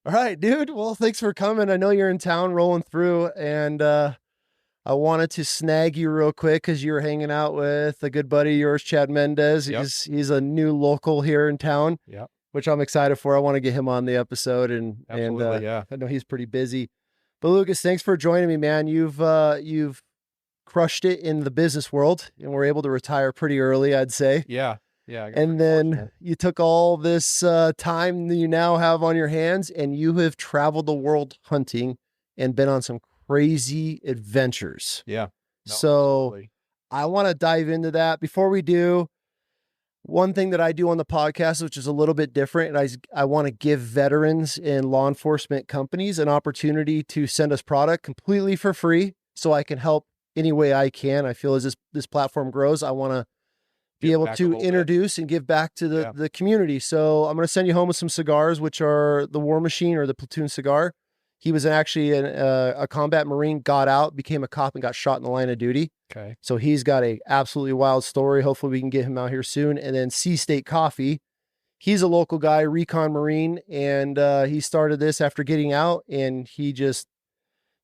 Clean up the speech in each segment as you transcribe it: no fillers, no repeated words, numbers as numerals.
All right, dude. Well, thanks for coming. I know you're in town rolling through, and I wanted to snag you real quick because you were hanging out with a good buddy of yours, Chad Mendez. Yep. He's a new local here in town, Yep. which I'm excited for. I want to get him on the episode, and Absolutely. Yeah. I know he's pretty busy. But Lucas, thanks for joining me, man. You've crushed it in the business world, and we're able to retire pretty early, I'd say. Yeah. Yeah. And then you took all this time that you now have on your hands, and you have traveled the world hunting and been on some crazy adventures. Yeah. No, So absolutely. I want to dive into that. Before we do, one thing that I do on the podcast, which is a little bit different, and I want to give veterans in law enforcement companies an opportunity to send us product completely for free so I can help any way I can. I feel as this platform grows, I want to be able to introduce and give back to the community. So I'm going to send you home with some cigars, which are the War Machine or the Platoon cigar. He was actually a combat Marine, got out, became a cop, and got shot in the line of duty. Okay. So he's got a absolutely wild story. Hopefully we can get him out here soon. And then Sea State Coffee. He's a local guy, recon Marine, and he started this after getting out, and he just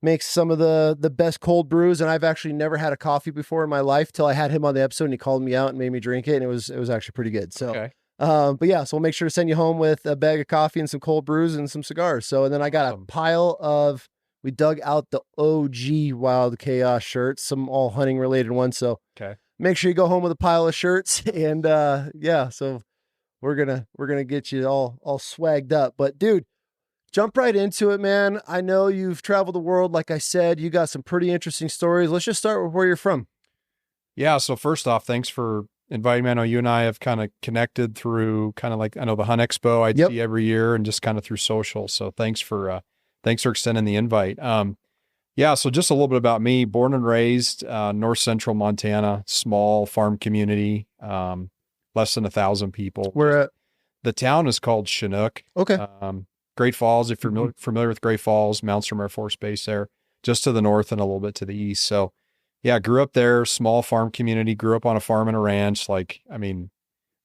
makes some of the best cold brews. And I've actually never had a coffee before in my life till I had him on the episode, and he called me out and made me drink it. And it was actually pretty good. So, Okay. but yeah, so we'll make sure to send you home with a bag of coffee and some cold brews and some cigars. So, and then I got a pile of, we dug out the OG Wild Chaos shirts, some all hunting related ones. So Okay. make sure you go home with a pile of shirts. And yeah, so we're gonna get you all swagged up. But dude, jump right into it, man. I know you've traveled the world. Like I said, you got some pretty interesting stories. Let's just start with where you're from. Yeah. So first off, thanks for inviting me. I know you and I have kind of connected through kind of like, I know the Hunt Expo I see every year and just kind of through social. So thanks for extending the invite. Yeah. So just a little bit about me, born and raised, North Central Montana, small farm community, less than 1,000 people. Where at? The town is called Chinook. Okay. Great Falls, if you're familiar with Great Falls, Malmstrom Air Force Base there, just to the north and a little bit to the east. So yeah, grew up there, small farm community, grew up on a farm and a ranch, like, I mean,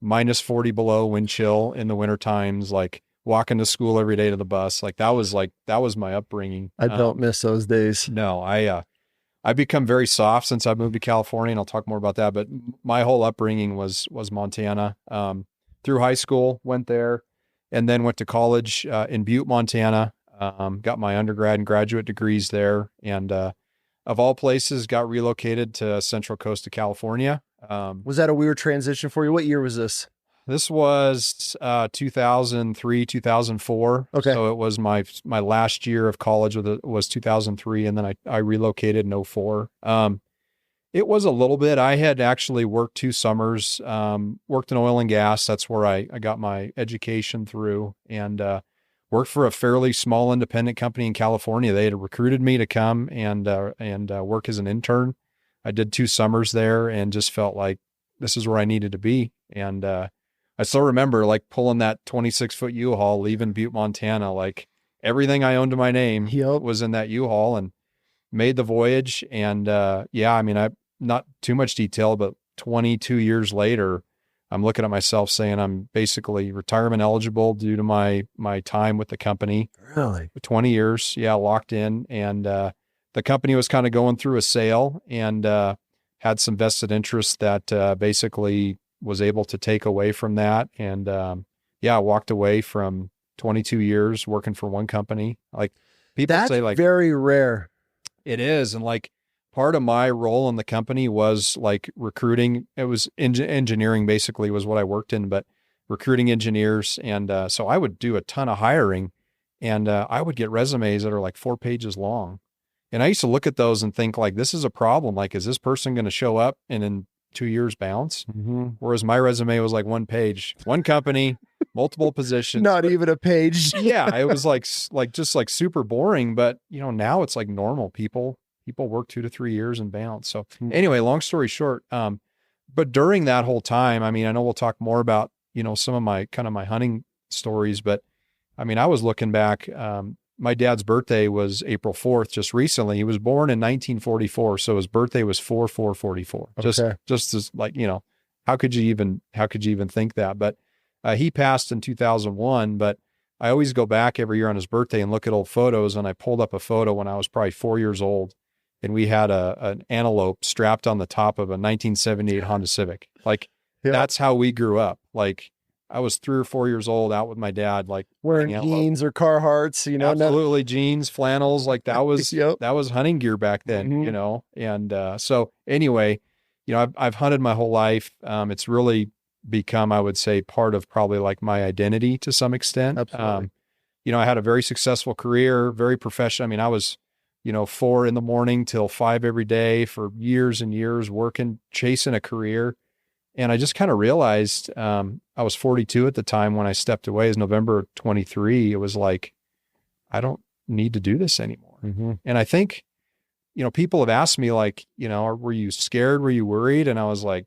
minus 40 below wind chill in the winter times, like walking to school every day to the bus. That was my upbringing. I don't miss those days. No, I've become very soft since I moved to California, and I'll talk more about that, but my whole upbringing was Montana. Through high school, went there, and then went to college in Butte, Montana. Got my undergrad and graduate degrees there, and of all places, got relocated to Central Coast of California. Was that a weird transition for you? What year was this? This was 2003, 2004. Okay. So it was my last year of college was 2003, and then I relocated in 2004. It was a little bit. I had actually worked 2 summers, worked in oil and gas. That's where I got my education through, and worked for a fairly small independent company in California. They had recruited me to come and work as an intern. I did 2 summers there and just felt like this is where I needed to be. And I still remember like pulling that 26-foot U-Haul, leaving Butte, Montana. Like everything I owned to my name was in that U-Haul, and made the voyage. And yeah, I mean, not too much detail, but 22 years later, I'm looking at myself saying I'm basically retirement eligible due to my time with the company. Really? 20 years. Yeah. Locked in. And the company was kind of going through a sale, and had some vested interests that basically was able to take away from that. And yeah, I walked away from 22 years working for one company. Like people say, like, very rare. It is. And like part of my role in the company was like recruiting. It was engineering basically was what I worked in, but recruiting engineers. And so I would do a ton of hiring, and I would get resumes that are like 4 pages long. And I used to look at those and think like, this is a problem. Like, is this person going to show up and in 2 years bounce? Mm-hmm. Whereas my resume was like 1 page, one company, multiple positions. Not even a page. Yeah. It was just like super boring, but now it's like normal. People work 2 to 3 years and bounce. So anyway, long story short, but during that whole time, I mean, I know we'll talk more about, some of my hunting stories, but I mean, I was looking back, my dad's birthday was April 4th, just recently. He was born in 1944. So his birthday was 4/4/44. Okay. Just as like, how could you even think that? But he passed in 2001, but I always go back every year on his birthday and look at old photos. And I pulled up a photo when I was probably 4 years old, and we had an antelope strapped on the top of a 1978 Honda Civic. Like, that's how we grew up. Like, I was 3 or 4 years old out with my dad, like wearing jeans or Carhartts, you know, absolutely jeans, flannels. Like that was, that was hunting gear back then, you know? And, so anyway, you know, I've hunted my whole life. It's really become, I would say, part of probably like my identity to some extent. Absolutely. You know, I had a very successful career, very professional. I mean, I was, you know, 4 a.m. till 5 every day for years and years, working, chasing a career. And I just kind of realized, I was 42 at the time when I stepped away. As November 23, it was like, I don't need to do this anymore. And I think, you know, people have asked me like, you know, were you scared? Were you worried? And I was like,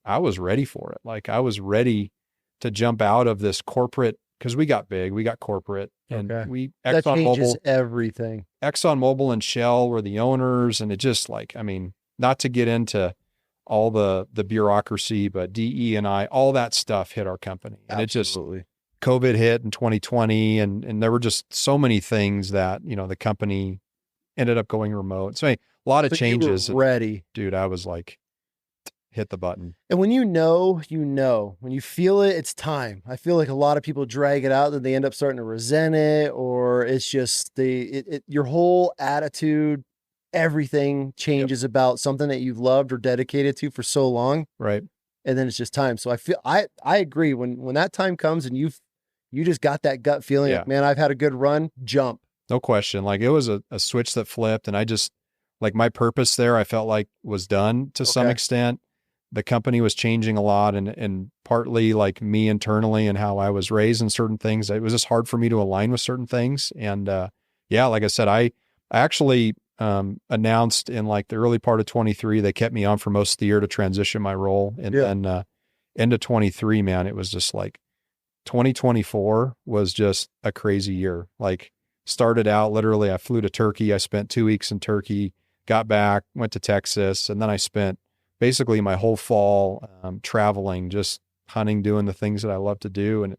I was ready for it. Like I was ready to jump out of this corporate, because we got big, we got corporate, and that changes everything. ExxonMobil and Shell were the owners, and it just like, I mean, not to get into all the bureaucracy, but DE&I, all that stuff hit our company. And Absolutely. It just, COVID hit in 2020, and there were just so many things that, you know, the company ended up going remote. So a lot of changes. You were ready. Dude, I was like, hit the button. And when you know, when you feel it, it's time. I feel like a lot of people drag it out, that they end up starting to resent it, or it's just your whole attitude, everything changes about something that you've loved or dedicated to for so long. Right. And then it's just time. So I feel, I agree, when that time comes and you just got that gut feeling, like, man, I've had a good run, jump. No question. Like it was a switch that flipped, and I just, like, my purpose there, I felt like was done to some extent. The company was changing a lot, and partly like me internally and how I was raised in certain things. It was just hard for me to align with certain things. And, like I said, I actually, announced in like the early part of 23, they kept me on for most of the year to transition my role. And then, end of 23, man, it was just like 2024 was just a crazy year. Like started out literally, I flew to Turkey. I spent 2 weeks in Turkey, got back, went to Texas. And then I spent basically my whole fall, traveling, just hunting, doing the things that I love to do. And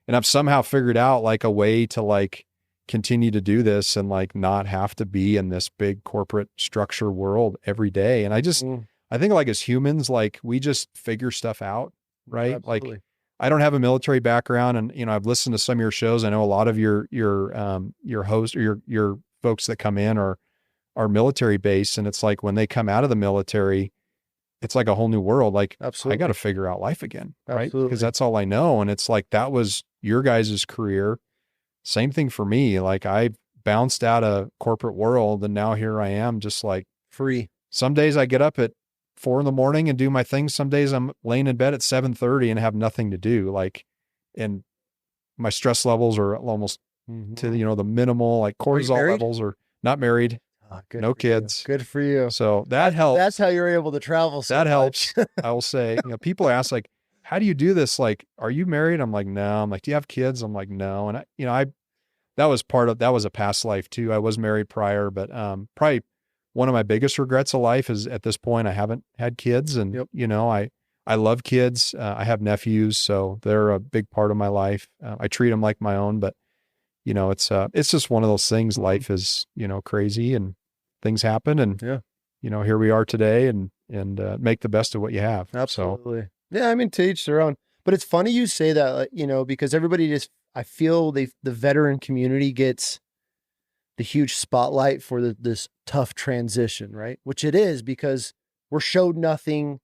I've somehow figured out like a way to like continue to do this and like not have to be in this big corporate structure world every day. And I just, I think like as humans, like we just figure stuff out, right? Absolutely. Like I don't have a military background, and, you know, I've listened to some of your shows. I know a lot of your hosts or your folks that come in are military based. And it's like when they come out of the military, it's like a whole new world. Like I got to figure out life again, right? Because that's all I know. And it's like, that was your guys' career. Same thing for me. Like I bounced out of corporate world, and now here I am, just like free. Some days I get up at 4 a.m. and do my things. Some days I'm laying in bed at 7:30 and have nothing to do. Like, and my stress levels are almost to, you know, the minimal, like cortisol levels are not married. No kids. Good for you. So that helps. That's how you're able to travel. So that helps. I will say, you know, people ask like, how do you do this? Like, are you married? I'm like, no. I'm like, do you have kids? I'm like, no. And that was a past life too. I was married prior, but, probably one of my biggest regrets of life is at this point, I haven't had kids, and, you know, I love kids. I have nephews, so they're a big part of my life. I treat them like my own, but, you know, it's just one of those things. Life is, you know, crazy, and things happen, and, you know, here we are today, and make the best of what you have. Absolutely. So. Yeah. I mean, to each their own, but it's funny you say that, you know, because everybody just, I feel the veteran community gets the huge spotlight for this tough transition, right? Which it is, because we're showed nothing,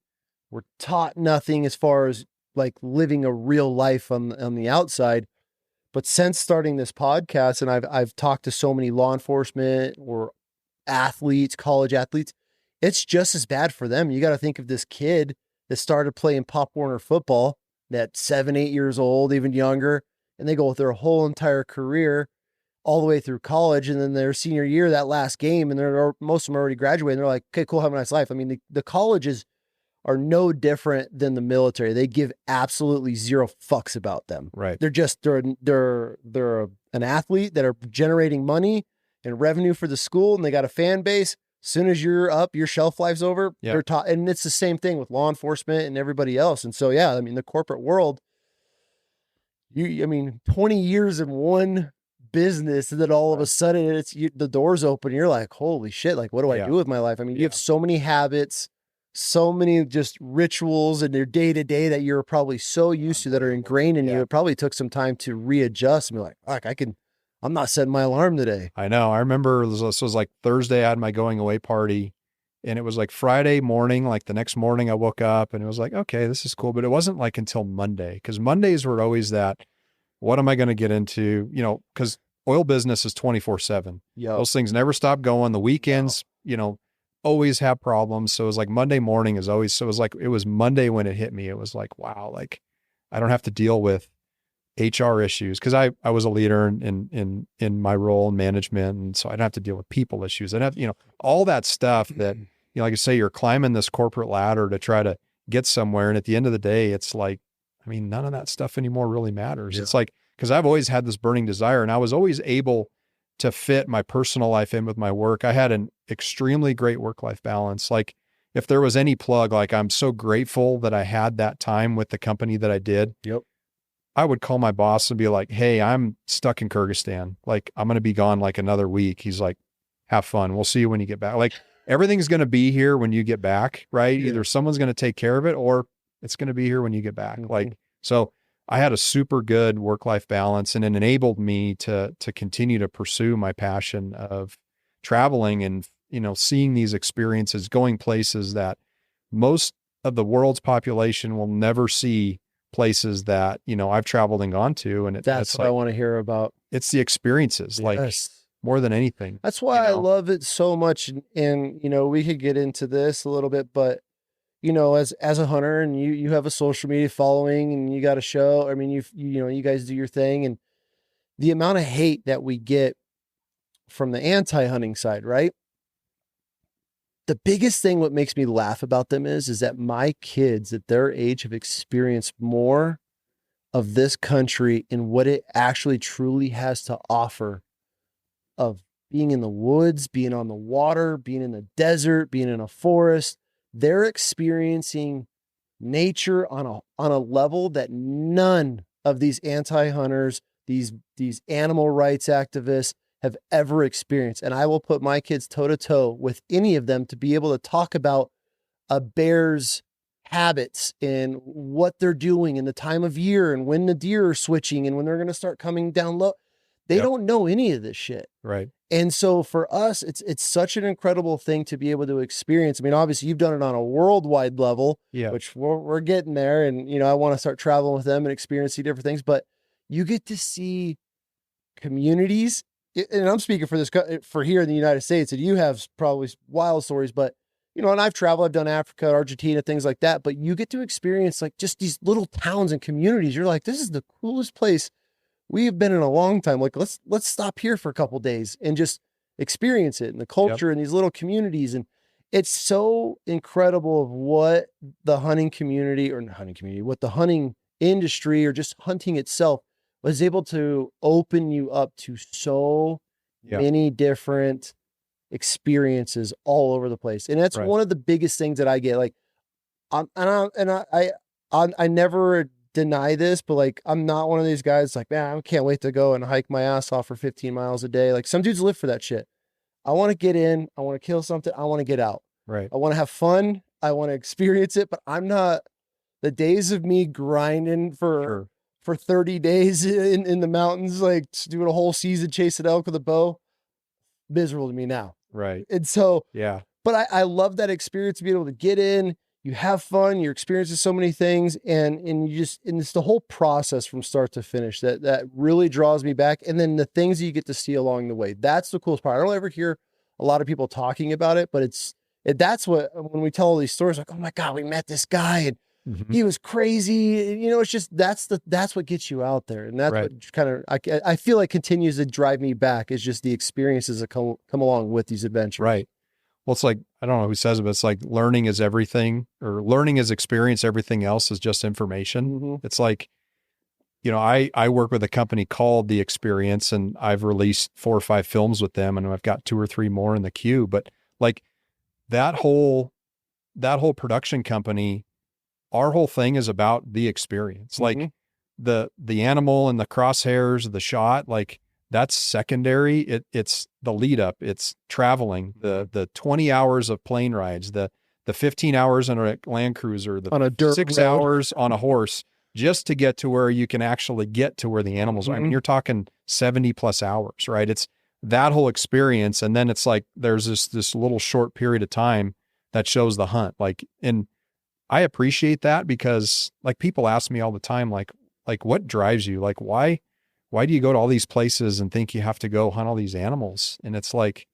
we're taught nothing as far as like living a real life on the outside. But since starting this podcast, and I've talked to so many law enforcement or athletes, college athletes, it's just as bad for them. You got to think of this kid that started playing Pop Warner football at 7, 8 years old, even younger, and they go with their whole entire career all the way through college. And then their senior year, that last game, and most of them already graduated, and they're like, okay, cool, have a nice life. I mean, the colleges are no different than the military. They give absolutely zero fucks about them. Right. They're an athlete that are generating money and revenue for the school, and they got a fan base. As soon as you're up, your shelf life's over. They're taught, and it's the same thing with law enforcement and everybody else. And so, yeah, I mean, the corporate world, I mean, 20 years in one business, and then all of a sudden the doors open. And you're like, holy shit! Like, what do I do with my life? I mean, you have so many habits, so many just rituals in your day to day that you're probably so used to that are ingrained in you. It probably took some time to readjust and be like, fuck, I'm not setting my alarm today. I know. I remember this was like Thursday. I had my going away party, and it was like Friday morning. Like the next morning, I woke up and it was like, okay, this is cool. But it wasn't like until Monday, because Mondays were always that. What am I going to get into? You know, because oil business is 24/7. Those things never stop going. The weekends, you know, always have problems. So it was like Monday morning is always. So it was Monday when it hit me. It was like, wow, like I don't have to deal with HR issues, because I was a leader in my role in management, and so I don't have to deal with people issues. I have, you know, all that stuff that, you know, like I say, you're climbing this corporate ladder to try to get somewhere, and at the end of the day, it's like, I mean, none of that stuff anymore really matters. It's like, because I've always had this burning desire, and I was always able to fit my personal life in with my work. I had an extremely great work-life balance. Like, if there was any plug, like, I'm so grateful that I had that time with the company that I did. I would call my boss and be like, hey, I'm stuck in Kyrgyzstan. Like, I'm going to be gone like another week. He's like, have fun. We'll see you when you get back. Like, everything's going to be here when you get back, right? Either someone's going to take care of it, or it's going to be here when you get back. Like, so I had a super good work-life balance, and it enabled me to continue to pursue my passion of traveling and, you know, seeing these experiences, going places that most of the world's population will never see, places that, you know, I've traveled and gone to. And that's what I want to hear about. It's the experiences, like, more than anything. That's why I love it so much. And, you know, we could get into this a little bit, but, you know, as a hunter, and you have a social media following, and you got a show. I mean, you know, you guys do your thing, and the amount of hate that we get from the anti-hunting side, right? The biggest thing, what makes me laugh about them is that my kids at their age have experienced more of this country and what it actually truly has to offer, of being in the woods, being on the water, being in the desert, being in a forest. They're experiencing nature on a level that none of these anti-hunters, these animal rights activists have ever experienced. And I will put my kids toe to toe with any of them to be able to talk about a bear's habits and what they're doing in the time of year, and when the deer are switching, and when they're going to start coming down low. They don't know any of this shit. Right. And so for us, it's such an incredible thing to be able to experience. I mean, obviously you've done it on a worldwide level, which we're getting there. And, you know, I want to start traveling with them and experiencing different things, but you get to see communities. And I'm speaking for here in the United States, and you have probably wild stories, but, you know, and I've traveled, I've done Africa, Argentina, things like that, but you get to experience like just these little towns and communities. You're like, this is the coolest place we've been in a long time. Like, let's stop here for a couple of days and just experience it, and the culture in these little communities. And it's so incredible of what the hunting community, or not hunting community, what the hunting industry, or just hunting itself, was able to open you up to so many different experiences all over the place. And that's one of the biggest things that I get. Like, I never deny this, but like, I'm not one of these guys like, man, I can't wait to go and hike my ass off for 15 miles a day. Like, some dudes live for that shit. I want to get in, I want to kill something, I want to get out. Right. I want to have fun, I want to experience it, but I'm not, the days of me grinding for 30 days in the mountains, like doing a whole season chasing elk with a bow, miserable to me now. Right. And so, but I love that experience, to be able to get in, you have fun, you're experiencing so many things, and it's the whole process from start to finish that really draws me back. And then the things that you get to see along the way, that's the coolest part. I don't ever hear a lot of people talking about it, but that's what, when we tell all these stories, like, oh my God, we met this guy and he was crazy. You know, it's just, that's what gets you out there. And that's what kind of, I feel like continues to drive me back, is just the experiences that come along with these adventures. Right. Well, it's like, I don't know who says it, but it's like learning is everything, or learning is experience. Everything else is just information. It's like, you know, I work with a company called The Experience, and I've released 4 or 5 films with them, and I've got 2 or 3 more in the queue. But like that whole production company, our whole thing is about the experience. Like, the animal and the crosshairs of the shot, like that's secondary. It's the lead up. It's traveling, the 20 hours of plane rides, the 15 hours on a Land Cruiser, the On a dirt 6 road. hours on a horse, just to get to where you can actually get to where the animals are. I mean, you're talking 70 plus hours, right? It's that whole experience. And then it's like, there's this little short period of time that shows the hunt. Like, and I appreciate that because like people ask me all the time, like what drives you? Like, why do you go to all these places and think you have to go hunt all these animals? And it's like,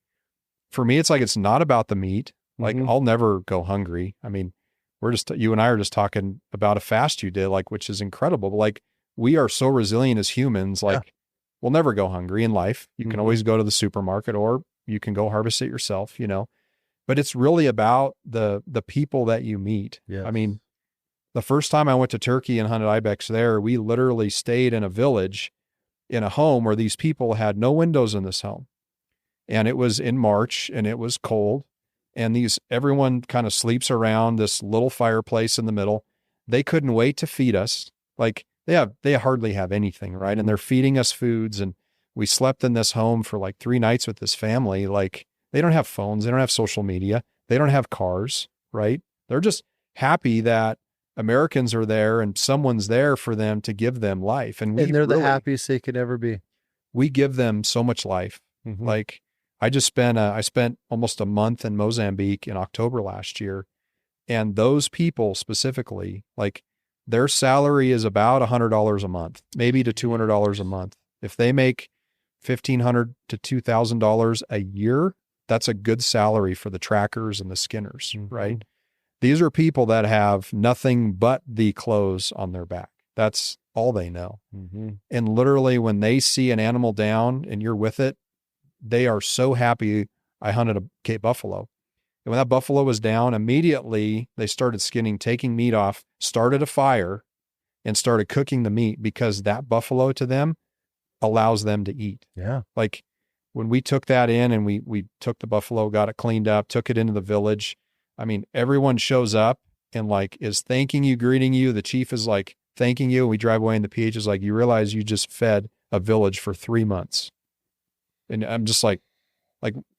for me, it's like, it's not about the meat. Like I'll never go hungry. I mean, you and I are just talking about a fast you did, like, which is incredible. But like, we are so resilient as humans. Like we'll never go hungry in life. You can always go to the supermarket or you can go harvest it yourself, you know, but it's really about the people that you meet. Yeah. I mean, the first time I went to Turkey and hunted ibex there, we literally stayed in a village in a home where these people had no windows in this home. And it was in March and it was cold. And everyone kind of sleeps around this little fireplace in the middle. They couldn't wait to feed us. Like they hardly have anything, right? And they're feeding us foods. And we slept in this home for like 3 nights with this family. Like they don't have phones. They don't have social media. They don't have cars, right? They're just happy that Americans are there and someone's there for them to give them life. And they're the happiest they could ever be. We give them so much life. Like I spent almost a month in Mozambique in October last year. And those people specifically, like their salary is about $100 a month, maybe to $200 a month. If they make $1,500 to $2,000 a year, that's a good salary for the trackers and the skinners, right? These are people that have nothing but the clothes on their back. That's all they know. And literally when they see an animal down and you're with it, they are so happy. I hunted a Cape buffalo. And when that buffalo was down, immediately they started skinning, taking meat off, started a fire and started cooking the meat because that buffalo to them allows them to eat. Yeah. Like when we took that in and we took the buffalo, got it cleaned up, took it into the village. I mean, everyone shows up and like is thanking you, greeting you. The chief is like thanking you. We drive away and the PH is like, you realize you just fed a village for 3 months. And I'm just like,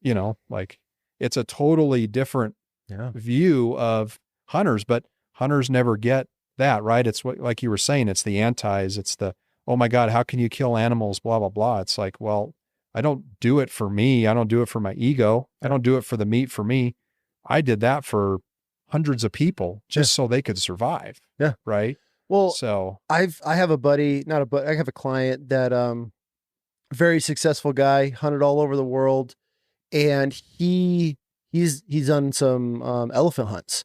you know, like it's a totally different view of hunters, but hunters never get that, right? It's what, like you were saying, it's the antis, it's the, oh my God, how can you kill animals? Blah, blah, blah. It's like, well, I don't do it for me. I don't do it for my ego. I don't do it for the meat for me. I did that for hundreds of people just so they could survive. Yeah. Right. Well, so I have a buddy, I have a client that, very successful guy, hunted all over the world. And he's done some, elephant hunts.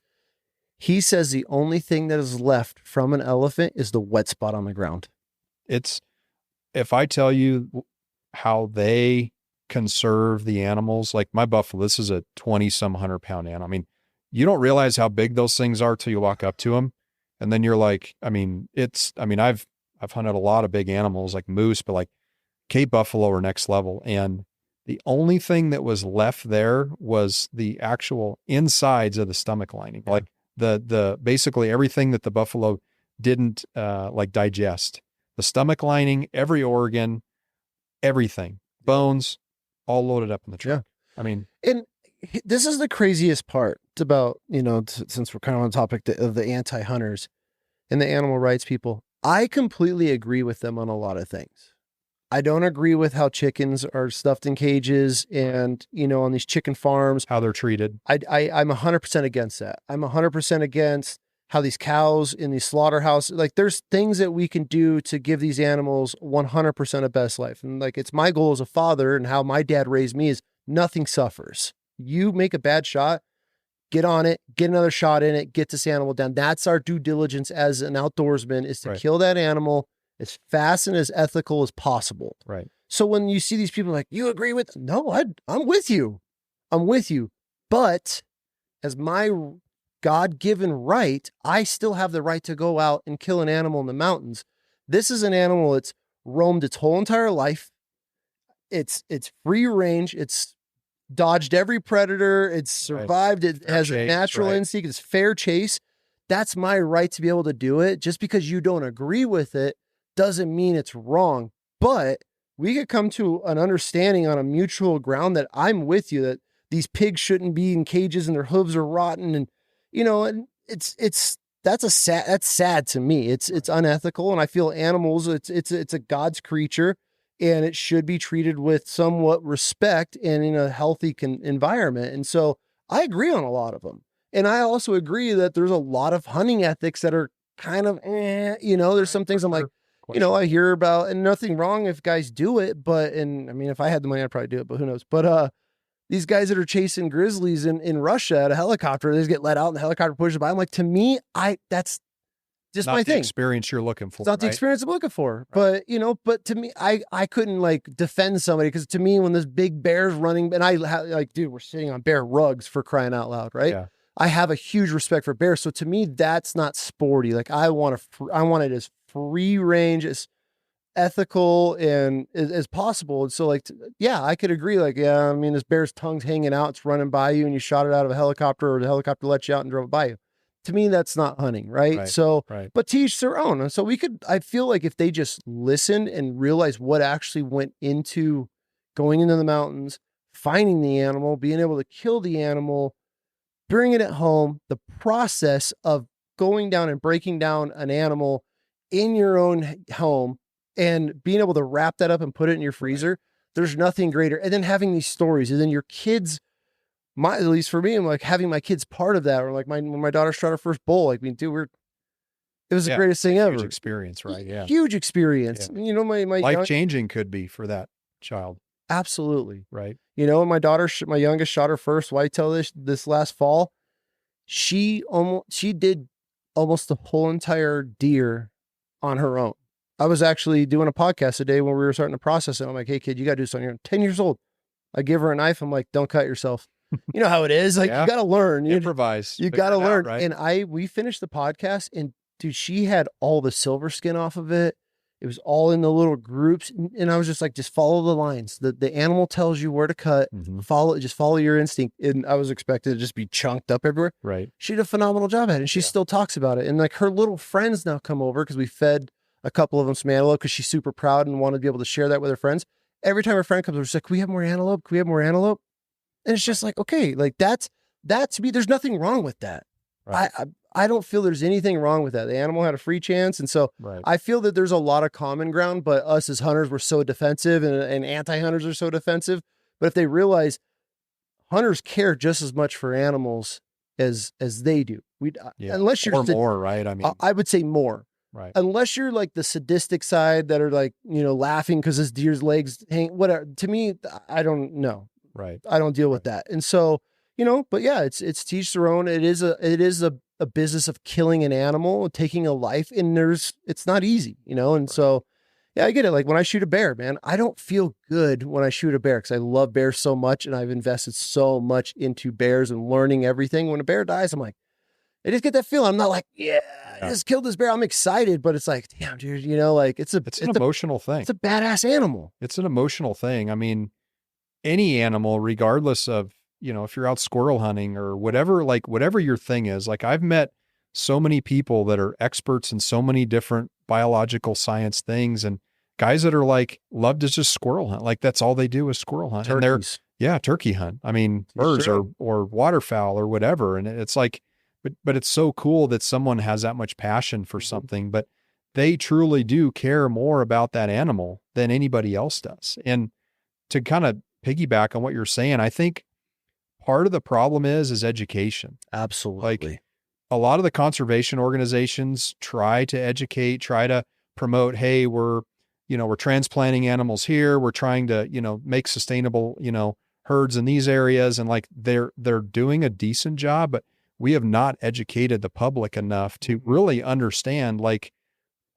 He says the only thing that is left from an elephant is the wet spot on the ground. If I tell you how they conserve the animals, like my buffalo, this is a 20-some 100-pound animal. I mean, you don't realize how big those things are till you walk up to them. And then you're like, I've hunted a lot of big animals like moose, but like Cape buffalo are next level. And the only thing that was left there was the actual insides of the stomach lining. Yeah. Like the basically everything that the buffalo didn't like digest. The stomach lining, every organ, everything, bones, all loaded up in the truck. Yeah. I mean, and this is the craziest part. It's about, you know, since we're kind of on the topic of the anti-hunters and the animal rights people, I completely agree with them on a lot of things. I don't agree with how chickens are stuffed in cages and, you know, on these chicken farms, how they're treated. I'm 100% against that. I'm 100% against how these cows in these slaughterhouses, like there's things that we can do to give these animals 100% a best life. And like, it's my goal as a father and how my dad raised me is nothing suffers. You make a bad shot, get on it, get another shot in it, get this animal down. That's our due diligence as an outdoorsman, is to kill that animal as fast and as ethical as possible. Right. So when you see these people like, you agree with, no, I'm with you. I'm with you. But as my God-given right, I still have the right to go out and kill an animal in the mountains. This is an animal that's roamed its whole entire life. It's free range. It's dodged every predator. It's survived. It has a natural instinct. It's fair chase. That's my right to be able to do it. Just because you don't agree with it doesn't mean it's wrong, but we could come to an understanding on a mutual ground that I'm with you that these pigs shouldn't be in cages and their hooves are rotten. And, and that's sad to me. It's unethical. And I feel animals, it's a God's creature and it should be treated with somewhat respect and in a healthy environment. And so I agree on a lot of them. And I also agree that there's a lot of hunting ethics that are kind of, there's some things I'm like, I hear about, and nothing wrong if guys do it, but, and I mean, if I had the money, I'd probably do it, but who knows? But, these guys that are chasing grizzlies in Russia at a helicopter, they just get let out and the helicopter pushes by. I'm like, to me, that's just not my the thing. Experience you're looking for. It's not the experience I'm looking for, right. But to me, I couldn't like defend somebody because to me, when this big bear's running and dude, we're sitting on bear rugs for crying out loud. Right. Yeah. I have a huge respect for bears. So to me, that's not sporty. Like I want it as free range, as ethical and as possible. And so like, I could agree. Like, yeah, I mean, this bear's tongue's hanging out, it's running by you and you shot it out of a helicopter or the helicopter let you out and drove it by you. To me, that's not hunting. Right. So, but to each their own. And so I feel like if they just listened and realized what actually went into going into the mountains, finding the animal, being able to kill the animal, bringing it home, the process of going down and breaking down an animal in your own home and being able to wrap that up and put it in your freezer, there's nothing greater. And then having these stories and then your kids, at least for me, I'm like having my kids part of that, or like when my daughter shot her first bull, like, I mean, dude, it was the greatest thing ever. Huge experience, right? Yeah. Huge experience. Yeah. My life-changing could be for that child. Absolutely. Right. My daughter, my youngest shot her first whitetail this last fall. She did almost the whole entire deer on her own. I was actually doing a podcast today when we were starting to process it. I'm like, hey kid, you got to do something. You're 10 years old. I give her a knife. I'm like, don't cut yourself. You know how it is. Like you got to learn. Improvise. You got to learn. Right? And we finished the podcast and dude, she had all the silver skin off of it. It was all in the little groups. And I was just like, just follow the lines. The animal tells you where to cut. Just follow your instinct. And I was expected to just be chunked up everywhere. Right. She did a phenomenal job at it. And she still talks about it. And like her little friends now come over because we fed a couple of them some antelope because she's super proud and wanted to be able to share that with her friends. Every time her friend comes over, she's like, can we have more antelope? Can we have more antelope? And it's just like, okay, like that to me, there's nothing wrong with that. Right. I don't feel there's anything wrong with that. The animal had a free chance. And so I feel that there's a lot of common ground, but us as hunters, we're so defensive and anti-hunters are so defensive. But if they realize hunters care just as much for animals as they do, unless you're more, right? I mean, I would say more. Right. Unless you're like the sadistic side that are like, laughing because this deer's legs hang, whatever. To me, I don't know. Right. I don't deal with that. And so, but yeah, it's teach their own. It is a business of killing an animal, taking a life, and it's not easy, and so, yeah, I get it. Like when I shoot a bear, man, I don't feel good when I shoot a bear because I love bears so much and I've invested so much into bears and learning everything. When a bear dies, I'm like, I just get that feeling. I'm not like, I just killed this bear. I'm excited, but it's like, damn, dude, like it's an emotional thing. It's a badass animal. It's an emotional thing. I mean, any animal, regardless of, if you're out squirrel hunting or whatever, like whatever your thing is, like I've met so many people that are experts in so many different biological science things and guys that are like, love to just squirrel hunt. Like that's all they do is squirrel hunt. Turkeys. And they're turkey hunt. I mean, birds or waterfowl or whatever. And it's like, but it's so cool that someone has that much passion for something, but they truly do care more about that animal than anybody else does. And to kind of piggyback on what you're saying, I think part of the problem is education. Absolutely. Like a lot of the conservation organizations try to educate, try to promote, hey, we're transplanting animals here. We're trying to, make sustainable, herds in these areas. And like they're doing a decent job, but we have not educated the public enough to really understand, like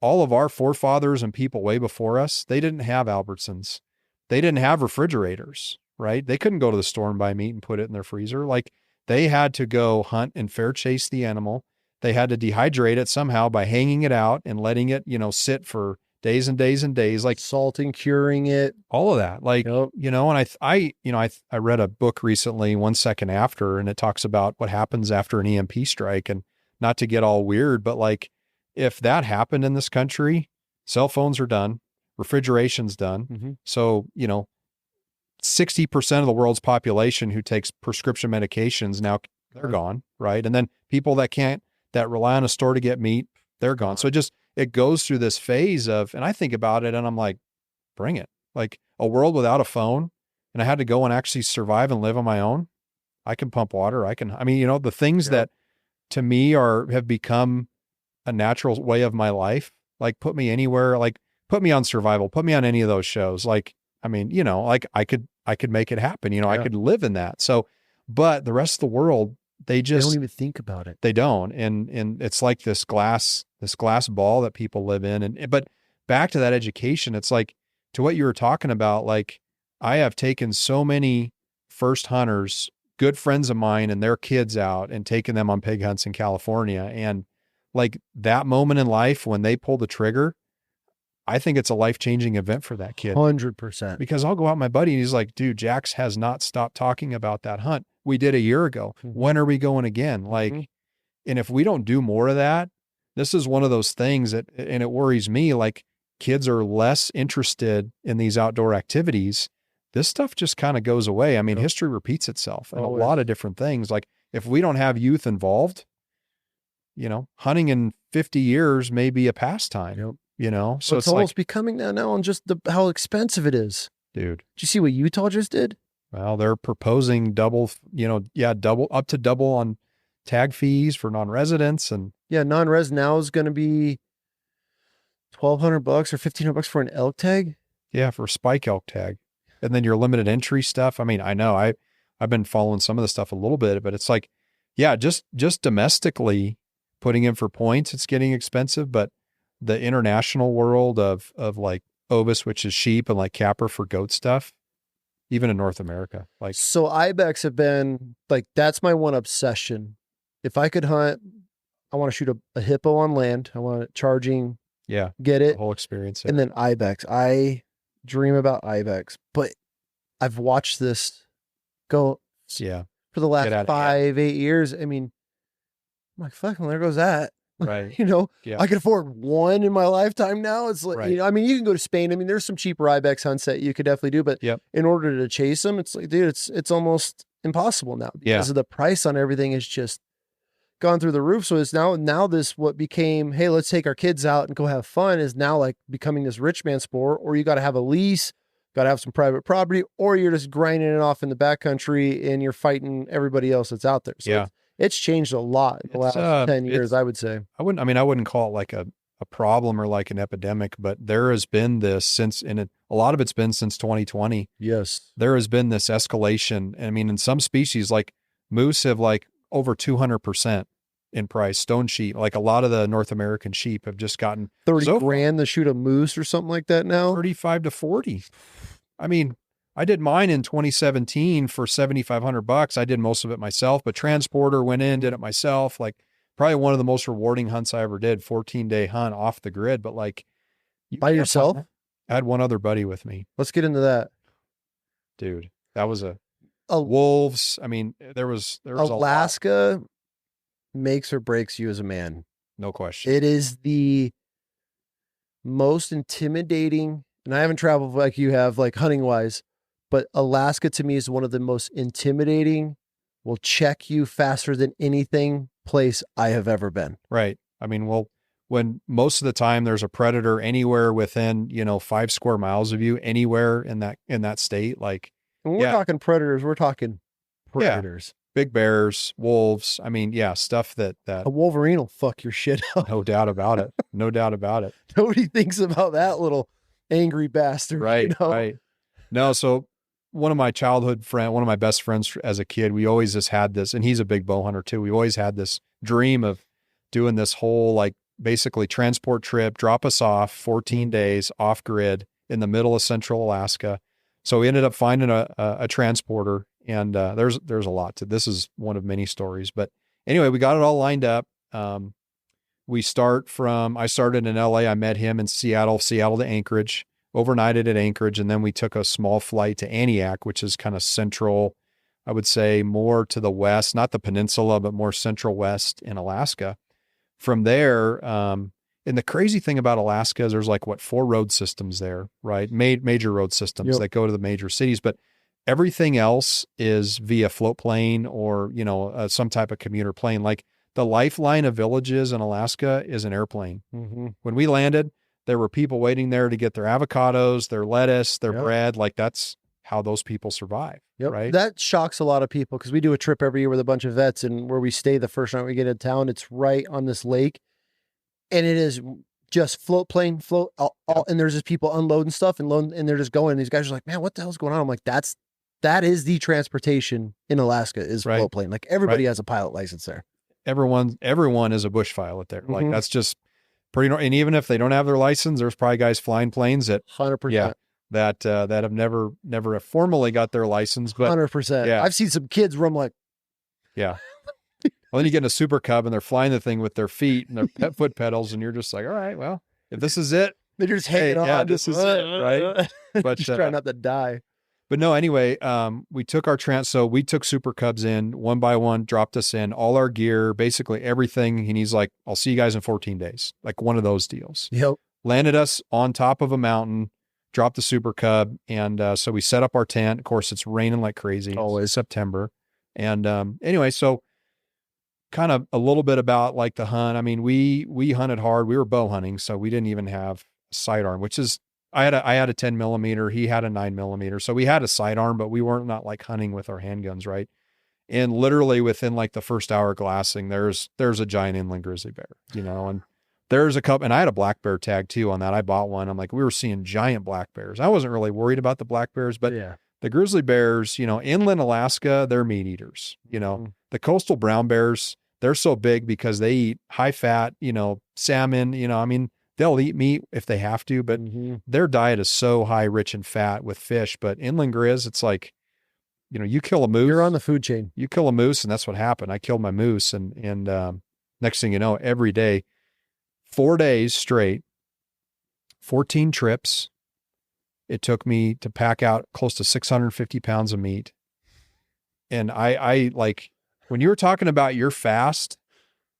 all of our forefathers and people way before us, they didn't have Albertsons. They didn't have refrigerators, right? They couldn't go to the store and buy meat and put it in their freezer. Like they had to go hunt and fair chase the animal. They had to dehydrate it somehow by hanging it out and letting it, sit for days and days and days, like salting, curing it, all of that. Like, and I read a book recently, 1 Second After, and it talks about what happens after an EMP strike. And not to get all weird, but like if that happened in this country, Cell phones are done. Refrigeration's done. Mm-hmm. So, 60% of the world's population who takes prescription medications now, they're gone, right? And then people that rely on a store to get meat, they're gone. So it goes through this phase of, and I think about it and I'm like, bring it. Like a world without a phone, and I had to go and actually survive and live on my own. I can pump water. The things that to me have become a natural way of my life, like put me anywhere, like put me on Survival, put me on any of those shows. Like, like I could make it happen, I could live in that. So, but the rest of the world, they don't even think about it. They don't. And it's like this glass ball that people live in. But back to that education, it's like to what you were talking about, like I have taken so many first hunters, good friends of mine and their kids out and taken them on pig hunts in California. And like that moment in life when they pull the trigger, I think it's a life-changing event for that kid. 100%. Because I'll go out with my buddy and he's like, dude, Jax has not stopped talking about that hunt. We did a year ago. Mm-hmm. When are we going again? Like, and if we don't do more of that, this is one of those things and it worries me, like kids are less interested in these outdoor activities. This stuff just kind of goes away. I mean, history repeats itself and a lot of different things. Like if we don't have youth involved, hunting in 50 years may be a pastime. So it's almost becoming that now on just how expensive it is. Dude. Did you see what Utah just did? Well, they're proposing double up to double on tag fees for non-residents. And non-res now is going to be $1,200 or $1,500 for an elk tag. Yeah. For spike elk tag. And then your limited entry stuff. I mean, I know I've been following some of the stuff a little bit, but it's like, just domestically putting in for points, it's getting expensive, but the international world of like Ovis, which is sheep, and like capper for goat stuff, even in North America. Like, so ibex have been like, that's my one obsession. If I could hunt, I want to shoot a hippo on land. I want it charging. Yeah. Get it. The whole experience. And then ibex. I dream about ibex, but I've watched this go for the last 5-8 years. I mean, I'm like, fuck, well, there goes that. Right. I could afford one in my lifetime now. It's like, I mean, you can go to Spain. I mean, there's some cheaper ibex hunts that you could definitely do, but in order to chase them, it's like, dude, it's almost impossible now because of the price on everything is just gone through the roof. So it's now this, what became, hey, let's take our kids out and go have fun, is now like becoming this rich man sport, or you got to have a lease, got to have some private property, or you're just grinding it off in the backcountry and you're fighting everybody else that's out there. So it's changed a lot in the last 10 years, I would say. I wouldn't call it like a problem or like an epidemic, but there has been this a lot of it's been since 2020. Yes. There has been this escalation. I mean, in some species like moose have like over 200% in price. Stone sheep, like a lot of the North American sheep have just gotten 30 grand to shoot a moose or something like that now. 35 to 40. I mean, I did mine in 2017 for $7,500. I did most of it myself, but transporter went in, did it myself. Like probably one of the most rewarding hunts I ever did, 14-day hunt off the grid. But like by yourself? I had one other buddy with me. Let's get into that. Dude, that was wolves. I mean, there was Alaska makes or breaks you as a man. No question. It is the most intimidating, and I haven't traveled like you have, like hunting wise, but Alaska to me is one of the most intimidating, will check you faster than anything place I have ever been. Right. I mean, when most of the time there's a predator anywhere within, 5 square miles of you, anywhere in that state, like when we're talking predators, we're talking predators. Big bears, wolves. I mean, stuff that a Wolverine will fuck your shit up. No doubt about it. No doubt about it. Nobody thinks about that little angry bastard. Right. Right. No. So one of my best friends as a kid, we always just had this, and he's a big bow hunter too. We always had this dream of doing this whole, like basically transport trip, drop us off 14 days off grid in the middle of central Alaska. So we ended up finding a transporter, and there's a lot to this. Is one of many stories, but anyway, we got it all lined up. I started in LA. I met him in Seattle to Anchorage, overnighted at Anchorage. And then we took a small flight to Aniak, which is kind of central, I would say more to the west, not the peninsula, but more central west in Alaska. From there, And the crazy thing about Alaska is there's like 4 road systems there, right? Major road systems that go to the major cities, but everything else is via float plane or, some type of commuter plane. Like the lifeline of villages in Alaska is an airplane. Mm-hmm. When we landed, there were people waiting there to get their avocados, their lettuce, their bread. Like that's how those people survive. Yep. Right. That shocks a lot of people because we do a trip every year with a bunch of vets, and where we stay the first night we get into town, it's right on this lake, and it is just float plane, and there's just people unloading stuff and they're just going. And these guys are like, man, what the hell's going on? I'm like, that is the transportation in Alaska is float plane. Like everybody has a pilot license there. Everyone is a bush pilot there. Like that's just pretty. And even if they don't have their license, there's probably guys flying planes that 100%. That have never formally got their license, but 100%. Yeah. I've seen some kids run like, yeah. Well, then you get in a Super Cub and they're flying the thing with their feet and their foot pedals, and you're just like, all right, well, if this is it, they're just hanging on. Yeah, this is it, right? But just trying not to die. But no, anyway, we took our so we took Super Cubs in one by one, dropped us in all our gear, basically everything. And he's like, I'll see you guys in 14 days. Like one of those deals. Yep. Landed us on top of a mountain, dropped the Super Cub. And so we set up our tent. Of course, it's raining like crazy. Always. It's September. And anyway, so kind of a little bit about like the hunt. I mean, we hunted hard. We were bow hunting, so we didn't even have a sidearm, which is, I had a 10 millimeter. He had a 9 millimeter. So we had a sidearm, but we weren't not like hunting with our handguns. Right. And literally within like the first hour glassing, there's a giant inland grizzly bear, and there's a couple, and I had a black bear tag too on that. I bought one. I'm like, we were seeing giant black bears. I wasn't really worried about the black bears, but the grizzly bears, inland Alaska, they're meat eaters, the coastal brown bears, they're so big because they eat high fat, salmon, I mean, they'll eat meat if they have to, but their diet is so high, rich in fat with fish. But inland grizz, it's like, you kill a moose. You're on the food chain. You kill a moose, and that's what happened. I killed my moose, and next thing you know, every day, 4 days straight, 14 trips. It took me to pack out close to 650 pounds of meat. And I like, when you were talking about your fast,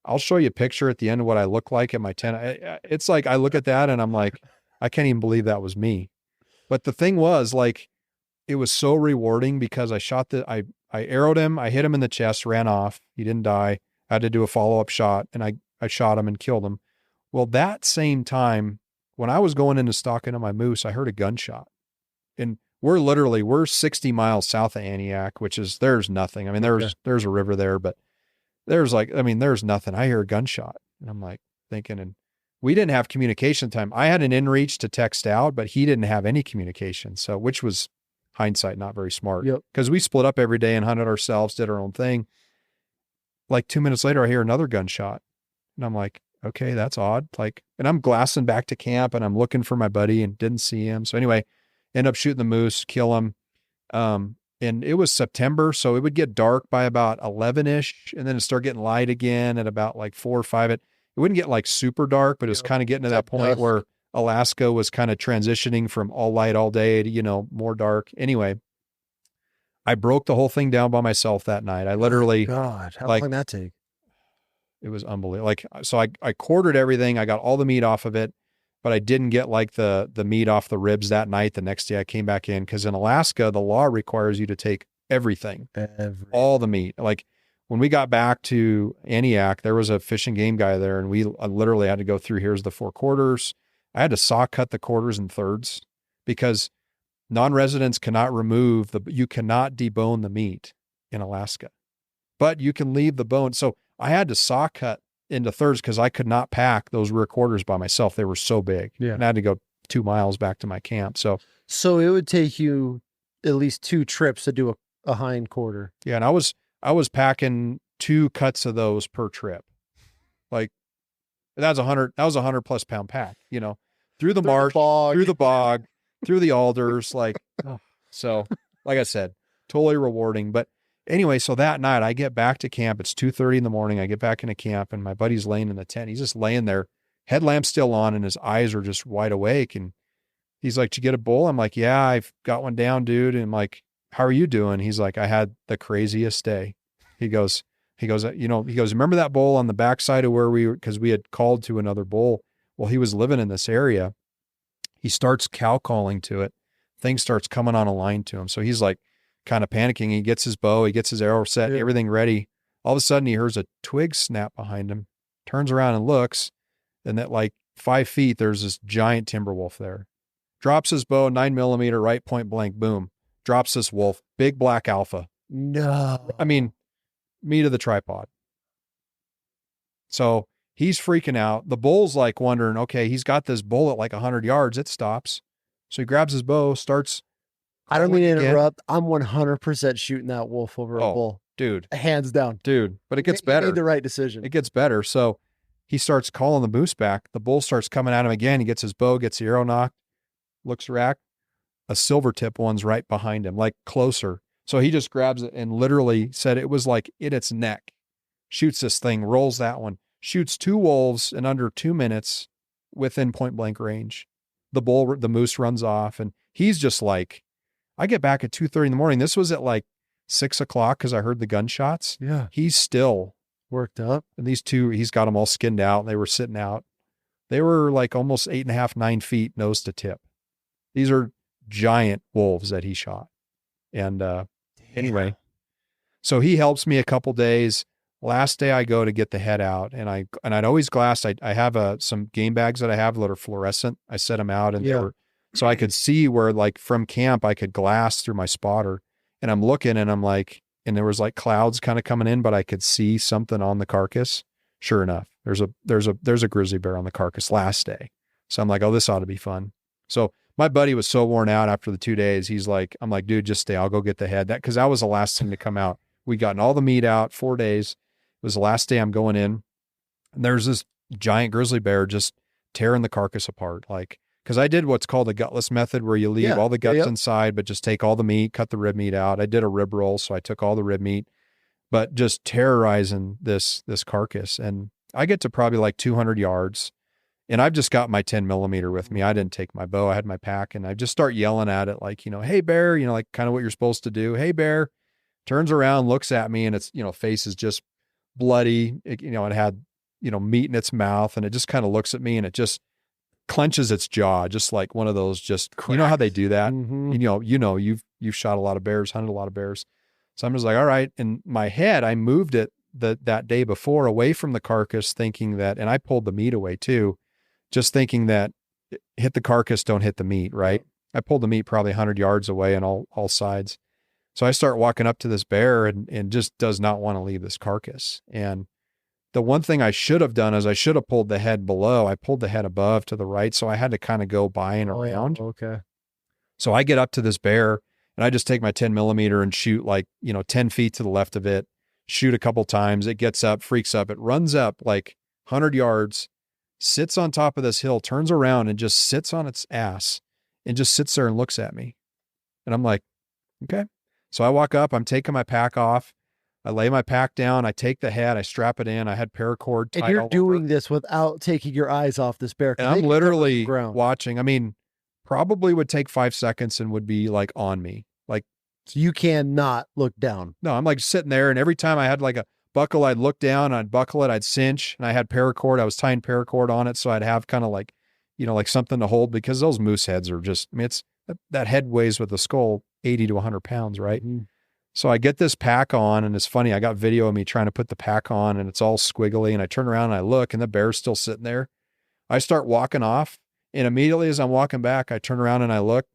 I'll show you a picture at the end of what I look like at my tent. It's like, I look at that and I'm like, I can't even believe that was me. But the thing was, like, it was so rewarding because I arrowed him, I hit him in the chest, ran off. He didn't die. I had to do a follow-up shot, and I shot him and killed him. Well, that same time, when I was going into stalking on my moose, I heard a gunshot. And we're 60 miles south of Antioch, which is, there's nothing. I mean, there's a river there, but there's nothing. I hear a gunshot, and I'm like thinking, and we didn't have communication time. I had an inReach to text out, but he didn't have any communication. So, which was hindsight, not very smart, because we split up every day and hunted ourselves, did our own thing. Like 2 minutes later, I hear another gunshot, and I'm like, okay, that's odd. Like, and I'm glassing back to camp, and I'm looking for my buddy and didn't see him. So anyway, end up shooting the moose, kill him. And it was September, so it would get dark by about 11-ish, and then it started getting light again at about like 4 or 5. It wouldn't get like super dark, but it was kind of getting to that point where Alaska was kind of transitioning from all light all day to, more dark. Anyway, I broke the whole thing down by myself that night. I literally, God, how long did that take? It was unbelievable. Like, so I quartered everything. I got all the meat off of it, but I didn't get like the meat off the ribs that night. The next day I came back in, because in Alaska, the law requires you to take everything, all the meat. Like when we got back to Antioch, there was a fish and game guy there, and we literally had to go through, here's the 4 quarters. I had to saw cut the quarters in thirds because non-residents cannot you cannot debone the meat in Alaska, but you can leave the bone. So I had to saw cut into thirds because I could not pack those rear quarters by myself. They were so big. Yeah. And I had to go 2 miles back to my camp. So it would take you at least 2 trips to do a hind quarter. Yeah. And I was packing 2 cuts of those per trip. Like that was 100 plus pound pack, through the marsh, through the bog, through the alders. Like, so like I said, totally rewarding. But anyway, so that night I get back to camp. It's 2:30 in the morning. I get back into camp, and my buddy's laying in the tent. He's just laying there, headlamp still on, and his eyes are just wide awake. And he's like, "Did you get a bull?" I'm like, "Yeah, I've got one down, dude." And I'm like, "How are you doing?" He's like, "I had the craziest day." He goes, remember that bull on the backside of where because we had called to another bull. Well, he was living in this area. He starts cow calling to it. Thing starts coming on a line to him. So he's like kind of panicking. He gets his bow, he gets his arrow set, everything ready. All of a sudden he hears a twig snap behind him, turns around and looks, and at like 5 feet, there's this giant timber wolf there. Drops his bow, 9mm, right point blank, boom. Drops this wolf, big black alpha. No. I mean, meat of the tripod. So he's freaking out. The bull's like wondering, okay, he's got this bull at like 100 yards. It stops. So he grabs his bow, starts. I don't mean to interrupt. I'm 100% shooting that wolf over a bull. Dude. Hands down. Dude. But it gets better. He made the right decision. It gets better. So he starts calling the moose back. The bull starts coming at him again. He gets his bow, gets the arrow knocked, looks back. A silver tip one's right behind him, like closer. So he just grabs it and literally said it was like in its neck. Shoots this thing, rolls that one, shoots 2 wolves in under 2 minutes within point blank range. The moose runs off, and he's just like, I get back at 2:30 in the morning. This was at like 6 o'clock because I heard the gunshots. Yeah. He's still worked up. And these 2, he's got them all skinned out. And they were sitting out. They were like almost 8.5, 9 feet nose to tip. These are giant wolves that he shot. And anyway, so he helps me a couple days. Last day I go to get the head out, and I'd always glassed. I have some game bags that I have that are fluorescent. I set them out, and they were, so I could see where, like from camp, I could glass through my spotter, and I'm looking, and I'm like, and there was like clouds kind of coming in, but I could see something on the carcass. Sure enough, there's a grizzly bear on the carcass last day. So I'm like, oh, this ought to be fun. So my buddy was so worn out after the 2 days. He's like, I'm like, dude, just stay. I'll go get the head. Cause that was the last thing to come out. We'd gotten all the meat out, 4 days. It was the last day I'm going in, and there's this giant grizzly bear just tearing the carcass apart. Like, cause I did what's called a gutless method, where you leave all the guts inside, but just take all the meat, cut the rib meat out. I did a rib roll. So I took all the rib meat, but just terrorizing this carcass. And I get to probably like 200 yards, and I've just got my 10mm with me. I didn't take my bow. I had my pack, and I just start yelling at it like, hey bear, like kind of what you're supposed to do. Hey bear. Turns around, looks at me, and its, face is just bloody. It had, meat in its mouth, and it just kind of looks at me, and it just clenches its jaw, just like one of those, just, you know how they do that? Mm-hmm. You've shot a lot of bears, hunted a lot of bears. So I'm just like, all right. In my head, I moved it that day before away from the carcass, thinking that, and I pulled the meat away too, just thinking that hit the carcass, don't hit the meat. Right. I pulled the meat probably 100 yards away on all sides. So I start walking up to this bear, and just does not want to leave this carcass. And the one thing I should have done is I should have pulled the head below. I pulled the head above to the right. So I had to kind of go by and around. Yeah. Okay. So I get up to this bear, and I just take my 10mm and shoot like, 10 feet to the left of it, shoot a couple times. It gets up, freaks up. It runs up like 100 yards, sits on top of this hill, turns around, and just sits on its ass and just sits there and looks at me. And I'm like, okay. So I walk up, I'm taking my pack off. I lay my pack down. I take the head, I strap it in. I had paracord tied. And you're doing this without taking your eyes off this bear. And I'm literally watching. I mean, probably would take 5 seconds and would be like on me. Like, so you cannot look down. No, I'm like sitting there, and every time I had like a buckle, I'd look down, I'd buckle it, I'd cinch, and I had paracord. I was tying paracord on it, so I'd have kind of like, like something to hold, because those moose heads are just, I mean, it's that head weighs with the skull 80 to 100 pounds, right? Mm-hmm. So I get this pack on, and it's funny. I got video of me trying to put the pack on, and it's all squiggly, and I turn around and I look, and the bear's still sitting there. I start walking off, and immediately as I'm walking back, I turn around and I look,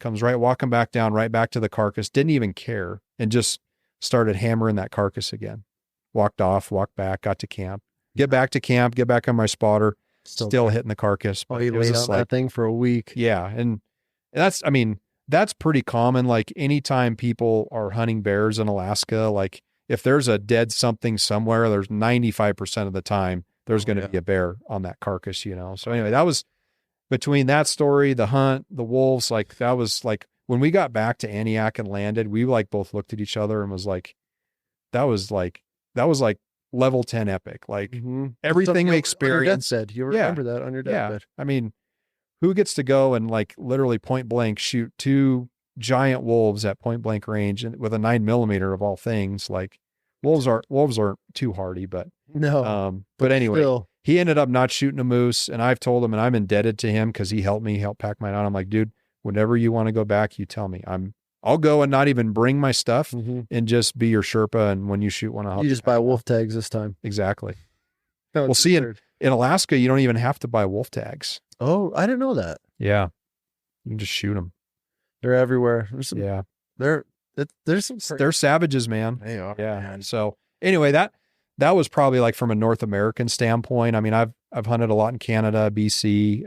comes right walking back down, right back to the carcass, didn't even care, and just started hammering that carcass again. Walked off, walked back, got to camp, get back to camp, get back on my spotter, still hitting the carcass. Oh, he laid on that thing for a week. Yeah. And that's pretty common. Like anytime people are hunting bears in Alaska, like if there's a dead something somewhere, there's 95% of the time there's going to be a bear on that carcass, So anyway, that was between that story, the hunt, the wolves, like that was like when we got back to Antioch and landed, we like both looked at each other and was like, that was like level 10 epic. Like everything we experienced. You remember that on your deathbed. I mean, who gets to go and like literally point blank shoot 2 giant wolves at point blank range and with a 9mm of all things? Like wolves aren't too hardy, but no. but anyway, he ended up not shooting a moose. And I've told him, and I'm indebted to him because he helped pack mine out. I'm like, dude, whenever you want to go back, you tell me. I'll go and not even bring my stuff and just be your Sherpa. And when you shoot one, I'll you just buy wolf tags this time. Exactly. No, Well, see, in Alaska, you don't even have to buy wolf tags. Oh, I didn't know that. Yeah. You can just shoot them. They're everywhere. There's some. They're savages, man. They are. Yeah. Man. So anyway, that was probably like from a North American standpoint. I mean, I've hunted a lot in Canada, BC.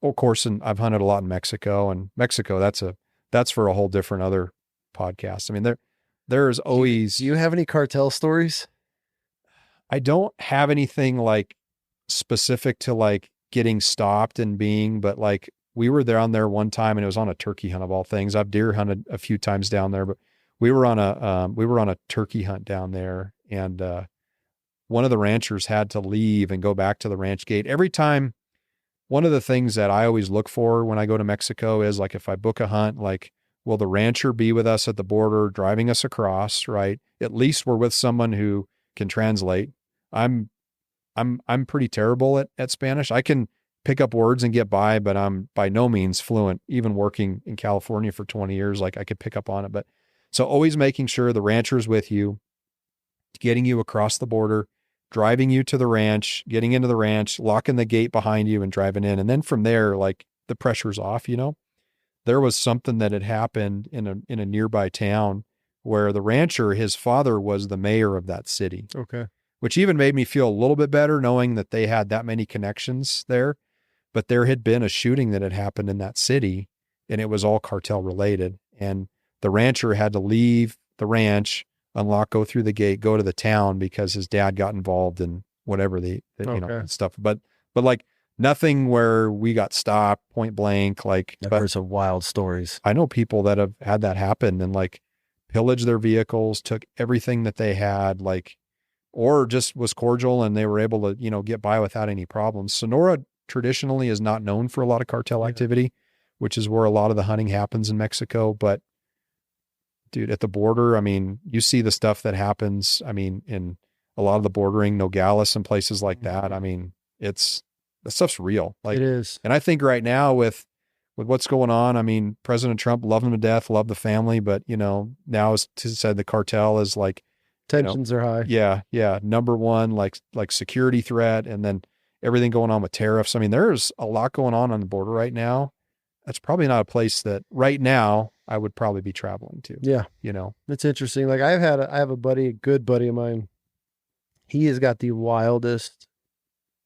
Of course, and I've hunted a lot in Mexico. And Mexico, that's for a whole different other podcast. I mean, there's always. Do you have any cartel stories? I don't have anything like specific to like getting stopped and but like we were down there one time and it was on a turkey hunt of all things. I've deer hunted a few times down there, but we were on a turkey hunt down there, and one of the ranchers had to leave and go back to the ranch gate. Every time, one of the things that I always look for when I go to Mexico is like, if I book a hunt, like, will the rancher be with us at the border, driving us across, right? At least we're with someone who can translate. I'm pretty terrible at Spanish. I can pick up words and get by, but I'm by no means fluent. Even working in California for 20 years, like I could pick up on it. But so always making sure the rancher's with you, getting you across the border, driving you to the ranch, getting into the ranch, locking the gate behind you and driving in. And then from there, like the pressure's off, you know. There was something that had happened in a nearby town where the rancher, his father was the mayor of that city. Okay. Which even made me feel a little bit better knowing that they had that many connections there. But there had been a shooting that had happened in that city, and it was all cartel related. And the rancher had to leave the ranch, unlock, go through the gate, go to the town because his dad got involved in whatever you know, stuff. But like nothing where we got stopped point blank. Like, I've heard some wild stories. I know people that have had that happen and like pillaged their vehicles, took everything that they had, like, or just was cordial and they were able to, you know, get by without any problems. Sonora traditionally is not known for a lot of cartel activity, which is where a lot of the hunting happens in Mexico. But dude, at the border, I mean, you see the stuff that happens. I mean, in a lot of the bordering, Nogales and places like that. I mean, that stuff's real. Like it is. And I think right now with what's going on, I mean, President Trump loved him to death, loved the family, but you know, now as said, the cartel is like, tensions are high. Yeah. Yeah. Number one, like security threat. And then everything going on with tariffs. I mean, there's a lot going on the border right now. That's probably not a place that right now I would probably be traveling to. Yeah. You know, it's interesting. Like I have a good buddy of mine. He has got the wildest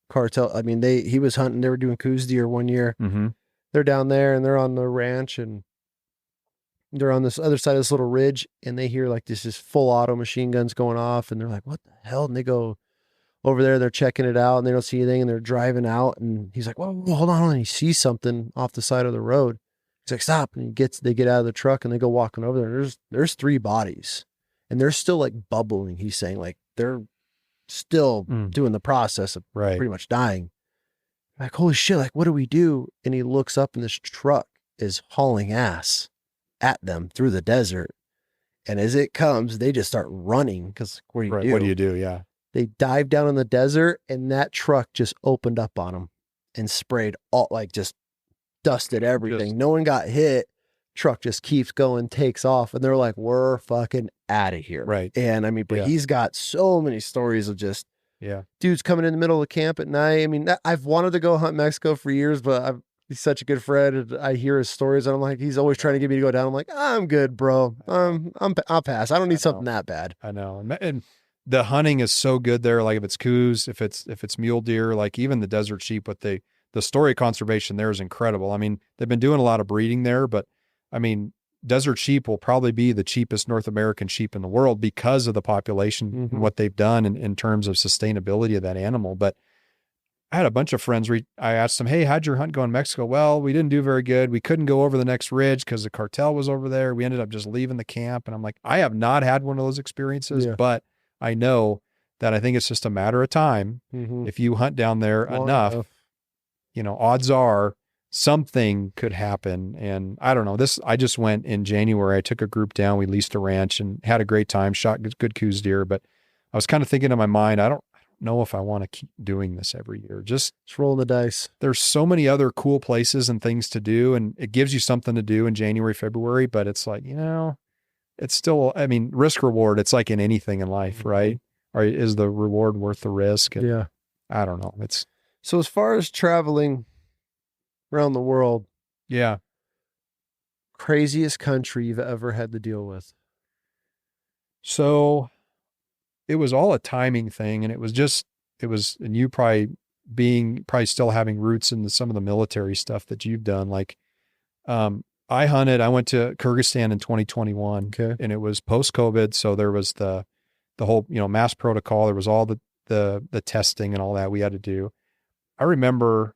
cartel. I mean, he was hunting, they were doing coos deer one year. Mm-hmm. They're down there and they're on the ranch and they're on this other side of this little ridge and they hear like this just full auto machine guns going off and they're like, what the hell? And they go over there, they're checking it out and they don't see anything and they're driving out and he's like, whoa, hold on. And he sees something off the side of the road. He's like, stop. And they get out of the truck and they go walking over there. And there's 3 bodies and they're still like bubbling. He's saying like, they're still doing the process of pretty much dying. Like, holy shit, like, what do we do? And he looks up and this truck is hauling ass at them through the desert. And as it comes, they just start running because what do you do? What do you do? Yeah. They dive down in the desert and that truck just opened up on them and sprayed all, like just dusted everything. No one got hit. Truck just keeps going, takes off. And they're like, we're fucking out of here. Right. And I mean, but he's got so many stories of just, dudes coming in the middle of camp at night. I mean, I've wanted to go hunt Mexico for years, but he's such a good friend. And I hear his stories and I'm like, he's always trying to get me to go down. I'm like, I'm good, bro. I'll pass. I don't need something that bad. I know. And the hunting is so good there. Like if it's coos, if it's mule deer, like even the desert sheep, but the story conservation there is incredible. I mean, they've been doing a lot of breeding there, but I mean, desert sheep will probably be the cheapest North American sheep in the world because of the population and what they've done in terms of sustainability of that animal. But I had a bunch of friends, I asked them, hey, how'd your hunt go in Mexico? Well, we didn't do very good. We couldn't go over the next ridge because the cartel was over there. We ended up just leaving the camp. And I'm like, I have not had one of those experiences, but I know that I think it's just a matter of time. If you hunt down there enough, you know, odds are something could happen. And I don't know, I just went in January. I took a group down, we leased a ranch and had a great time, shot good coos deer. But I was kind of thinking in my mind, I don't know if I want to keep doing this every year. Just rolling the dice. There's so many other cool places and things to do, and it gives you something to do in January, February, but it's like, it's still, I mean, risk reward. It's like in anything in life, right? Or is the reward worth the risk? And yeah. I don't know. So as far as traveling around the world, yeah. Craziest country you've ever had to deal with? So it was all a timing thing. And and you probably still having roots in some of the military stuff that you've done. Like, I went to Kyrgyzstan in 2021. Okay. And it was post-COVID. So there was the whole, mass protocol. There was all the testing and all that we had to do. I remember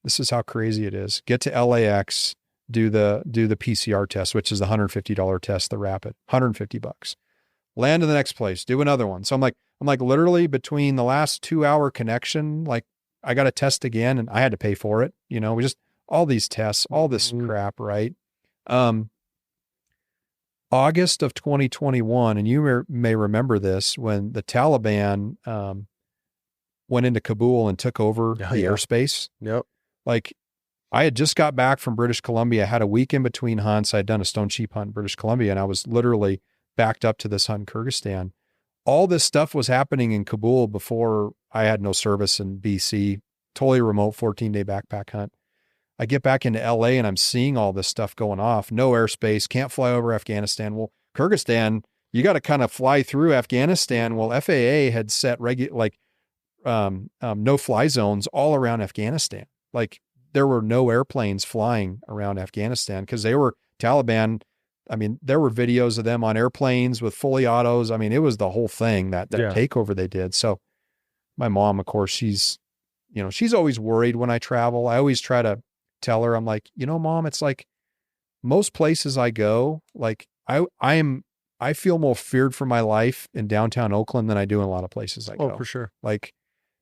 this is how crazy it is. Get to LAX, do the PCR test, which is the $150 test, the rapid, $150. Land in the next place, do another one. So I'm like literally between the last 2-hour connection, like I got to test again and I had to pay for it. We just, all these tests, all this crap, right? August of 2021, and you may remember this, when the Taliban went into Kabul and took over the airspace. Yep. Like, I had just got back from British Columbia, had a week in between hunts. I'd done a stone sheep hunt in British Columbia, and I was literally backed up to this hunt in Kyrgyzstan. All this stuff was happening in Kabul before I had no service in BC, totally remote 14-day backpack hunt. I get back into LA and I'm seeing all this stuff going off. No airspace, can't fly over Afghanistan. Well, Kyrgyzstan, you got to kind of fly through Afghanistan. Well, FAA had set no-fly zones all around Afghanistan. Like, there were no airplanes flying around Afghanistan because they were Taliban. I mean, there were videos of them on airplanes with fully autos. I mean, it was the whole thing, that takeover they did. So my mom, of course, she's always worried when I travel. I always try to tell her, I'm like, Mom, it's like most places I go, like I feel more feared for my life in downtown Oakland than I do in a lot of places I go. Oh, for sure. Like,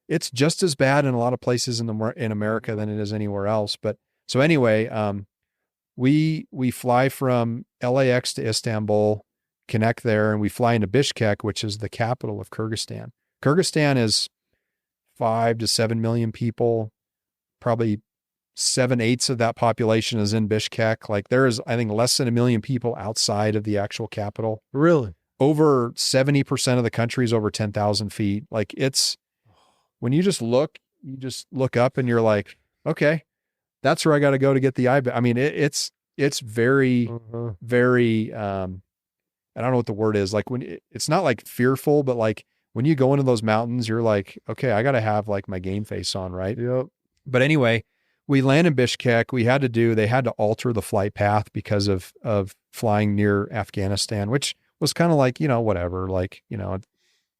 it's just as bad in a lot of places in America than it is anywhere else. But so anyway, we fly from LAX to Istanbul, connect there, and we fly into Bishkek, which is the capital of Kyrgyzstan. Kyrgyzstan is 5 to 7 million people. Probably 7/8 of that population is in Bishkek. Like, there is, I think, less than 1 million people outside of the actual capital. Really? Over 70% of the country is over 10,000 feet. Like, when you just look up and you're like, okay, that's where I got to go to get the eye. I mean, it's very, very, I don't know what the word is. Like, it's not like fearful, but like when you go into those mountains, you're like, okay, I got to have like my game face on. Right. Yep. But anyway, we land in Bishkek. They had to alter the flight path because of flying near Afghanistan, which was kind of like, whatever, like,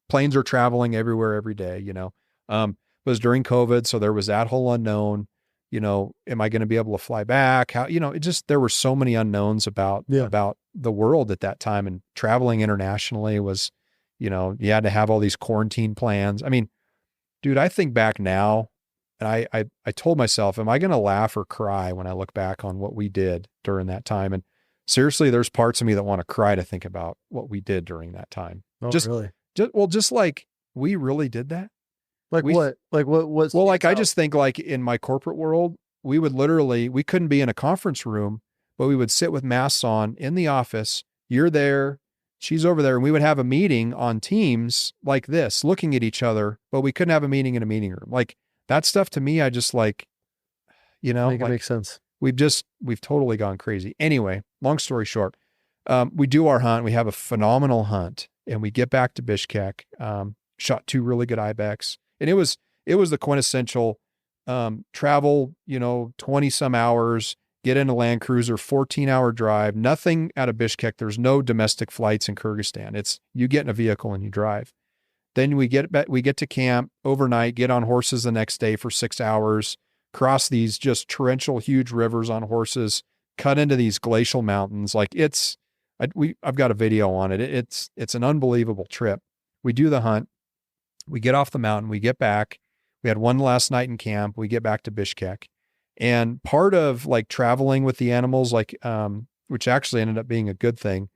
planes are traveling everywhere every day, it was during COVID. So there was that whole unknown, am I going to be able to fly back? How, there were so many unknowns about the world at that time, and traveling internationally was, you had to have all these quarantine plans. I mean, dude, I think back now, and I told myself, am I going to laugh or cry when I look back on what we did during that time? And seriously, there's parts of me that want to cry to think about what we did during that time. Oh, really? Just like, we really did that. Like what? Like what? Well, like, I just think, like, in my corporate world, we couldn't be in a conference room, but we would sit with masks on in the office. You're there, she's over there, and we would have a meeting on Teams like this, looking at each other, but we couldn't have a meeting in a meeting room. Like, that stuff to me, I just like, Make it make sense. We've totally gone crazy. Anyway, long story short, we do our hunt. We have a phenomenal hunt, and we get back to Bishkek, shot 2 really good ibex. And it was the quintessential, travel, 20 some hours, get in a Land Cruiser, 14-hour drive, nothing out of Bishkek. There's no domestic flights in Kyrgyzstan. It's, you get in a vehicle and you drive. Then we get to camp overnight, get on horses the next day for 6 hours, cross these just torrential, huge rivers on horses, cut into these glacial mountains. Like, I've got a video on it. It's an unbelievable trip. We do the hunt. We get off the mountain, we get back. We had one last night in camp. We get back to Bishkek, and part of like traveling with the animals, like, which actually ended up being a good thing.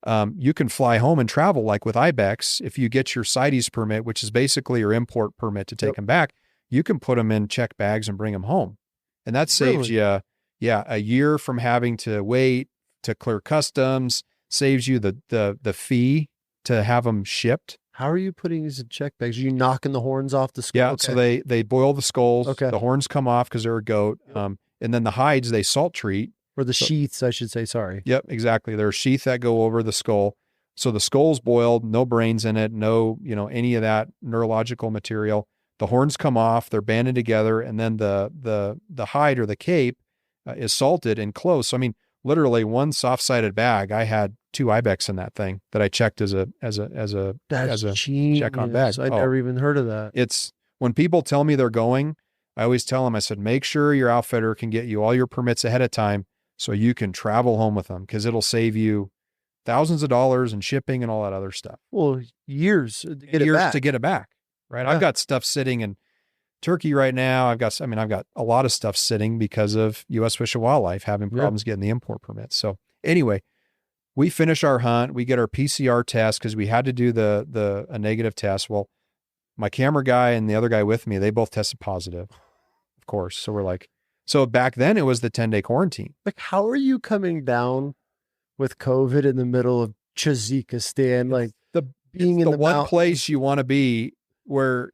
you can fly home and travel like with ibex. If you get your CITES permit, which is basically your import permit to take them back, you can put them in check bags and bring them home. And that saves you, a year from having to wait to clear customs, saves you the fee to have them shipped. How are you putting these in check bags? Are you knocking the horns off the skull? Yeah, so they boil the skulls. Okay. The horns come off because they're a goat. And then the hides they salt treat. Or the sheaths, I should say. Sorry. Yep, exactly. There are sheath that go over the skull. So the skull's boiled, no brains in it, no, any of that neurological material. The horns come off, they're banded together, and then the hide or the cape is salted and closed. So I mean, literally one soft-sided bag, I had 2 ibex in that thing that I checked as a check on bag. I never even heard of that. It's when people tell me they're going, I always tell them, I said, make sure your outfitter can get you all your permits ahead of time so you can travel home with them, because it'll save you thousands of dollars in shipping and all that other stuff. Well, years to get it back. Right. Yeah. I've got stuff sitting in Turkey right now. I've got a lot of stuff sitting because of U.S. Fish and Wildlife having problems getting the import permits. So anyway, we finish our hunt. We get our PCR test because we had to do a negative test. Well, my camera guy and the other guy with me, they both tested positive, of course. So we're like, so back then it was the 10-day quarantine. Like, how are you coming down with COVID in the middle of Tajikistan? Like being in the one place you want to be where,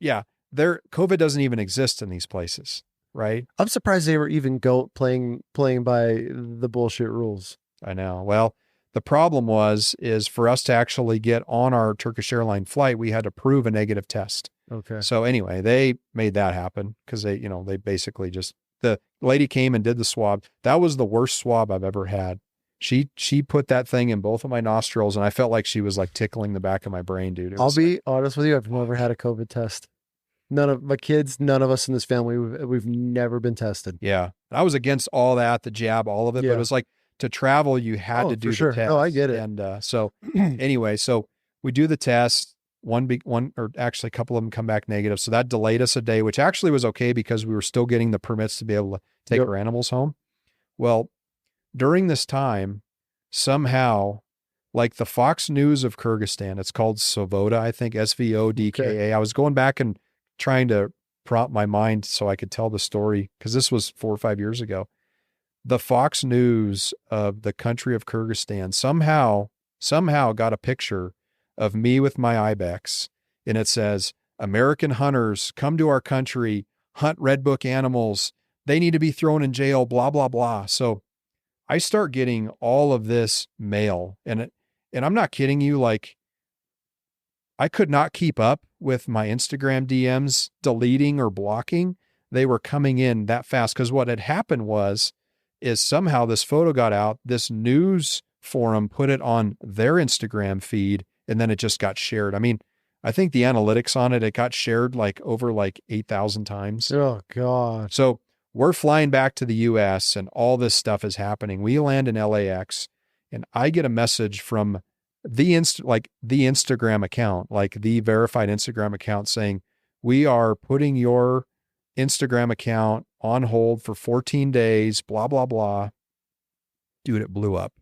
COVID doesn't even exist in these places, right? I'm surprised they were even playing by the bullshit rules. I know. Well, the problem is for us to actually get on our Turkish airline flight, we had to prove a negative test. Okay. So anyway, they made that happen because they basically the lady came and did the swab. That was the worst swab I've ever had. She put that thing in both of my nostrils, and I felt like she was like tickling the back of my brain, dude. I'll be honest with you. I've never had a COVID test. None of my kids, none of us in this family, we've never been tested. Yeah. I was against all that, the jab, all of it, but it was like to travel, you had to do the test. Oh, I get it. And so anyway, so we do the test. One or actually a couple of them come back negative. So that delayed us a day, which actually was okay because we were still getting the permits to be able to take our animals home. Well, during this time, somehow, like the Fox News of Kyrgyzstan, it's called Svoboda, I think, Svodka. Okay. I was going back and trying to prompt my mind so I could tell the story because this was 4 or 5 years ago. The Fox News of the country of Kyrgyzstan somehow got a picture of me with my ibex, and it says, American hunters come to our country, hunt red book animals. They need to be thrown in jail, blah, blah, blah. So I start getting all of this mail, and I'm not kidding you. Like, I could not keep up with my Instagram DMs deleting or blocking. They were coming in that fast because what had happened is somehow this photo got out. This news forum put it on their Instagram feed, and then it just got shared. I mean, I think the analytics on it got shared like over 8,000 times. Oh God. So we're flying back to the US and all this stuff is happening. We land in LAX and I get a message from the Instagram account, like the verified Instagram account saying, we are putting your Instagram account on hold for 14 days, blah, blah, blah. Dude, it blew up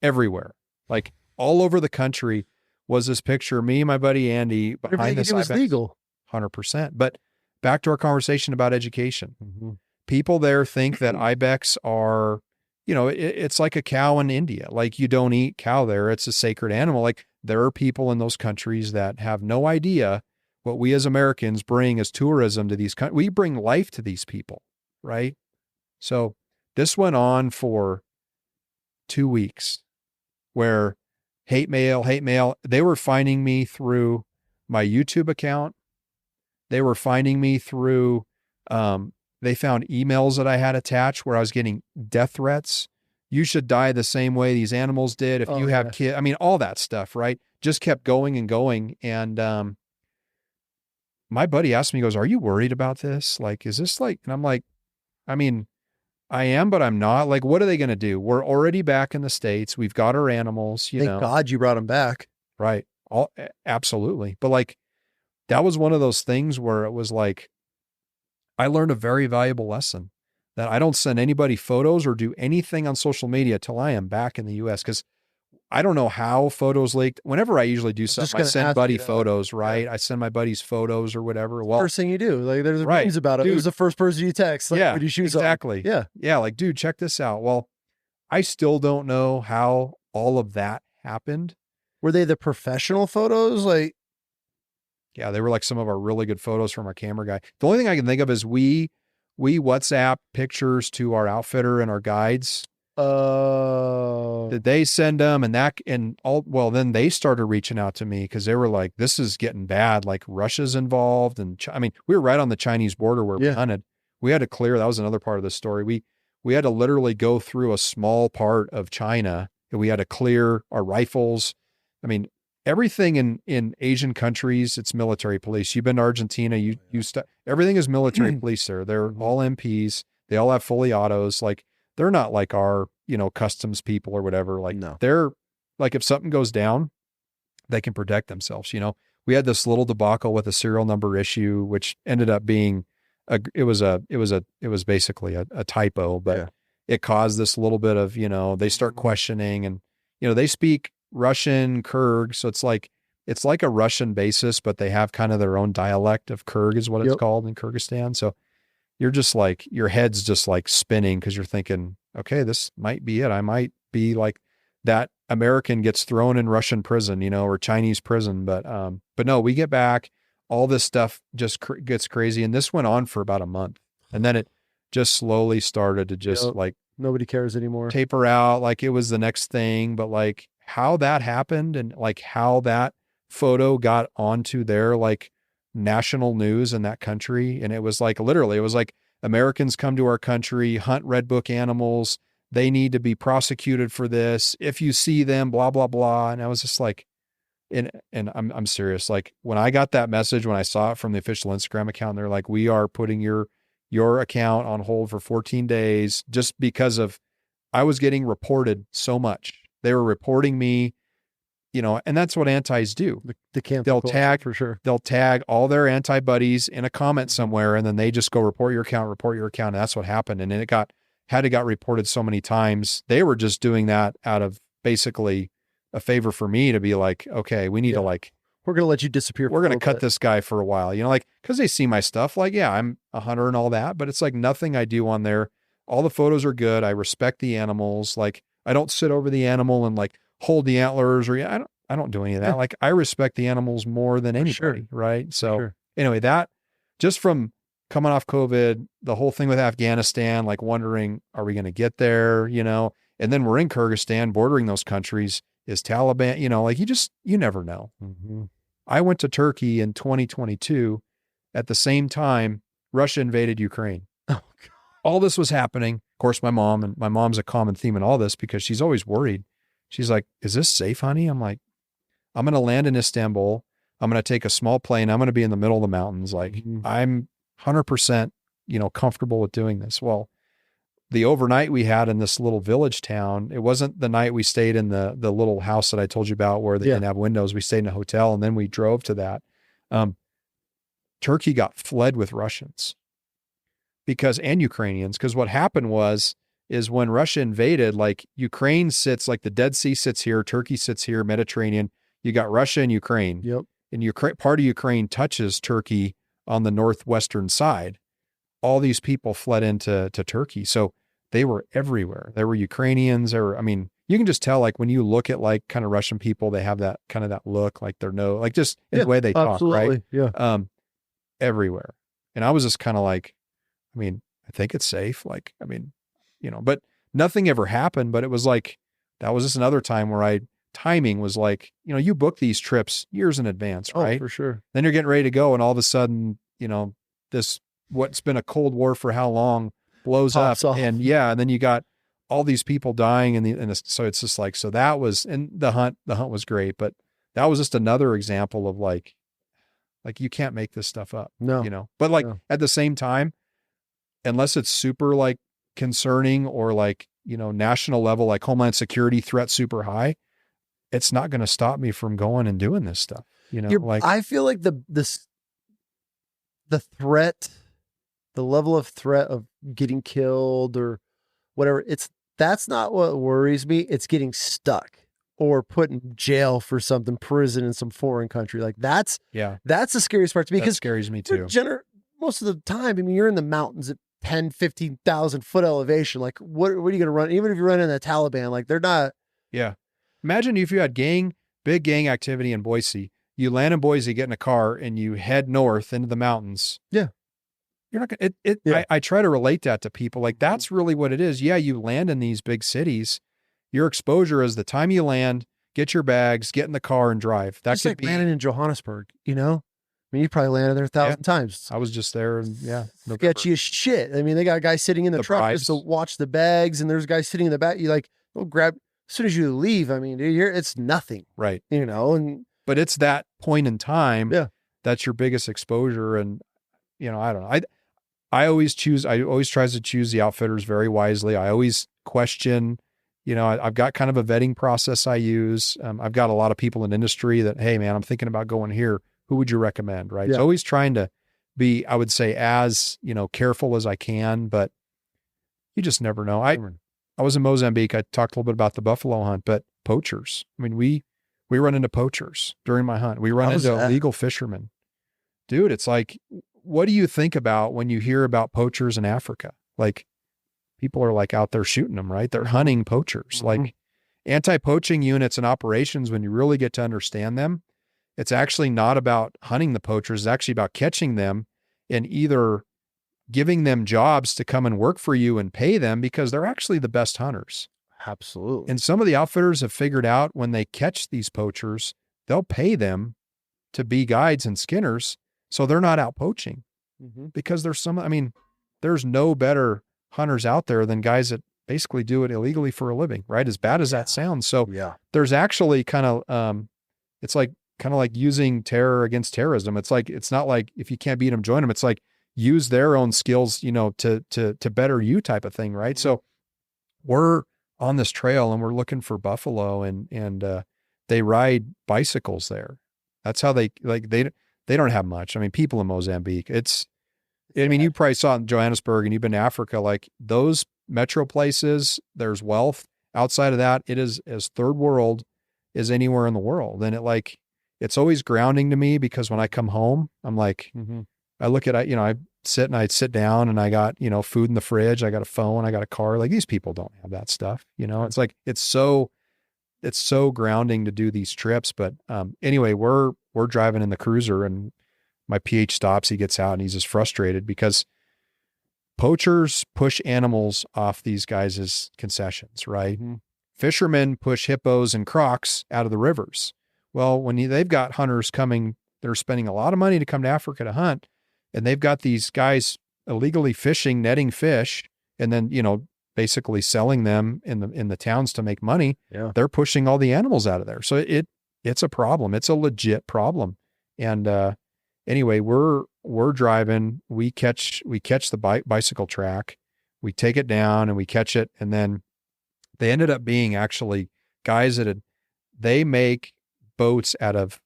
everywhere. Like all over the country was this picture of me and my buddy Andy behind this. It was legal. 100%. But back to our conversation about education. Mm-hmm. People there think that ibex are, it's like a cow in India. Like you don't eat cow there. It's a sacred animal. Like there are people in those countries that have no idea what we as Americans bring as tourism to these countries. We bring life to these people, right? So this went on for 2 weeks where hate mail. They were finding me through my YouTube account. They were finding me through, they found emails that I had attached where I was getting death threats. You should die the same way these animals did. If you have kids, I mean, all that stuff, right? Just kept going and going. And, my buddy asked me, he goes, are you worried about this? Like, is this like, and I'm like, I mean, I am, but I'm not. Like, what are they going to do? We're already back in the States. We've got our animals, Thank God you brought them back. Right. Absolutely. But like, that was one of those things where it was like, I learned a very valuable lesson that I don't send anybody photos or do anything on social media till I am back in the US. Because I don't know how photos leaked. Whenever I usually do just something, I gonna send ask buddy you that. photos, right? Yeah. I send my buddies photos or whatever. Well, First thing you do, like there's right, memes about it. Who's dude. the first person you text? Like, Yeah, when you shoot something. exactly. Yeah. Yeah, like, dude, check this out. Well, I still don't know how all of that happened. Were they the professional photos? Like, Yeah, they were like some of our really good photos from our camera guy. The only thing I can think of is we WhatsApp pictures to our outfitter and our guides. Did they send them well, then they started reaching out to me because they were like, this is getting bad. Like Russia's involved. And I mean, we were right on the Chinese border where we hunted. We had to clear, that was another part of the story. We had to literally go through a small part of China and we had to clear our rifles. I mean, everything in Asian countries, it's military police. You've been to Argentina, everything is military police there. They're all MPs. They all have fully autos. Like, they're not like our, customs people or whatever. Like, they're like, if something goes down, they can protect themselves. We had this little debacle with a serial number issue, which ended up being it was basically a typo, but it caused this little bit of, they start questioning and, they speak Russian Kyrgyz. So it's like a Russian basis, but they have kind of their own dialect of Kyrgyz is what it's called in Kyrgyzstan. So you're just like, your head's just like spinning because you're thinking, okay, this might be it. I might be like that American gets thrown in Russian prison, or Chinese prison. But no, we get back, all this stuff just gets crazy. And this went on for about a month. And then it just slowly started to just like, nobody cares anymore. Taper out. Like it was the next thing, but like how that happened and like how that photo got onto their like national news in that country. And it was like, literally, it was like, Americans come to our country, hunt red book animals. They need to be prosecuted for this. If you see them, blah, blah, blah. And I was just like, and I'm serious. Like when I got that message, when I saw it from the official Instagram account, they're like, we are putting your account on hold for 14 days just because of, I was getting reported so much. They were reporting me, and that's what antis do. The cancel culture, tag for sure. They'll tag all their anti buddies in a comment somewhere, and then they just go report your account. And that's what happened. And then it got reported so many times. They were just doing that out of basically a favor for me to be like, okay, we need to like, we're going to let you disappear. We're going to cut this guy for a while, like, cause they see my stuff. Like, yeah, I'm a hunter and all that, but it's like nothing I do on there. All the photos are good. I respect the animals. Like I don't sit over the animal and like hold the antlers or I don't do any of that. Yeah. Like I respect the animals more than anybody. Right. So anyway, that just from coming off COVID, the whole thing with Afghanistan, like wondering, are we going to get there? And then we're in Kyrgyzstan bordering those countries. Is Taliban, like you never know. Mm-hmm. I went to Turkey in 2022 at the same time Russia invaded Ukraine. Oh, God. All this was happening. Of course, my mom's a common theme in all this because she's always worried. She's like, is this safe, honey? I'm like, I'm going to land in Istanbul. I'm going to take a small plane. I'm going to be in the middle of the mountains. Like I'm 100%, comfortable with doing this. Well, the overnight we had in this little village town, it wasn't the night we stayed in the little house that I told you about where they didn't have windows. We stayed in a hotel and then we drove to that. Turkey got fled with Russians and Ukrainians. Because what happened is when Russia invaded, like Ukraine sits, like the Dead Sea sits here, Turkey sits here, Mediterranean. You got Russia and Ukraine. Yep. And part of Ukraine touches Turkey on the northwestern side. All these people fled into Turkey. So they were everywhere. There were Ukrainians. You can just tell, like, when you look at like kind of Russian people, they have that kind of that look, like they're like just in the way they talk, right? Yeah. Everywhere. And I was just kind of like, I think it's safe. Like, but nothing ever happened, but it was like, that was just another time where timing was like, you book these trips years in advance, right? Oh, for sure. Then you're getting ready to go. And all of a sudden, this, what's been a Cold War for how long blows Pops up. off. And then you got all these people dying so it's just like, so that was, and the hunt was great, but that was just another example of like you can't make this stuff up, but like at the same time, unless it's super like concerning or like, national level, like Homeland Security threat super high, it's not going to stop me from going and doing this stuff. I feel like the threat, the level of threat of getting killed or whatever, that's not what worries me. It's getting stuck. or put in jail for something, prison in some foreign country. Like that's the scariest part to me, That because scares me too. most of the time, I mean, you're in the mountains at 10, 15,000 foot elevation. Like what are you going to run? Even if you're running the Taliban, like they're not. Yeah. Imagine if you had big gang activity in Boise, you land in Boise, get in a car and you head north into the mountains. Yeah. You're not going to, I try to relate that to people. Like that's really what it is. Yeah. You land in these big cities. Your exposure is the time you land, get your bags, get in the car and drive. That Just could like be landing in Johannesburg, you know? I mean, you probably landed there 1,000 times. I was just there and Sketchy as shit. I mean, they got guys sitting in the truck just to watch the bags, and there's guys sitting in the back. You like, they'll grab as soon as you leave. I mean, dude, it's nothing. Right. You know, but it's that point in time that's your biggest exposure. And, you know, I don't know. I always try to choose the outfitters very wisely. I always question, you know, I've got kind of a vetting process I use. I've got a lot of people in industry that, hey man, I'm thinking about going here. Who would you recommend? Right. So always trying to be, I would say, as, you know, careful as I can, but you just never know. I was in Mozambique. I talked a little bit about the buffalo hunt, but poachers. I mean, we run into poachers during my hunt. We run into illegal fishermen. Dude, it's like, what do you think about when you hear about poachers in Africa? Like, people are like out there shooting them, right? They're hunting poachers. Like anti-poaching units and operations, when you really get to understand them, it's actually not about hunting the poachers. It's actually about catching them and either giving them jobs to come and work for you and pay them, because they're actually the best hunters. Absolutely. And some of the outfitters have figured out when they catch these poachers, they'll pay them to be guides and skinners. So they're not out poaching because there's no better hunters out there than guys that basically do it illegally for a living, right? As bad as that sounds. So there's actually kind of, it's like, kind of like using terror against terrorism. It's like, it's not like if you can't beat them, join them. It's like use their own skills, you know, to better you type of thing. Right. So we're on this trail and we're looking for buffalo and they ride bicycles there. That's how they don't have much. I mean, people in Mozambique, you probably saw it in Johannesburg and you've been to Africa, like those metro places, there's wealth. Outside of that, it is as third world as anywhere in the world. And it's always grounding to me, because when I come home, I'm like, I look at, you know, I sit down and I got, you know, food in the fridge. I got a phone, I got a car. Like these people don't have that stuff. You know, it's like, it's so grounding to do these trips. But anyway, we're driving in the cruiser and my PH stops, he gets out and he's just frustrated because poachers push animals off these guys' concessions, right? Fishermen push hippos and crocs out of the rivers. Well, when they've got hunters coming, they're spending a lot of money to come to Africa to hunt, and they've got these guys illegally fishing, netting fish, and then, you know, basically selling them in the towns to make money. Yeah. They're pushing all the animals out of there. So it's a problem. It's a legit problem. And anyway, we're driving, we catch the bicycle track, we take it down and we catch it. And then they ended up being actually guys they make boats out of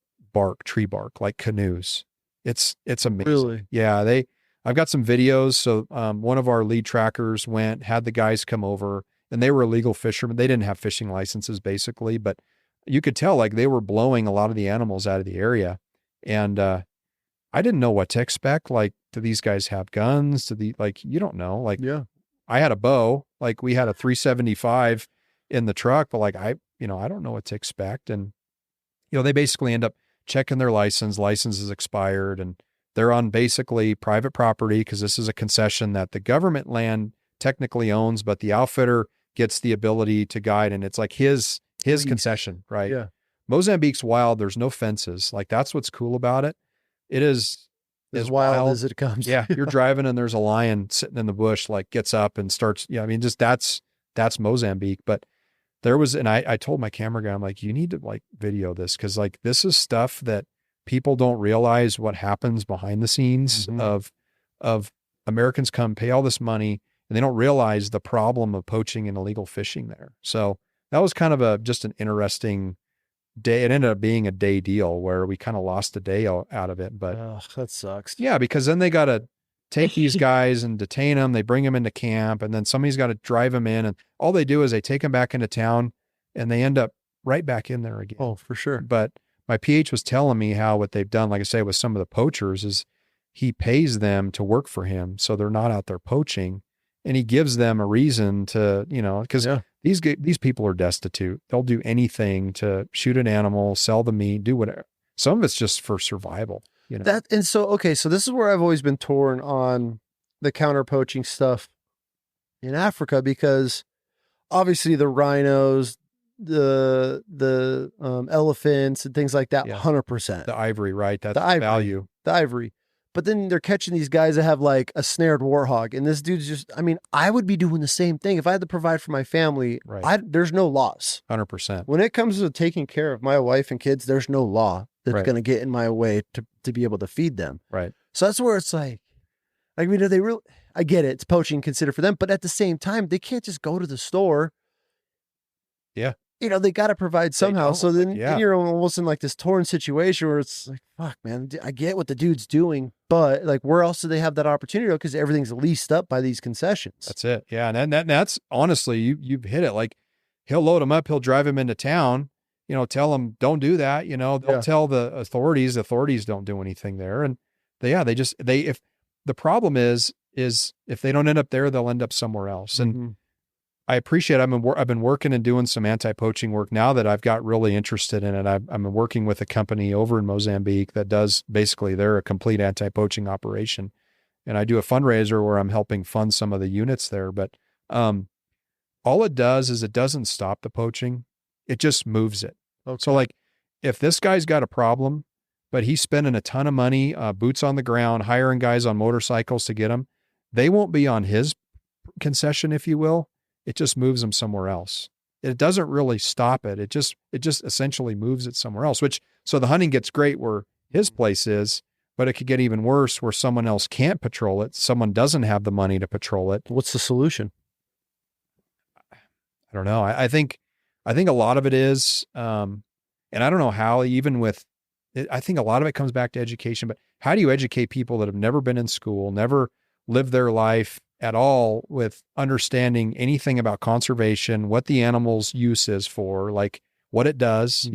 tree bark, like canoes. It's amazing. Really? Yeah. I've got some videos. So, one of our lead trackers had the guys come over, and they were illegal fishermen. They didn't have fishing licenses basically, but you could tell like they were blowing a lot of the animals out of the area. And, I didn't know what to expect. Like, do these guys have guns? You don't know. Like, yeah, I had a bow, like we had a 375 in the truck, but like, I don't know what to expect. And, you know, they basically end up checking their license is expired, and they're on basically private property, because this is a concession that the government land technically owns, but the outfitter gets the ability to guide. And it's like his concession, right? Yeah. Mozambique's wild. There's no fences. Like, that's what's cool about it. It is as wild as it comes. Yeah. You're driving and there's a lion sitting in the bush, like gets up and starts, I mean, just that's Mozambique. But there was, and I told my camera guy, I'm like, you need to like video this. 'Cause like, this is stuff that people don't realize what happens behind the scenes of Americans come pay all this money and they don't realize the problem of poaching and illegal fishing there. So that was kind of just an interesting day. It ended up being a day deal where we kind of lost a day out of it, but that sucks. Yeah. Because then they got to take these guys and detain them. They bring them into camp, and then somebody's got to drive them in, and all they do is they take them back into town, and they end up right back in there again. Oh, for sure. But my PH was telling me how what they've done, like I say, with some of the poachers is he pays them to work for him. So they're not out there poaching, and he gives them a reason to, cause these people are destitute. They'll do anything to shoot an animal, sell the meat, do whatever. Some of it's just for survival, So this is where I've always been torn on the counter poaching stuff in Africa, because obviously the rhinos, the elephants and things like that, 100%. The ivory, right? That's the value. The ivory. But then they're catching these guys that have like a snared warthog, and this dude's just, I would be doing the same thing if I had to provide for my family. Right. There's no laws. 100%. When it comes to taking care of my wife and kids, there's no law that's going to get in my way to be able to feed them. Right. So that's where it's like, are they really, I get it. It's poaching considered for them, but at the same time, they can't just go to the store. Yeah. They got to provide somehow. So then you're almost in like this torn situation where it's like, fuck, man, I get what the dude's doing, but like, where else do they have that opportunity? Because everything's leased up by these concessions. That's it. Yeah. And that's honestly, you've hit it. Like, he'll load them up. He'll drive them into town, tell them, don't do that. They'll tell the authorities don't do anything there. And if the problem is if they don't end up there, they'll end up somewhere else. And I appreciate I've been working and doing some anti-poaching work now that I've got really interested in it. I'm working with a company over in Mozambique that does basically, they're a complete anti-poaching operation. And I do a fundraiser where I'm helping fund some of the units there. But all it does is it doesn't stop the poaching. It just moves it. Okay. So like if this guy's got a problem, but he's spending a ton of money, boots on the ground, hiring guys on motorcycles to get them, they won't be on his concession, if you will. It just moves them somewhere else. It doesn't really stop it. It just essentially moves it somewhere else, so the hunting gets great where his place is, but it could get even worse where someone else can't patrol it. Someone doesn't have the money to patrol it. What's the solution? I don't know. I think a lot of it is, and I don't know how, even with it, I think a lot of it comes back to education, but how do you educate people that have never been in school, never lived their life at all with understanding anything about conservation, what the animal's use is for, like what it does,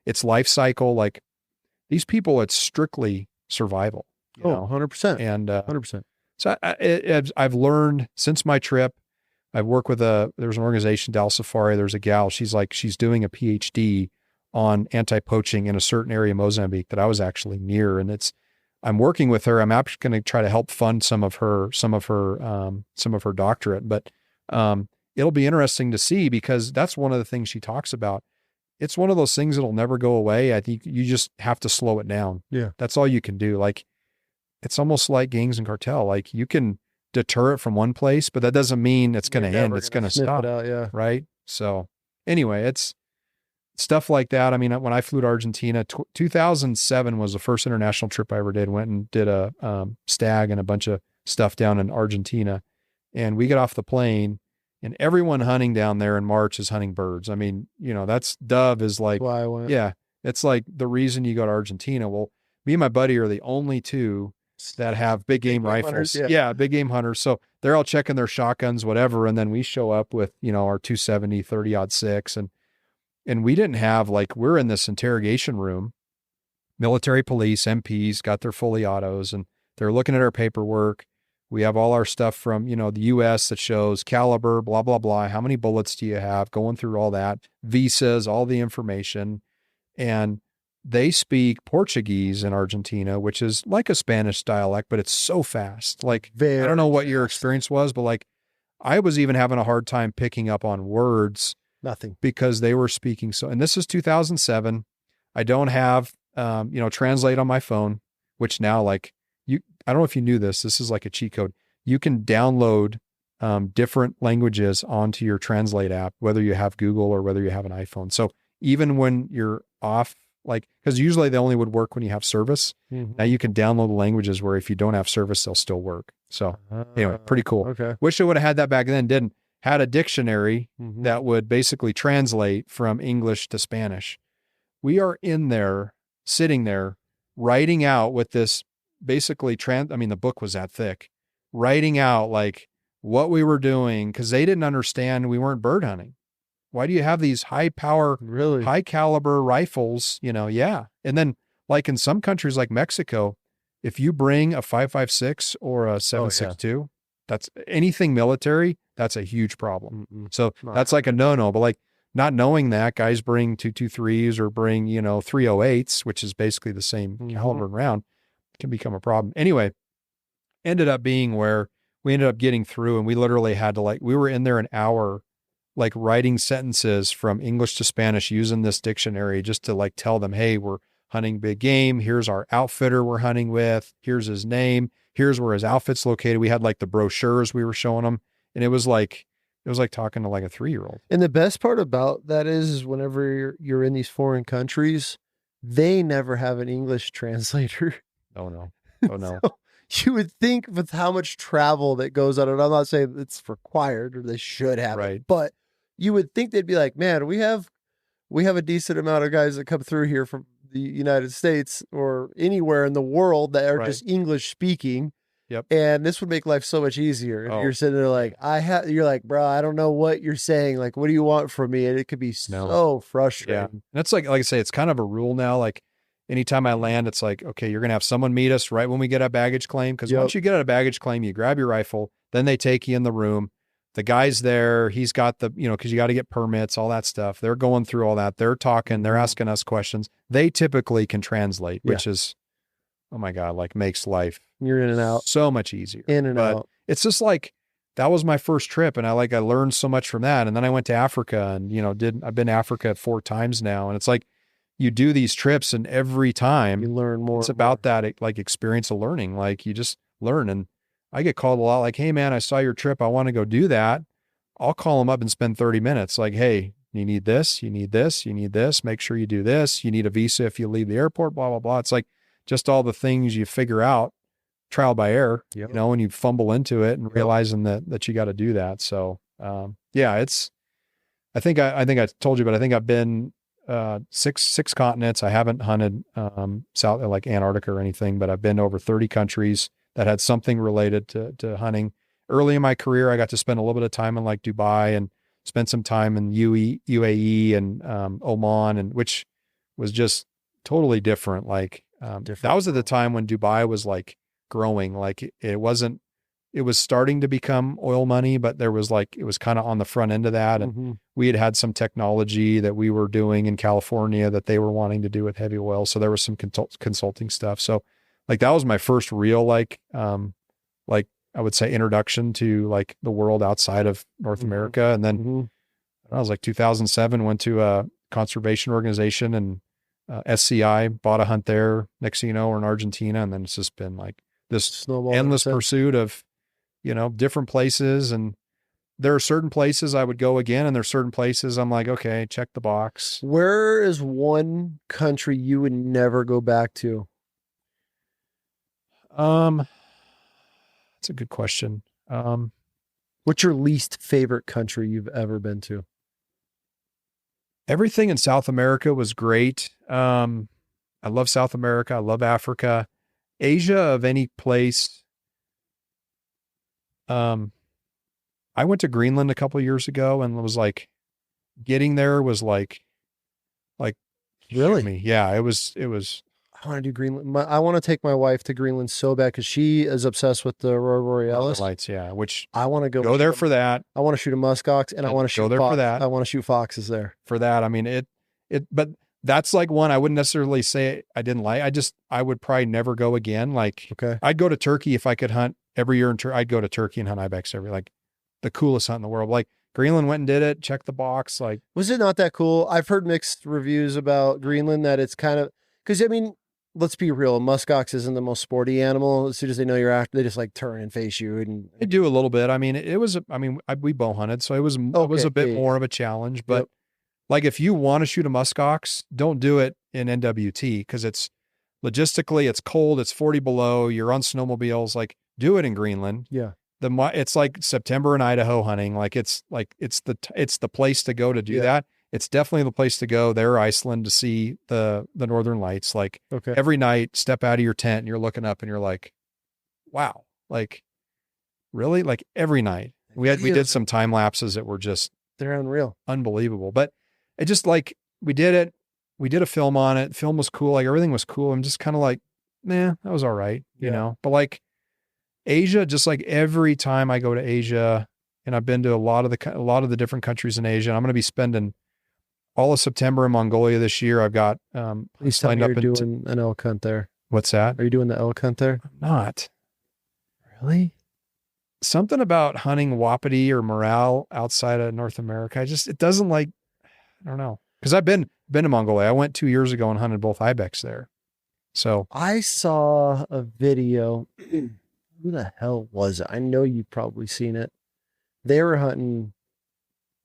its life cycle. Like these people, it's strictly survival. 100%. And 100%. So I've learned since my trip, I've worked with there's an organization, Dal Safari. There's a gal, she's doing a PhD on anti-poaching in a certain area of Mozambique that I was actually near. And I'm working with her. I'm actually going to try to help fund some of her doctorate, but it'll be interesting to see because that's one of the things she talks about. It's one of those things that'll never go away. I think you just have to slow it down. Yeah. That's all you can do. Like, it's almost like gangs and cartel. Like you can deter it from one place, but that doesn't mean it's going to end. It's going to stop. Right. So anyway, it's stuff like that. I mean, when I flew to Argentina, 2007 was the first international trip I ever did. Went and did a stag and a bunch of stuff down in Argentina. And we get off the plane and everyone hunting down there in March is hunting birds. I mean, that's dove is like, why I went. Yeah, it's like the reason you go to Argentina. Well, me and my buddy are the only two that have big game rifles. Hunters, yeah, big game hunters. So they're all checking their shotguns, whatever. And then we show up with, our 270, 30-06 and we didn't have we're in this interrogation room, military police, MPs got their fully autos and they're looking at our paperwork. We have all our stuff from, the US that shows caliber, blah, blah, blah. How many bullets do you have? Going through all that, visas, all the information. And they speak Portuguese in Argentina, which is like a Spanish dialect, but it's so fast. I don't know what your experience was, but I was even having a hard time picking up on words. Nothing. Because they were speaking and this is 2007. I don't have, translate on my phone, which now I don't know if you knew this is like a cheat code. You can download different languages onto your translate app, whether you have Google or whether you have an iPhone. So even when you're off, because usually they only would work when you have service. Mm-hmm. Now you can download the languages where if you don't have service, they'll still work. So anyway, pretty cool. Okay. Wish I would have had that back then. Didn't. Had a dictionary that would basically translate from English to Spanish. We are in there, sitting there, writing out with this basically the book was that thick, writing out what we were doing because they didn't understand we weren't bird hunting. why do you have these high power, Really? high caliber rifles? Yeah. And then like in some countries like Mexico, if you bring a 5.56 or a 7.62, that's anything military, that's a huge problem. So that's like a no-no, but like not knowing that, guys bring 223s or bring, 308s, which is basically the same caliber and round, can become a problem. Anyway, ended up being where we ended up getting through, and we literally had to we were in there an hour, like writing sentences from English to Spanish using this dictionary just to like tell them, hey, we're hunting big game. Here's our outfitter we're hunting with. Here's his name. Here's where his outfit's located. We had like the brochures we were showing them. And it was like talking to like a 3-year-old. And the best part about that is whenever you're in these foreign countries, they never have an English translator. Oh no. Oh no. So you would think with how much travel that goes on, and I'm not saying it's required or they should have it, but you would think they'd be like, man, we have a decent amount of guys that come through here from the United States or anywhere in the world that are just English speaking. Yep. And this would make life so much easier. If you're sitting there like, you're like, bro, I don't know what you're saying. Like, what do you want from me? And it could be so frustrating. Yeah. And it's like I say, it's kind of a rule now. Like anytime I land, it's like, okay, you're going to have someone meet us right when we get a baggage claim. Cause once you get a baggage claim, you grab your rifle, then they take you in the room. The guy's there, he's got the, cause you got to get permits, all that stuff. They're going through all that. They're talking, they're asking us questions. They typically can translate, which is, oh my God, like makes life you're in and out so much easier. In and out. It's just like, that was my first trip. And I learned so much from that. And then I went to Africa and, I've been to Africa 4 times now. And it's like, you do these trips and every time you learn more. It's about that like experience of learning. Like you just learn. And I get called a lot like, hey man, I saw your trip. I want to go do that. I'll call them up and spend 30 minutes. Like, hey, you need this, you need this, you need this. Make sure you do this. You need a visa if you leave the airport, blah, blah, blah. It's like just all the things you figure out trial by error, and you fumble into it and realizing that you got to do that. So, I think I told you, but I think I've been, 6 continents. I haven't hunted, South, like Antarctica or anything, but I've been to over 30 countries that had something related to hunting. Early in my career, I got to spend a little bit of time in like Dubai and spent some time in UAE and, Oman, and which was just totally different. Like, that was at the time when Dubai was like growing, like it was starting to become oil money, but it was kind of on the front end of that. And we had some technology that we were doing in California that they were wanting to do with heavy oil. So there was some consulting stuff. So like, that was my first real, like I would say introduction to like the world outside of North America. And then I was like 2007, went to a conservation organization and SCI, bought a hunt there. Next thing you know, we're in Argentina. And then it's just been like this endless pursuit of, different places. And there are certain places I would go again. And there's certain places I'm like, okay, check the box. Where is one country you would never go back to? That's a good question. What's your least favorite country you've ever been to? Everything in South America was great. I love South America. I love Africa. Asia of any place. I went to Greenland a couple of years ago and was like, getting there was like really? Me. Yeah, it was. I want to do Greenland. I want to take my wife to Greenland so bad because she is obsessed with the Aurora Borealis. Lights, yeah. Which I want to go there for that. I want to shoot a muskox, and I want to shoot go there for that. I want to shoot foxes there for that. I mean, but that's like one I wouldn't necessarily say I didn't like. I would probably never go again. Like, okay, I'd go to Turkey if I could hunt every year. I'd go to Turkey and hunt ibex like the coolest hunt in the world. Like Greenland went and did it. Check the box. Like, was it not that cool? I've heard mixed reviews about Greenland that it's kind of because I mean. Let's be real. Muskox isn't the most sporty animal. As soon as they know you're after, they just like turn and face you. And they do a little bit. I mean, we bow hunted, so it was a bit more of a challenge. But like, if you want to shoot a muskox, don't do it in NWT because it's logistically it's cold. It's 40 below. You're on snowmobiles. Like, do it in Greenland. Yeah. It's like September in Idaho hunting. It's the place to go to do that. It's definitely the place to go there, Iceland, to see the Northern Lights. Like, every night, step out of your tent and you're looking up and you're like, wow, like really? Like every night we did some time lapses that were just, They're unreal. Unbelievable. But it just like, we did it. We did a film on it. The film was cool. Like everything was cool. I'm just kind of like, nah, that was all right. You know, but like Asia, just like every time I go to Asia, and I've been to a lot of the different countries in Asia, and I'm going to be spending all of September in Mongolia this year. I've got, Please tell me you're doing an elk hunt there. What's that? Are you doing the elk hunt there? I'm not. Really? Something about hunting wapiti or morale outside of North America. It doesn't like, I don't know. Cause I've been to Mongolia. I went 2 years ago and hunted both ibex there. So I saw a video. Who the hell was it? I know you've probably seen it. They were hunting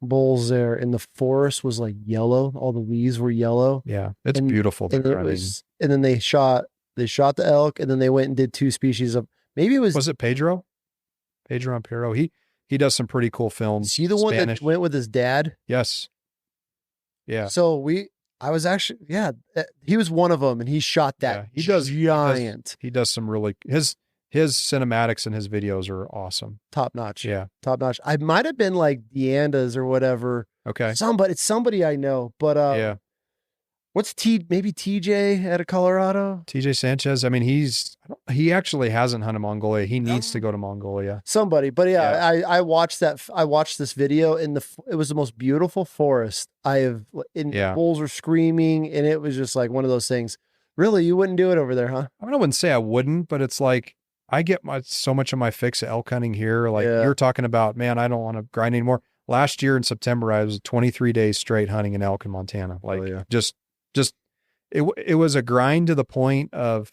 bulls there and the forest was like yellow. All the leaves were yellow. Yeah. It's beautiful there. And then they shot the elk and then they went and did 2 species of, maybe it was it Pedro? Pedro Ampero. He does some pretty cool films. Is he the one that went with his dad? Yes. Yeah. So I was actually, he was one of them and he shot that. He does giant. He does some really, his cinematics and his videos are awesome. Top notch. Yeah. Top notch. I might've been like Deanda's or whatever. Okay. It's somebody I know, but, yeah. What's maybe TJ out of Colorado? TJ Sanchez. I mean, he actually hasn't hunted Mongolia. He needs to go to Mongolia. Somebody, but I watched that. I watched this video and it was the most beautiful forest I have. Bulls were screaming and it was just like one of those things. Really, you wouldn't do it over there, huh? I wouldn't say I wouldn't, but it's like, I get so much of my fix of elk hunting here. Like you're talking about, man, I don't want to grind anymore. Last year in September, I was 23 days straight hunting an elk in Montana. Like it was a grind to the point of,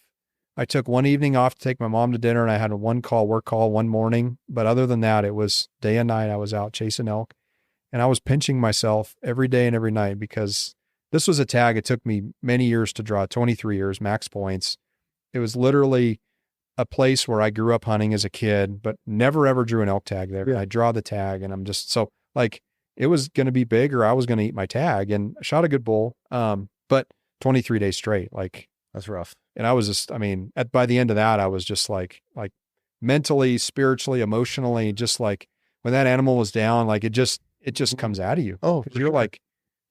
I took one evening off to take my mom to dinner and I had a work call one morning. But other than that, it was day and night. I was out chasing elk and I was pinching myself every day and every night because this was a tag. It took me many years to draw, 23 years, max points. It was literally a place where I grew up hunting as a kid, but never ever drew an elk tag there. Yeah. I draw the tag and I'm just so like, it was going to be big or I was going to eat my tag and I shot a good bull. But 23 days straight, like that's rough. And I was just, I mean, by the end of that, I was just like mentally, spiritually, emotionally, just like when that animal was down, like it just comes out of you. Oh, you're like,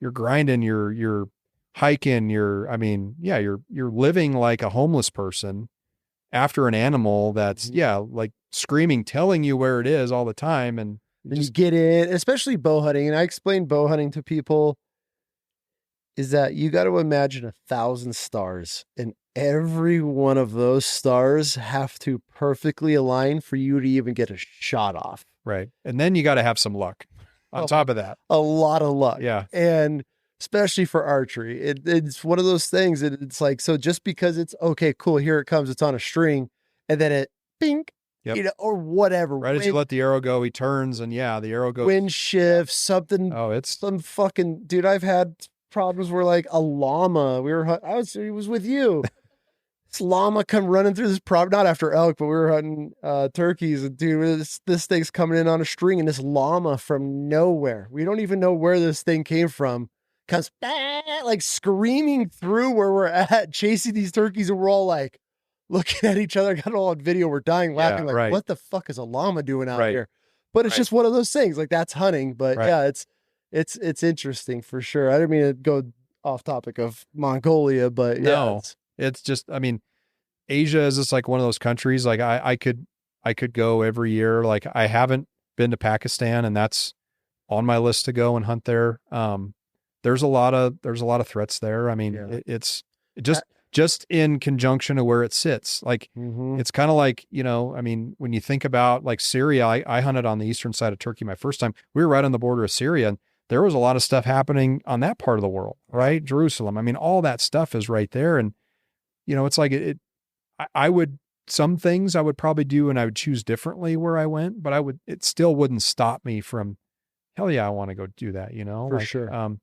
you're grinding, you're hiking, you're living like a homeless person after an animal that's like screaming, telling you where it is all the time. And you get in, especially bow hunting. And I explain bow hunting to people is that you got to imagine 1,000 stars and every one of those stars have to perfectly align for you to even get a shot off. Right. And then you got to have some luck on top of that. A lot of luck. Yeah. And especially for archery, it's one of those things that it's like, so just because it's okay, cool, here it comes, it's on a string and then it pink, or whatever. Right as you let the arrow go, he turns and the arrow goes. Wind shifts, something. Oh, it's some fucking dude. I've had problems where like a llama, he was with you. This llama come running through this not after elk, but we were hunting turkeys and dude, this thing's coming in on a string and this llama from nowhere. We don't even know where this thing came from. Comes like screaming through where we're at, chasing these turkeys, and we're all like looking at each other. Got it all on video. We're dying laughing, what the fuck is a llama doing out here? But it's just one of those things. Like that's hunting. But it's interesting for sure. I didn't mean to go off topic of Mongolia, but no, it's just, I mean, Asia is just like one of those countries. Like I could go every year. Like I haven't been to Pakistan and that's on my list to go and hunt there. There's a lot of threats there. I mean, it's just in conjunction of where it sits. Like it's kind of like, I mean, when you think about like Syria, I hunted on the eastern side of Turkey my first time. We were right on the border of Syria and there was a lot of stuff happening on that part of the world, right? Jerusalem. I mean, all that stuff is right there. And, it's like some things I would probably do and I would choose differently where I went, but it still wouldn't stop me from, hell yeah, I want to go do that, For sure.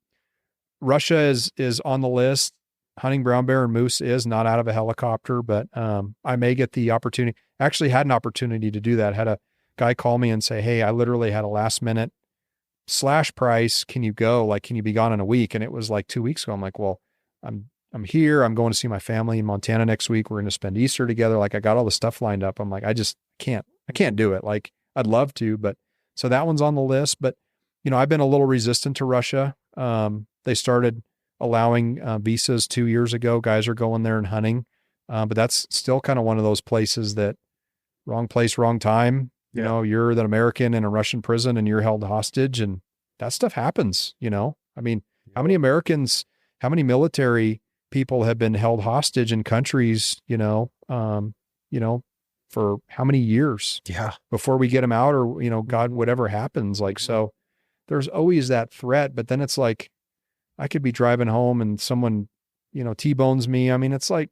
Russia is on the list. Hunting brown bear and moose is not out of a helicopter, but I may get the opportunity. Actually had an opportunity to do that. Had a guy call me and say, hey, I literally had a last minute slash price. Can you go? Like, can you be gone in a week? And it was like 2 weeks ago. I'm like, well, I'm here. I'm going to see my family in Montana next week. We're going to spend Easter together. Like I got all the stuff lined up. I'm like, I can't do it. Like I'd love to, but so that one's on the list. But, I've been a little resistant to Russia. They started allowing visas 2 years ago. Guys are going there and hunting. But that's still kind of one of those places that wrong place, wrong time. You're an American in a Russian prison and you're held hostage, and that stuff happens, I mean, how many Americans, how many military people have been held hostage in countries, for how many years before we get them out, or, God, whatever happens. Like, so there's always that threat, but then it's like, I could be driving home and someone, T-bones me. I mean, it's like,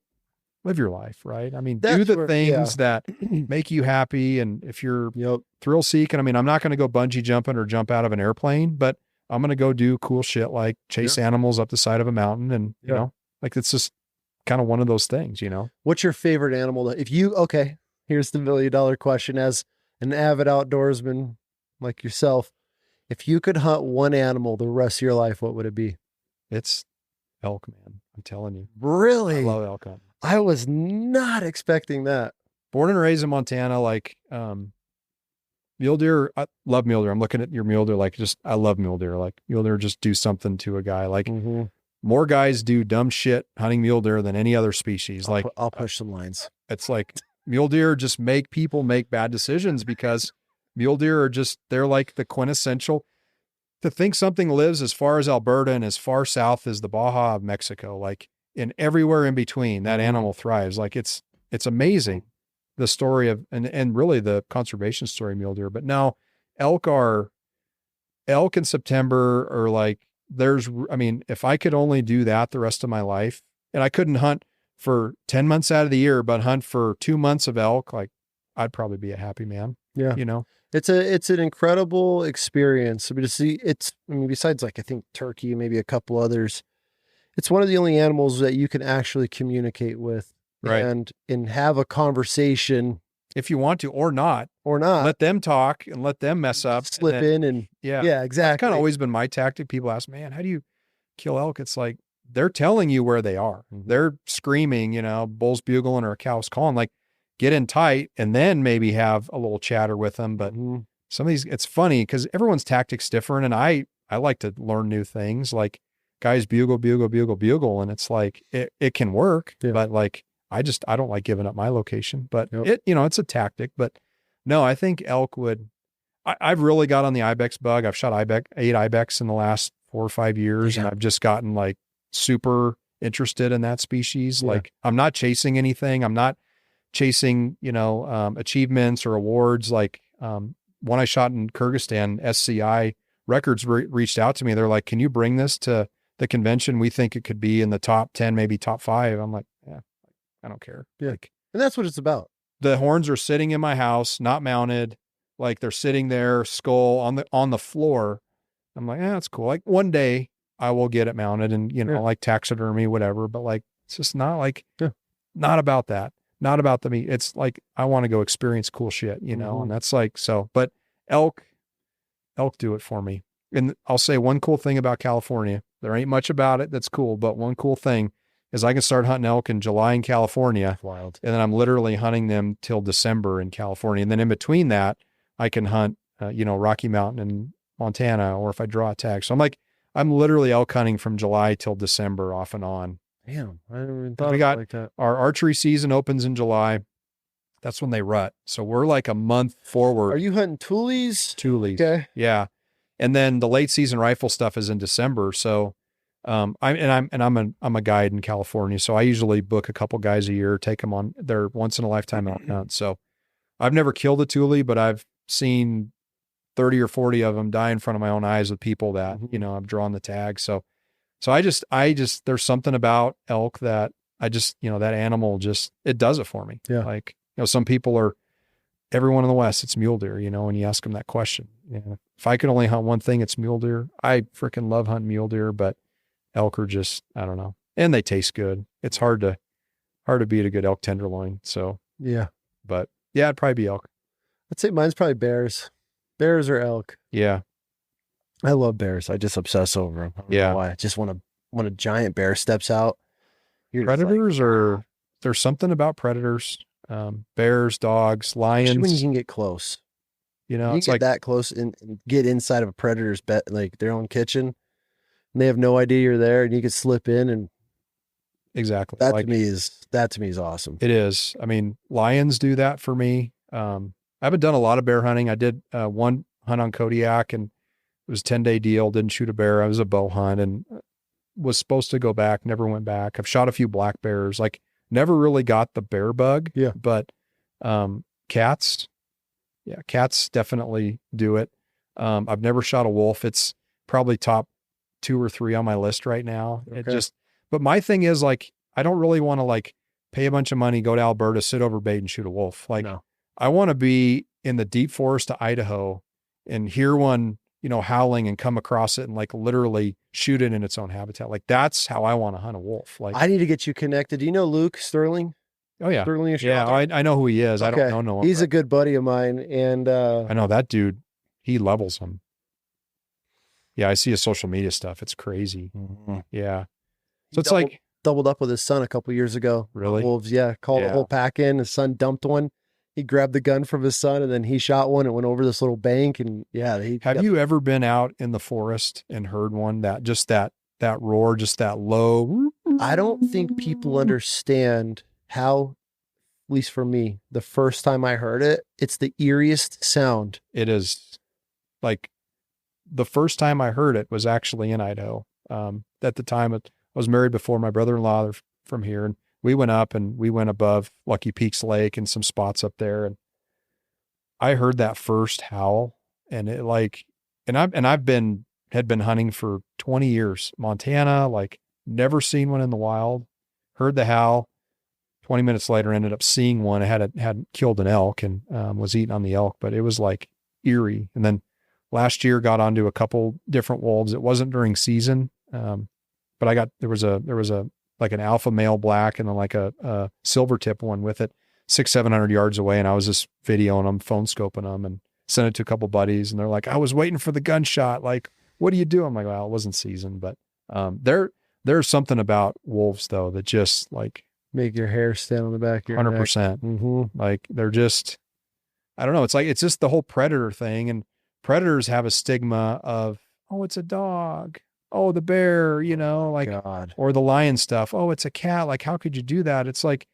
live your life, right? I mean, do the things that make you happy. And if you're thrill seeking, I mean, I'm not going to go bungee jumping or jump out of an airplane, but I'm going to go do cool shit like chase animals up the side of a mountain. And, like, it's just kind of one of those things, What's your favorite animal? Here's the $1 million question. As an avid outdoorsman like yourself, if you could hunt one animal the rest of your life, what would it be? It's elk, man. I'm telling you. Really? I love elk hunting. I was not expecting that. Born and raised in Montana, like, mule deer. I love mule deer. I'm looking at your mule deer. Like, I love mule deer. Like, mule deer just do something to a guy. Like, more guys do dumb shit hunting mule deer than any other species. I'll push some lines. It's like mule deer just make people make bad decisions, because mule deer are they're like the quintessential. To think something lives as far as Alberta and as far south as the Baja of Mexico, like, in everywhere in between, that animal thrives. Like, it's amazing, the story of, and really the conservation story of mule deer. But now elk in September are like, if I could only do that the rest of my life, and I couldn't hunt for 10 months out of the year, but hunt for 2 months of elk, like, I'd probably be a happy man. Yeah. It's an incredible experience. I mean, besides, like, I think turkey, maybe a couple others, it's one of the only animals that you can actually communicate with, right, and have a conversation if you want to, or not. Let them talk and let them mess up, slip in and yeah, exactly. That's kind of always been my tactic. People ask, man, how do you kill elk? It's like, they're telling you where they are. They're screaming, bull's bugling or a cow's calling. Like, get in tight and then maybe have a little chatter with them. But some of these, it's funny because everyone's tactics different. And I like to learn new things. Like, guys bugle, bugle, bugle, bugle. And it's like, it can work, but like, I don't like giving up my location, but it's a tactic. But no, I think elk I've really got on the ibex bug. I've shot 8 ibex in the last 4 or 5 years. And I've just gotten like super interested in that species. Like, I'm not chasing anything. I'm not chasing, achievements or awards. Like, when I shot in Kyrgyzstan, SCI Records reached out to me. They're like, can you bring this to the convention? We think it could be in the top 10, maybe top 5. I'm like, yeah, I don't care. Yeah. Like, and that's what it's about. The horns are sitting in my house, not mounted. Like, they're sitting there, skull on the floor. I'm like, that's cool. Like, one day I will get it mounted and, like taxidermy, whatever. But like, it's just not like, not about that. Not about the meat. It's like, I want to go experience cool shit, and that's like, so, but elk do it for me. And I'll say one cool thing about California. There ain't much about it that's cool, but one cool thing is I can start hunting elk in July in California. That's wild. And then I'm literally hunting them till December in California. And then in between that, I can hunt, Rocky Mountain in Montana, or if I draw a tag. So I'm literally elk hunting from July till December off and on. Damn, I never even thought of it like that. Our archery season opens in July. That's when they rut. So we're like a month forward. Are you hunting Thule's? Thule's. Okay. Yeah. And then the late season rifle stuff is in December. So I'm a guide in California. So I usually book a couple guys a year, take them on their once in a lifetime elk hunt. So I've never killed a Thule, but I've seen 30 or 40 of them die in front of my own eyes with people that, I've drawn the tag. So I just, there's something about elk that that animal it does it for me. Yeah. Like, some people everyone in the West, it's mule deer, when you ask them that question. If I could only hunt one thing, it's mule deer. I freaking love hunting mule deer, but elk are just, I don't know. And they taste good. It's hard to beat a good elk tenderloin. So, yeah. But yeah, it'd probably be elk. I'd say mine's probably bears. Bears or elk. Yeah. I love bears. I just obsess over them. I don't know why. I just when a giant bear steps out. Predators there's something about predators. Bears, dogs, lions. Especially when you can get close. You know, You it's get like, that close and get inside of a predator's bed, like their own kitchen, and they have no idea you're there, and you could slip in, and exactly. that to Like me is awesome. it is. I mean, lions do that for me. I haven't done a lot of bear hunting. I did one hunt on Kodiak, and it was a 10-day deal. Didn't shoot a bear. I was a bow hunt and was supposed to go back. Never went back. I've shot a few black bears. Like never really got the bear bug. Yeah. But cats, yeah, cats definitely do it. I've never shot a wolf. It's probably top 2 or 3 on my list right now. Okay. It just, but my thing is like, I don't really want to like pay a bunch of money, go to Alberta, sit over bait and shoot a wolf. Like No. I want to be in the deep forest of Idaho and hear one, you know, howling and come across it and like literally shoot it in its own habitat. Like that's how I want to hunt a wolf. Like, I need to get you connected. Do you know Luke Sterling? oh yeah. Sterling is Yeah. I know who he is. I don't know him. He's a good buddy of mine. And I know that dude, he levels them. Yeah. I see his social media stuff. It's crazy. Mhm. Yeah. So it's like doubled up with his son a couple years ago. Really? Wolves. Yeah. Called a whole pack in. His son dumped one. He grabbed the gun from his son and then he shot one and went over this little bank. And yeah. Have you ever been out in the forest and heard one that roar, just that low? I don't think people understand how, at least for me, the first time I heard it, it's the eeriest sound. It is. Like the first time I heard it was actually in Idaho. At the time I was married before my brother-in-law, they're from here, and we went up and we went above Lucky Peaks Lake and some spots up there. And I heard that first howl and it like, and had been hunting for 20 years, Montana, like never seen one in the wild, heard the howl. 20 minutes later, ended up seeing one. I had killed an elk and was eating on the elk, but it was like eerie. And then last year got onto a couple different wolves. It wasn't during season. But there was a like an alpha male black and then like a silver tip one with it 600-700 yards away. And I was just videoing them, phone scoping them and sent it to a couple buddies. And they're like, I was waiting for the gunshot. Like, what do you do? I'm like, well, it wasn't season, but there's something about wolves though, that just like make your hair stand on the back of your 100%. Mm-hmm. Like they're just, I don't know. It's like, it's just the whole predator thing. And predators have a stigma of, oh, it's a dog. Oh, the bear, you know, like, God. Or the lion stuff. Oh, it's a cat. Like, how could you do that? It's like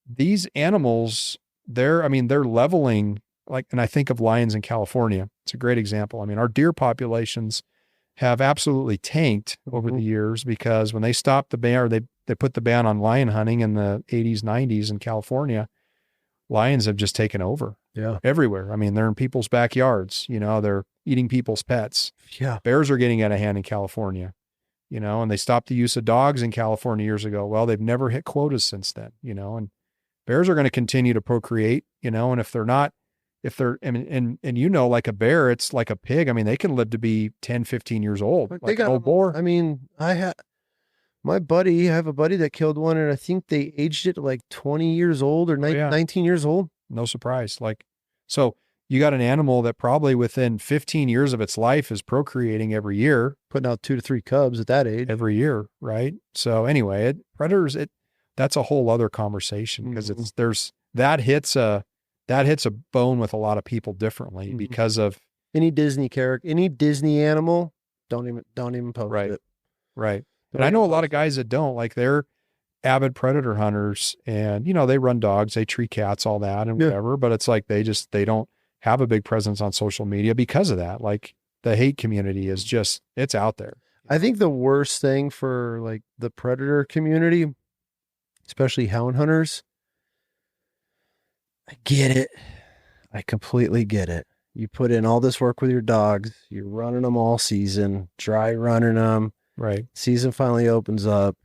these animals, they're leveling like, and I think of lions in California. It's a great example. I mean, our deer populations have absolutely tanked over the years because when they stopped the ban, or they put the ban on lion hunting in the 80s, 90s in California, lions have just taken over. Yeah. Everywhere. I mean, they're in people's backyards, you know, they're eating people's pets. Yeah. Bears are getting out of hand in California, you know, and they stopped the use of dogs in California years ago. Well, they've never hit quotas since then, you know, and bears are going to continue to procreate, you know, and and you know, like a bear, it's like a pig. I mean, they can live to be 10, 15 years old. But like an old boar. I mean, I have a buddy that killed one and I think they aged it like 20 years old or 19 years old. No surprise. Like, so you got an animal that probably within 15 years of its life is procreating every year, putting out 2 to 3 cubs at that age every year. Right. So anyway, predators, that's a whole other conversation because that hits a bone with a lot of people differently because of any Disney character, any Disney animal. Don't even post it. Right. And I know a lot of guys that don't, like they're avid predator hunters and, you know, they run dogs, they treat cats, all that and whatever, but it's like, they don't have a big presence on social media because of that. Like the hate community is just, it's out there. I think the worst thing for like the predator community, especially hound hunters, I get it. I completely get it. You put in all this work with your dogs, you're running them all season, dry running them. Right. Season finally opens up.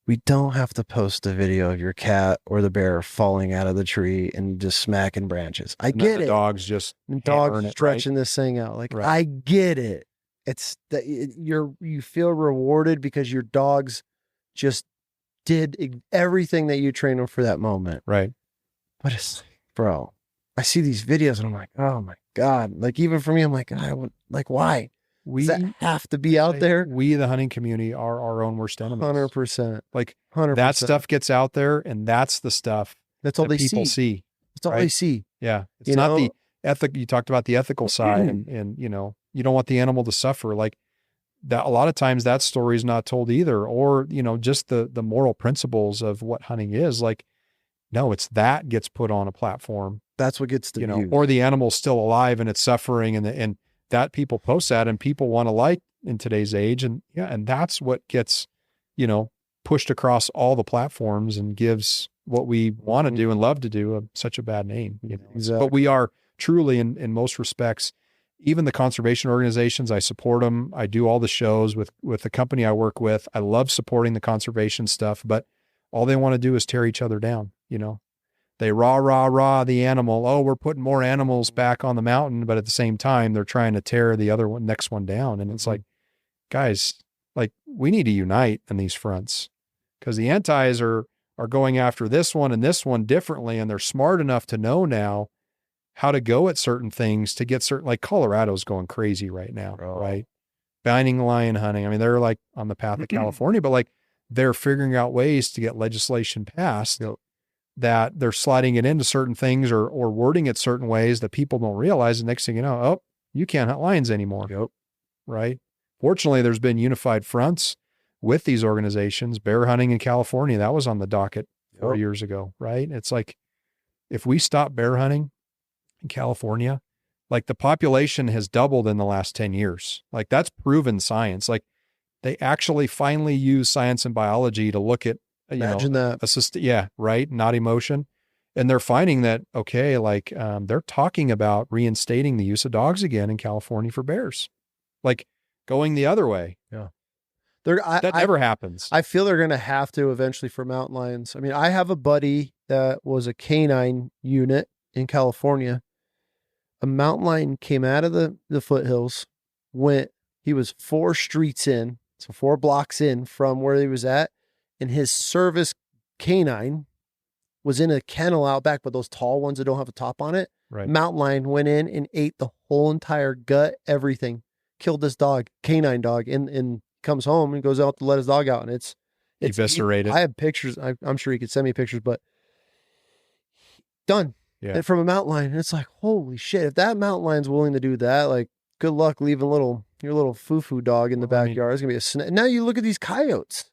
We don't have to post a video of your cat or the bear falling out of the tree and just smacking branches. I get it. Dogs just stretching this thing out. Like, I get it. It's that you feel rewarded because your dogs just did everything that you trained them for that moment. Right. But it's, bro, I see these videos and I'm like, oh my God. Like, even for me, I'm like, why? Does that have to be out there? We, the hunting community, are our own worst enemies. 100%. Like 100%. That stuff gets out there, and that's the stuff that's all that people see. That's all they see. Yeah. It's not the you talked about the ethical side and, you know, you don't want the animal to suffer. Like that, a lot of times that story is not told either, or, you know, just the moral principles of what hunting is. Like, no, it's that gets put on a platform. That's what gets the you know, views. or the animal's still alive and it's suffering, and that people post that and people want to like in today's age. And yeah, and that's what gets, you know, pushed across all the platforms and gives what we want to do and love to do such a bad name. You know? Exactly. But we are truly in most respects, even the conservation organizations, I support them. I do all the shows with the company I work with. I love supporting the conservation stuff, but all they want to do is tear each other down. You know, they rah the animal. Oh, we're putting more animals back on the mountain, but at the same time, they're trying to tear the other one, next one down. And it's like, guys, like we need to unite on these fronts, because the antis are going after this one and this one differently. And they're smart enough to know now how to go at certain things to get certain, like Colorado's going crazy right now, right? Banning lion hunting. I mean, they're like on the path of California, but like they're figuring out ways to get legislation passed that they're sliding it into certain things or wording it certain ways that people don't realize. The next thing you know, oh, you can't hunt lions anymore. Right. Fortunately, there's been unified fronts with these organizations. Bear hunting in California, that was on the docket 4 years ago, right? It's like, if we stop bear hunting in California, like the population has doubled in the last 10 years. Like that's proven science. Like they actually finally use science and biology to look at, Imagine that. Yeah, right. Not emotion. And they're finding that, okay, like they're talking about reinstating the use of dogs again in California for bears, like going the other way. Yeah. That never happens. I feel they're going to have to eventually for mountain lions. I mean, I have a buddy that was a canine unit in California. A mountain lion came out of the foothills, he was 4 streets in, so 4 blocks in from where he was at, and his service canine was in a kennel out back, but those tall ones that don't have a top on it. Right. Mountain lion went in and ate the whole entire gut, everything, killed this dog, canine dog, and comes home and goes out to let his dog out, and it's eviscerated. I have pictures. I'm sure he could send me pictures, but done. Yeah. And from a mountain lion. And it's like, holy shit, if that mountain lion's willing to do that, like good luck leaving your little foo-foo dog in the backyard. It's gonna be a snake. Now you look at these coyotes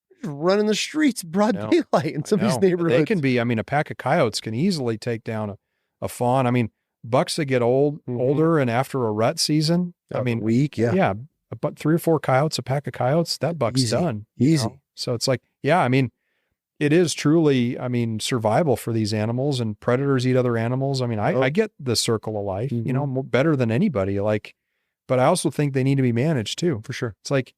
just running the streets broad daylight in some of these neighborhoods. They can be, I mean, a pack of coyotes can easily take down a fawn. I mean, bucks that get older and after a rut season, I mean, week, yeah, but 3 or 4 coyotes, a pack of coyotes, that buck's done. Easy. You know? So it's like, yeah, I mean, it is truly, I mean, survival for these animals, and predators eat other animals. I mean, I get the circle of life, you know, better than anybody. Like, but I also think they need to be managed too. For sure. It's like,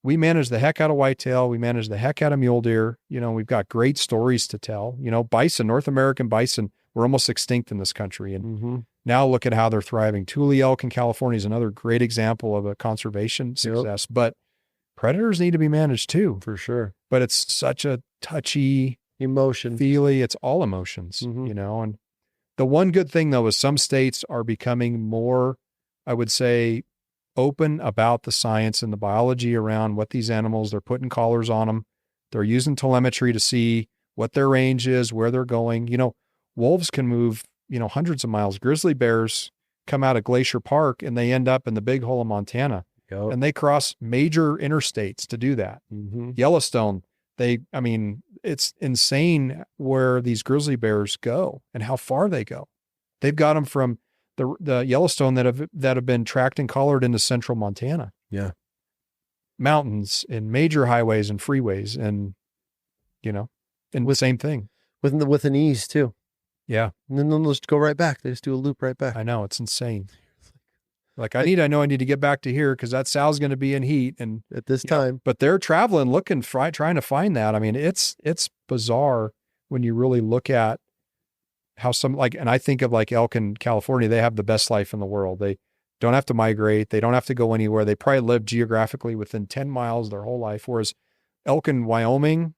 we manage the heck out of whitetail. We manage the heck out of mule deer. You know, we've got great stories to tell. You know, bison, North American bison, we're almost extinct in this country. And now look at how they're thriving. Tule elk in California is another great example of a conservation success. But predators need to be managed too. For sure. But it's such a touchy emotion, feely. It's all emotions, you know. And the one good thing though is some states are becoming more, I would say, open about the science and the biology around what these animals, they're putting collars on them. They're using telemetry to see what their range is, where they're going. You know, wolves can move, you know, hundreds of miles. Grizzly bears come out of Glacier Park and they end up in the Big Hole of Montana. And they cross major interstates to do that. Yellowstone, I mean, it's insane where these grizzly bears go and how far they go. They've got them from the Yellowstone that have been tracked and collared into central Montana. Yeah. Mountains and major highways and freeways, and, you know, and the same thing. With an ease too. Yeah. And then they'll just go right back. They just do a loop right back. I know, it's insane. Like I know I need to get back to here because that sow's going to be in heat and at this time, but they're traveling, trying to find that. I mean, it's bizarre when you really look at how and I think of like elk in California, they have the best life in the world. They don't have to migrate. They don't have to go anywhere. They probably live geographically within 10 miles their whole life. Whereas elk in Wyoming,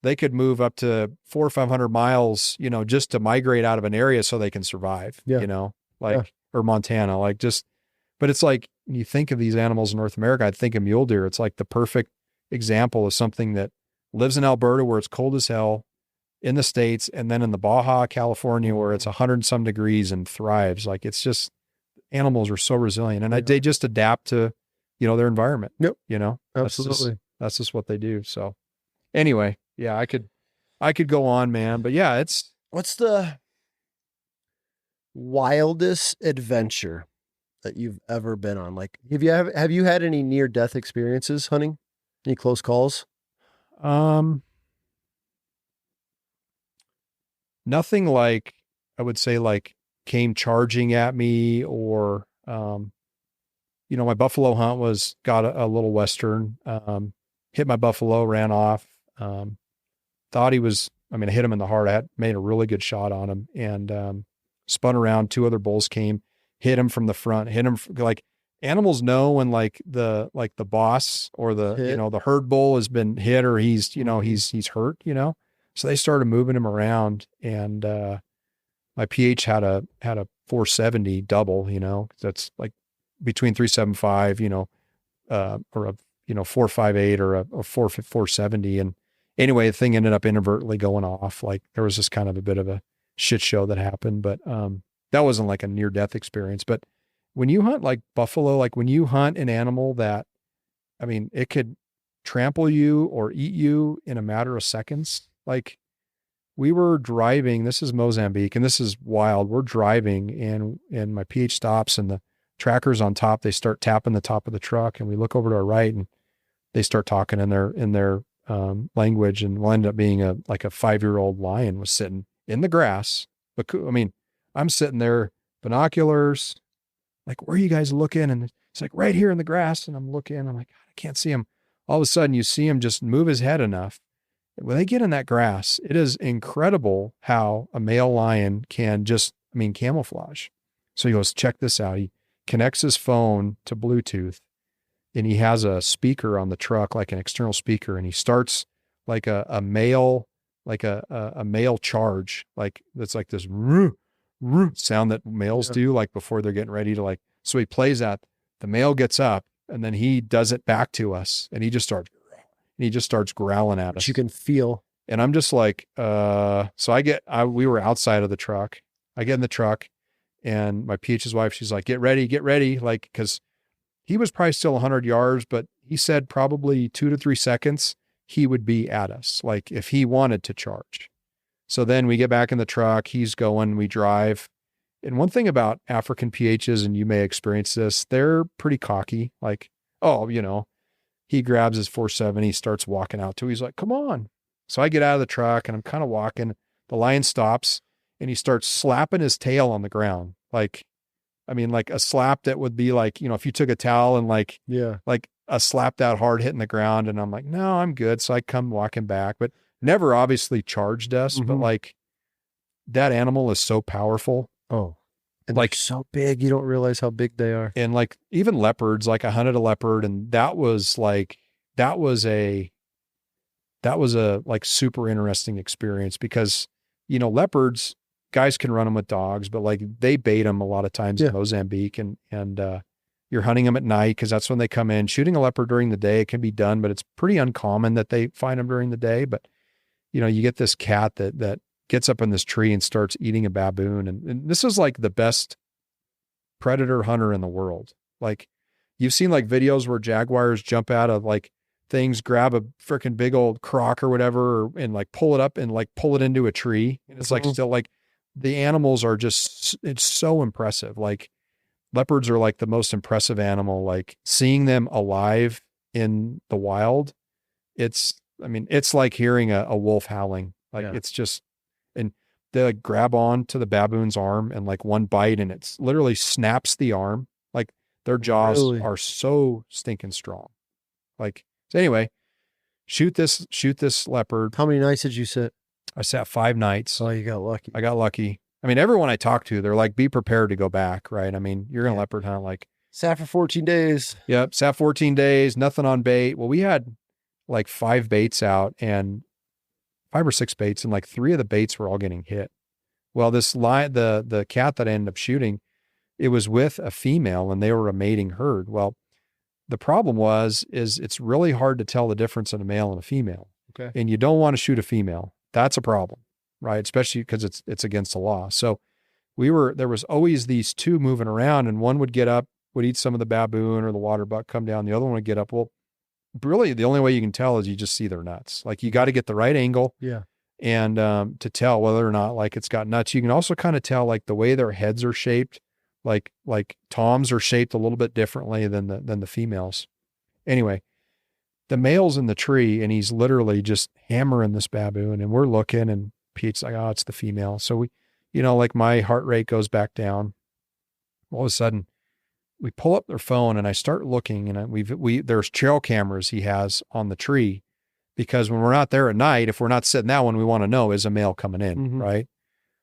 they could move up to 400 or 500 miles, you know, just to migrate out of an area so they can survive, you know, or Montana, but it's like, when you think of these animals in North America, I think of mule deer. It's like the perfect example of something that lives in Alberta where it's cold as hell. in the States, and then in the Baja, California, where it's 100 and some degrees and thrives. Like, it's just, animals are so resilient, and they just adapt to, their environment. Yep. Absolutely. That's just what they do. So anyway, yeah, I could go on, man, but yeah, what's the wildest adventure that you've ever been on? Like, have you had any near death experiences hunting? Any close calls? Nothing like, I would say, like, came charging at me, or, my buffalo hunt got a little Western, hit my buffalo, ran off, thought I hit him in the heart. I had made a really good shot on him, and, spun around. Two other bulls came, hit him from the front, like, animals know when the boss or the herd bull has been hit, or he's hurt, so they started moving him around, and, my PH had a 470 double, that's like between 375, or a, 458 or a 470. And anyway, the thing ended up inadvertently going off. Like, there was just kind of a bit of a shit show that happened, but, that wasn't like a near death experience. But when you hunt like buffalo, like when you hunt an animal that, it could trample you or eat you in a matter of seconds. Like, we were driving, this is Mozambique, and this is wild. We're driving, and my PH stops, and the trackers on top, they start tapping the top of the truck, and we look over to our right, and they start talking in their language, and will end up being a 5-year-old lion was sitting in the grass. But I'm sitting there, binoculars, like, where are you guys looking? And it's like, right here in the grass. And I'm looking, I'm like, God, I can't see him. All of a sudden you see him just move his head enough. When they get in that grass, it is incredible how a male lion can just, camouflage. So he goes, check this out. He connects his phone to Bluetooth, and he has a speaker on the truck, like an external speaker. And he starts like a male, like a male charge. Like, that's like this sound that males do, like before they're getting ready to, so he plays that, the male gets up, and then he does it back to us, and he just starts growling at us. Which you can feel. And I'm just like, so we were outside of the truck. I get in the truck, and my PH's wife, she's like, get ready. Like, cause he was probably still 100 yards, but he said probably 2 to 3 seconds he would be at us, like, if he wanted to charge. So then we get back in the truck, he's going, we drive. And one thing about African PHs, and you may experience this, they're pretty cocky. Like, he grabs his 470, starts walking out to, he's like, come on. So I get out of the truck, and I'm kind of walking. The lion stops, and he starts slapping his tail on the ground. Like a slap that would be like, if you took a towel and like a slap that hard hitting the ground. And I'm like, no, I'm good. So I come walking back, but never obviously charged us, but like, that animal is so powerful. Oh, and like, so big, you don't realize how big they are. And like, even leopards, like, I hunted a leopard, and that was a like super interesting experience, because, leopards, guys can run them with dogs, but like, they bait them a lot of times in Mozambique, and you're hunting them at night, cause that's when they come in. Shooting a leopard during the day, it can be done, but it's pretty uncommon that they find them during the day. But, you get this cat that gets up in this tree and starts eating a baboon. And this is like the best predator hunter in the world. Like, you've seen like videos where jaguars jump out of like things, grab a freaking big old croc or whatever, and like pull it up and like pull it into a tree. And it's like, still like, the animals are just, it's so impressive. Like, leopards are like the most impressive animal. Like, seeing them alive in the wild, it's like hearing a wolf howling. Like, it's just, and they like grab on to the baboon's arm, and like one bite, and it's literally snaps the arm. Like, their jaws are so stinking strong. Like, so anyway, shoot this leopard. How many nights did you sit? I sat 5 nights. Oh, you got lucky. I got lucky. Everyone I talk to, they're like, be prepared to go back, right? You're going to leopard hunt, like. Sat for 14 days. Yep. Sat 14 days, nothing on bait. Well, we had like 5 baits out, and 5 or 6 baits, and like 3 of the baits were all getting hit. Well, this the cat that I ended up shooting, it was with a female, and they were a mating herd. Well, the problem is it's really hard to tell the difference in a male and a female. Okay. And you don't want to shoot a female. That's a problem. right? Especially because it's against the law. So there was always these two moving around, and one would get up, would eat some of the baboon or the water buck, come down. The other one would get up. Well, really the only way you can tell is you just see their nuts. Like you got to get the right angle. Yeah. And to tell whether or not like it's got nuts. You can also kind of tell like the way their heads are shaped, like toms are shaped a little bit differently than the females. Anyway, the male's in the tree and he's literally just hammering this baboon, and we're looking, and Pete's like, oh, it's the female. So we, like my heart rate goes back down. All of a sudden we pull up their phone and I start looking, and there's trail cameras he has on the tree, because when we're not there at night, if we're not sitting that one, we want to know, is a male coming in, Mm-hmm. right?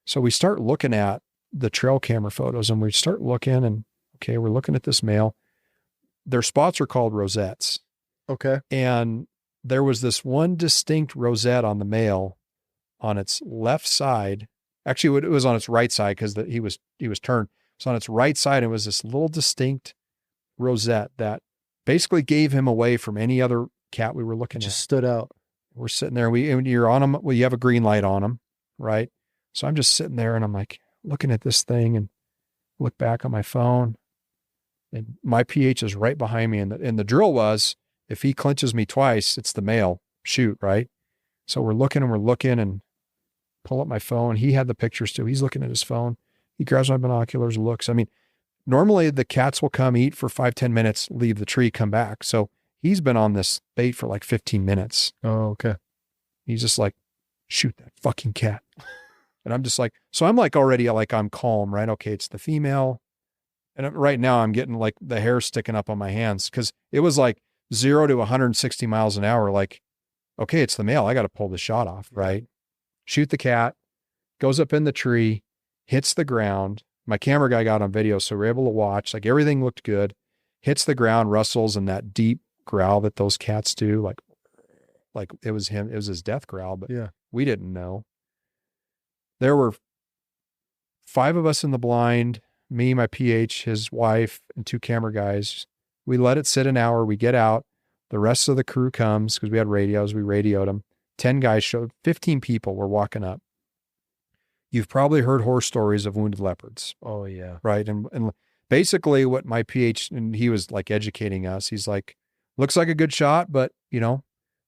So we start looking at the trail camera photos, and we start looking, and okay, we're looking at this male. Their spots are called rosettes. Okay. And there was this one distinct rosette on the male on its left side. Actually, it was on its right side because he was turned. It was on its right side. It was this little distinct rosette that basically gave him away from any other cat we were looking at. Just stood out. We're sitting there. You're on them. Well, you have a green light on them, right? So I'm just sitting there and I'm like looking at this thing and look back on my phone, and my pH is right behind me. And the drill was, if he clinches me twice, it's the male. Shoot, right? So we're looking and pull up my phone. He had the pictures too. He's looking at his phone. He grabs my binoculars, looks. I mean, normally the cats will come eat for 5-10 minutes, leave the tree, come back. So he's been on this bait for like 15 minutes. Oh, okay. He's just like, shoot that fucking cat. And I'm just like, so I'm like already like, I'm calm, right? Okay, it's the female. And right now I'm getting like the hair sticking up on my hands, because it was like 0 to 160 miles an hour. Like, okay, it's the male. I got to pull the shot off, right? Shoot the cat, goes up in the tree, hits the ground. My camera guy got on video, so we're able to watch. Like everything looked good. Hits the ground, rustles, and that deep growl that those cats do, like it was him. It was his death growl, but Yeah. we didn't know. There were 5 of us in the blind, me, my PH, his wife, and 2 camera guys. We let it sit an hour. We get out. The rest of the crew comes because we had radios. We radioed them. 10 guys showed, 15 people were walking up. You've probably heard horror stories of wounded leopards. Oh, yeah. Right. And basically what my PH, and he was like educating us. He's like, looks like a good shot, but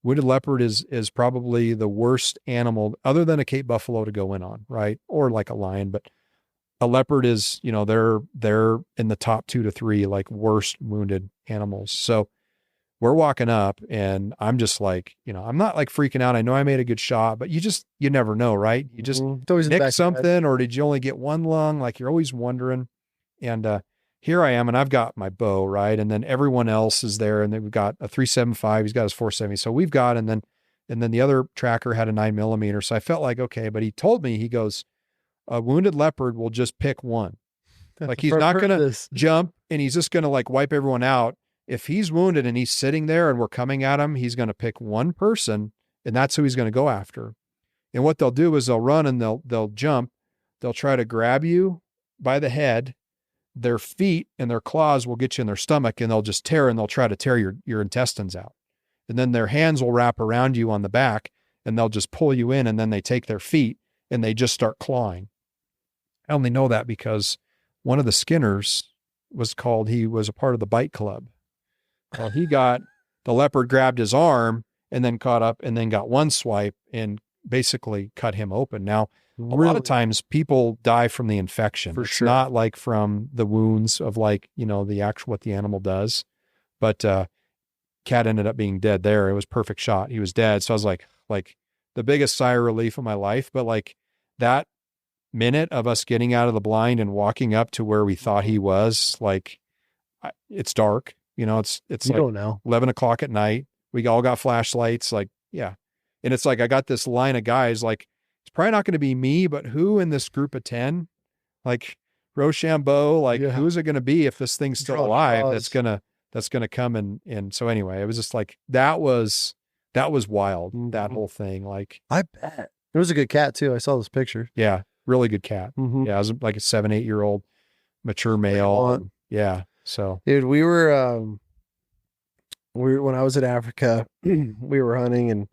wounded leopard is probably the worst animal other than a Cape buffalo to go in on, right? Or like a lion, but a leopard is, they're in the top 2 to 3, like worst wounded animals. So we're walking up and I'm just like, I'm not like freaking out. I know I made a good shot, but you never know, right? You just nick something, or did you only get one lung? Like you're always wondering. And here I am, and I've got my bow, right? And then everyone else is there, and then we've got a 375. He's got his 470. So we've got, and then the other tracker had a 9mm. So I felt like, okay, but he told me, he goes, a wounded leopard will just pick one. Like he's not going to jump and he's just going to like wipe everyone out. If he's wounded and he's sitting there and we're coming at him, he's going to pick one person, and that's who he's going to go after. And what they'll do is they'll run and they'll jump. They'll try to grab you by the head. Their feet and their claws will get you in their stomach, and they'll just tear, and they'll try to tear your intestines out. And then their hands will wrap around you on the back, and they'll just pull you in, and then they take their feet and they just start clawing. I only know that because one of the skinners he was a part of the bite club. Well, the leopard grabbed his arm and then caught up and then got one swipe and basically cut him open. Now, a lot of times people die from the infection. It's not like from the wounds of like, the actual, what the animal does, but, cat ended up being dead there. It was perfect shot. He was dead. So I was like the biggest sigh of relief of my life. But like that minute of us getting out of the blind and walking up to where we thought he was, like it's dark, it's you like don't know. 11 o'clock at night. We all got flashlights. Like, yeah. And it's like, I got this line of guys, like, it's probably not going to be me, but who in this group of 10, like Rochambeau, like who's it going to be if this thing's still alive? That's going to come. And so anyway, it was just like, that was wild. Mm-hmm. That whole thing. Like, I bet it was a good cat too. I saw this picture. Yeah. Really good cat. Mm-hmm. Yeah. It was like a 7-8-year-old mature male. Yeah. So dude, we were when I was in Africa, we were hunting and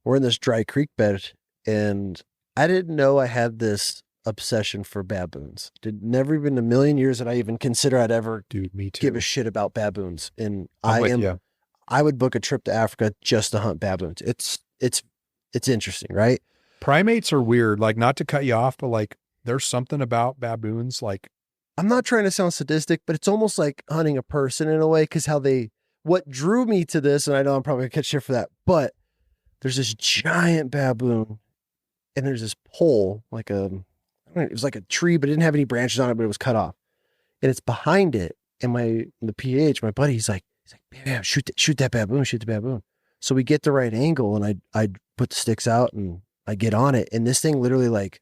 we're in this dry creek bed, and I didn't know I had this obsession for baboons. Did never even in a million years that I even consider I'd ever Dude, me give a too. shit about baboons. And I'm with you. I would book a trip to Africa just to hunt baboons. It's interesting, right? Primates are weird. Like, not to cut you off, but like, there's something about baboons. Like, I'm not trying to sound sadistic, but it's almost like hunting a person in a way, because what drew me to this, and I know I'm probably gonna catch shit for that, but there's this giant baboon, and there's this pole, like it was like a tree, but it didn't have any branches on it, but it was cut off, and it's behind it. And the PH, my buddy, he's like, yeah, shoot that baboon, shoot the baboon. So we get the right angle, and I put the sticks out, and I get on it, and this thing literally like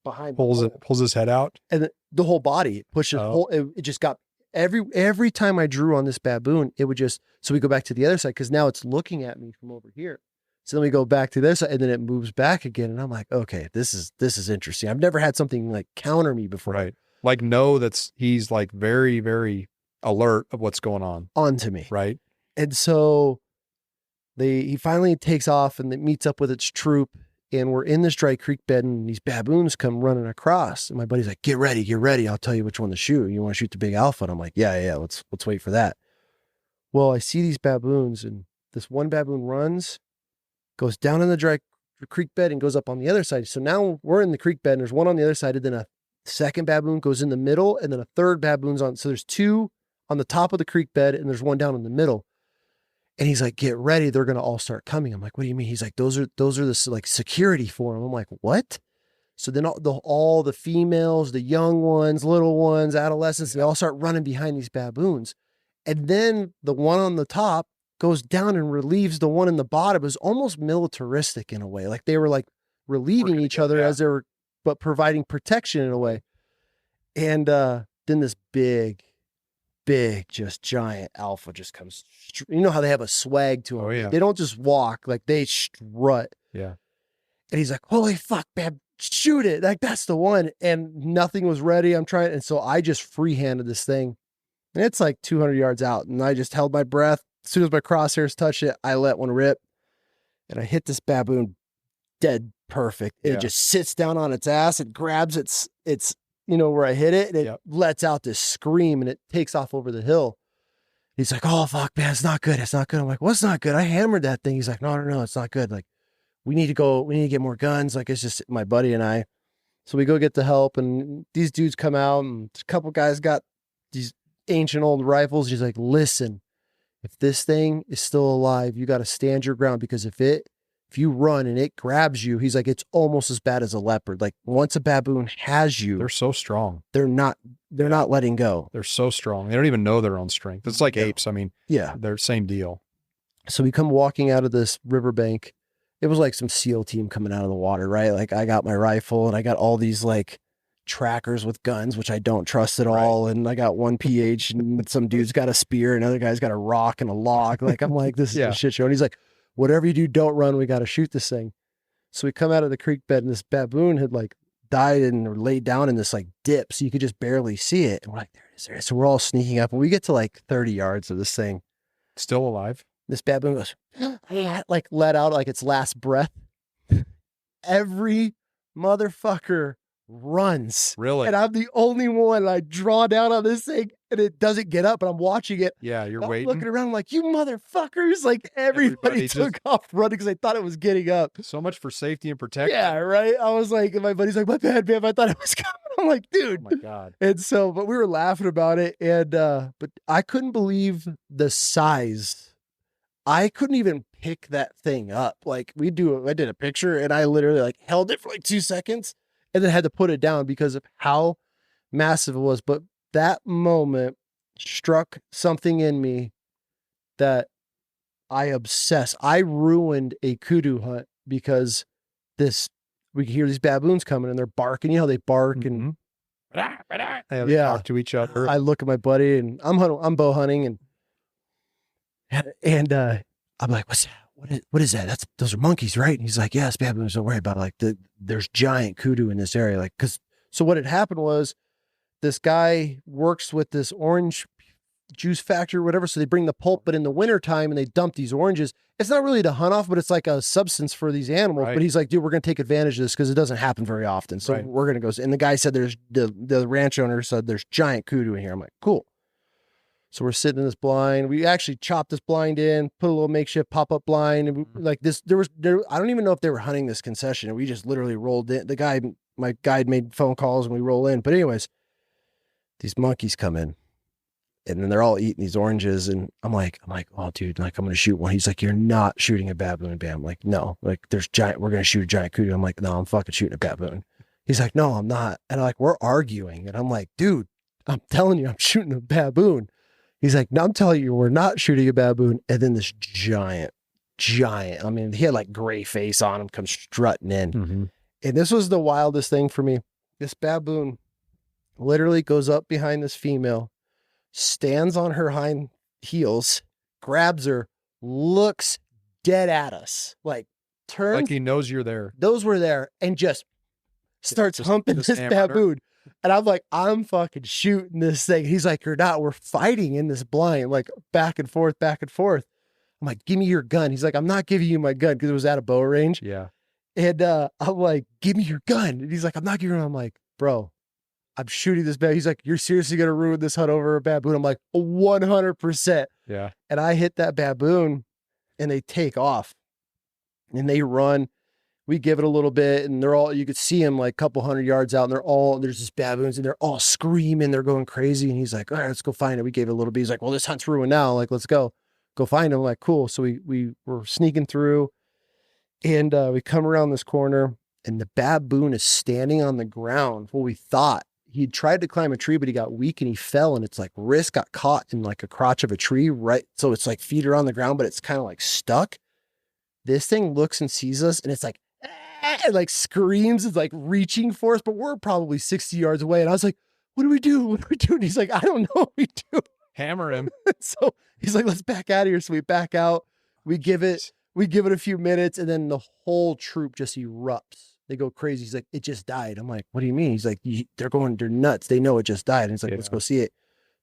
behind pulls his head out, and the whole body pushes it just got every time I drew on this baboon, it would just, so we go back to the other side, because now it's looking at me from over here. So then we go back to this side, and then it moves back again, and I'm like, okay, this is interesting. I've never had something like counter me before. Right. Like, he's like very, very alert of what's going on to me. Right. And so he finally takes off, and it meets up with its troop, and we're in this dry creek bed, and these baboons come running across. And my buddy's like, get ready. I'll tell you which one to shoot. You want to shoot the big alpha? And I'm like, yeah. Let's wait for that. Well, I see these baboons, and this one baboon runs, goes down in the dry creek bed, and goes up on the other side. So now we're in the creek bed, and there's one on the other side, and then a second baboon goes in the middle, and then a third baboon's on. So there's two on the top of the creek bed, and there's one down in the middle. And he's like, get ready. They're going to all start coming. I'm like, what do you mean? He's like, those are the like security for them. I'm like, what? So then all the females, the young ones, little ones, adolescents, they all start running behind these baboons. And then the one on the top goes down and relieves the one in the bottom. It was almost militaristic in a way. Like they were like relieving each other as they were, but providing protection in a way. And then this big, just giant alpha just comes. You know how they have a swag to them. Oh, yeah. They don't just walk, like they strut. Yeah. And he's like, holy fuck, man, shoot it. Like that's the one. And nothing was ready. I'm trying. And so I just freehanded this thing. And it's like 200 yards out. And I just held my breath. As soon as my crosshairs touched it, I let one rip. And I hit this baboon dead perfect. It just sits down on its ass. It grabs its where I hit it, and it lets out this scream, and it takes off over the hill. He's like, oh, fuck, man, it's not good. I'm like, what's not good? I hammered that thing. He's like, no, it's not good. Like, we need to get more guns. Like, it's just my buddy and I. So we go get the help, and these dudes come out, and a couple guys got these ancient old rifles. He's like, listen, if this thing is still alive, you got to stand your ground, because if you run and it grabs you, he's like, it's almost as bad as a leopard. Like once a baboon has you, they're so strong. They're not letting go. They're so strong. They don't even know their own strength. It's like apes. I mean, they're same deal. So we come walking out of this riverbank. It was like some SEAL team coming out of the water, right? Like I got my rifle, and I got all these like trackers with guns, which I don't trust at all. And I got one PH, and some dude's got a spear, and another guy's got a rock and a log. Like I'm like, this is a shit show. And he's like, whatever you do, don't run. We got to shoot this thing. So we come out of the creek bed, and this baboon had like died or laid down in this like dip. So you could just barely see it. And we're like, there it is. So we're all sneaking up, and we get to like 30 yards of this thing. Still alive. This baboon goes, like let out like its last breath. Every motherfucker runs. Really? And I'm the only one. I draw down on this thing, and it doesn't get up, and I'm watching it. Yeah, you're I'm waiting. looking around, I'm like, you motherfuckers. Like everybody took off running because they thought it was getting up. So much for safety and protection. Yeah, right. I was like, and my buddy's like, my bad, man. I thought it was coming. I'm like, dude. Oh my God. And so, but we were laughing about it. And, but I couldn't believe the size. I couldn't even pick that thing up. Like I did a picture, and I literally like held it for like 2 seconds, and then had to put it down because of how massive it was. But that moment struck something in me that I obsess. I ruined a kudu hunt because we could hear these baboons coming, and they're barking. You know how they bark and they talk to each other. I look at my buddy, and I'm bow hunting, and I'm like, what's that? What is that? Those are monkeys, right? And he's like, yeah, it's baboons. Don't worry about it. Like there's giant kudu in this area. Like, so what had happened was this guy works with this orange juice factory or whatever. So they bring the pulp, but in the wintertime and they dump these oranges. It's not really to hunt off, but it's like a substance for these animals. Right. But he's like, dude, we're going to take advantage of this because it doesn't happen very often. So we're going to go. And the guy said the ranch owner said there's giant kudu in here. I'm like, cool. So we're sitting in this blind. We actually chopped this blind in, put a little makeshift pop-up blind. And like this, I don't even know if they were hunting this concession. We just literally rolled in. My guide made phone calls and we roll in. But anyways, these monkeys come in and then they're all eating these oranges. And I'm like, oh dude, like I'm going to shoot one. He's like, you're not shooting a baboon, Bam. I'm like, no, like we're going to shoot a giant kudu. I'm like, no, I'm fucking shooting a baboon. He's like, no, I'm not. And like, we're arguing. And I'm like, dude, I'm telling you, I'm shooting a baboon. He's like, no, I'm telling you, we're not shooting a baboon. And then this giant, I mean, he had like gray face on him, comes strutting in. Mm-hmm. And this was the wildest thing for me. This baboon literally goes up behind this female, stands on her hind heels, grabs her, looks dead at us, like turns. Like he knows you're there. Those were there, and just starts humping this baboon. And I'm like, I'm fucking shooting this thing. He's like, you're not. We're fighting in this blind, like back and forth, back and forth. I'm like, give me your gun. He's like, I'm not giving you my gun because it was at a bow range. Yeah. And I'm like, give me your gun. And he's like, I'm not giving you. I'm like, bro, I'm shooting this baboon. He's like, you're seriously going to ruin this hunt over a baboon? I'm like, 100%. Yeah. And I hit that baboon and they take off and they run. We give it a little bit and you could see them like a couple 100 yards out and there's just baboons and they're all screaming. They're going crazy. And he's like, all right, let's go find it. We gave it a little bit. He's like, well, this hunt's ruined now. Like, let's go find him. I'm like, cool. So we were sneaking through and we come around this corner and the baboon is standing on the ground. Well, we thought he tried to climb a tree, but he got weak and he fell and it's like wrist got caught in like a crotch of a tree. Right. So it's like feet are on the ground, but it's kind of like stuck. This thing looks and sees us and it's like, and like screams, is like reaching for us, but we're probably 60 yards away. And I was like, what do we do? What do we do? And he's like, I don't know what we do. Hammer him. So he's like, let's back out of here. So we back out, we give it a few minutes and then the whole troop just erupts. They go crazy. He's like, it just died. I'm like, what do you mean? He's like, they're nuts. They know it just died. And he's like, let's go see it.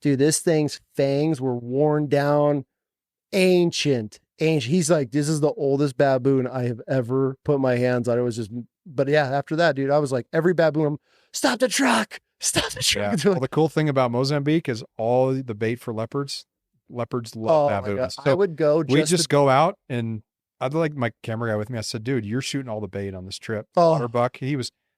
Dude, this thing's fangs were worn down, ancient. He's like, this is the oldest baboon I have ever put my hands on. It was just, but yeah, after that, dude, I was like, every baboon, stop the truck. Yeah. Well, the cool thing about Mozambique is all the bait for leopards love baboons. So I would go. We just go out and I'd like my camera guy with me. I said, dude, you're shooting all the bait on this trip. Otter buck. We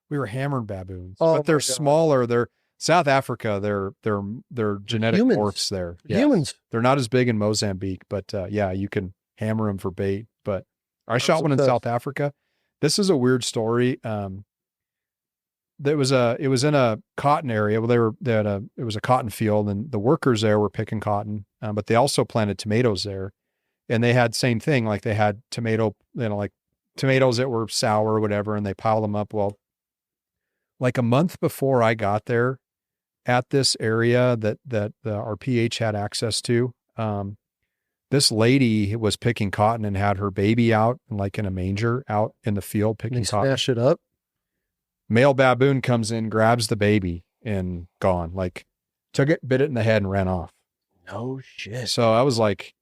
were hammering baboons, but they're smaller. They're South Africa. They're genetic morphs there. Yeah. Humans. They're not as big in Mozambique, but yeah, you can hammer them for bait. But I shot one in South Africa. This is a weird story. It was in a cotton area. Well, it was a cotton field and the workers there were picking cotton, but they also planted tomatoes there. And they had same thing, like they had like tomatoes that were sour or whatever, and they piled them up. Well, like a month before I got there at this area that our PH had access to, this lady was picking cotton and had her baby out like in a manger out in the field picking cotton. Smash it up. Male baboon comes in, grabs the baby and gone, like took it, bit it in the head and ran off. No shit. So I was like,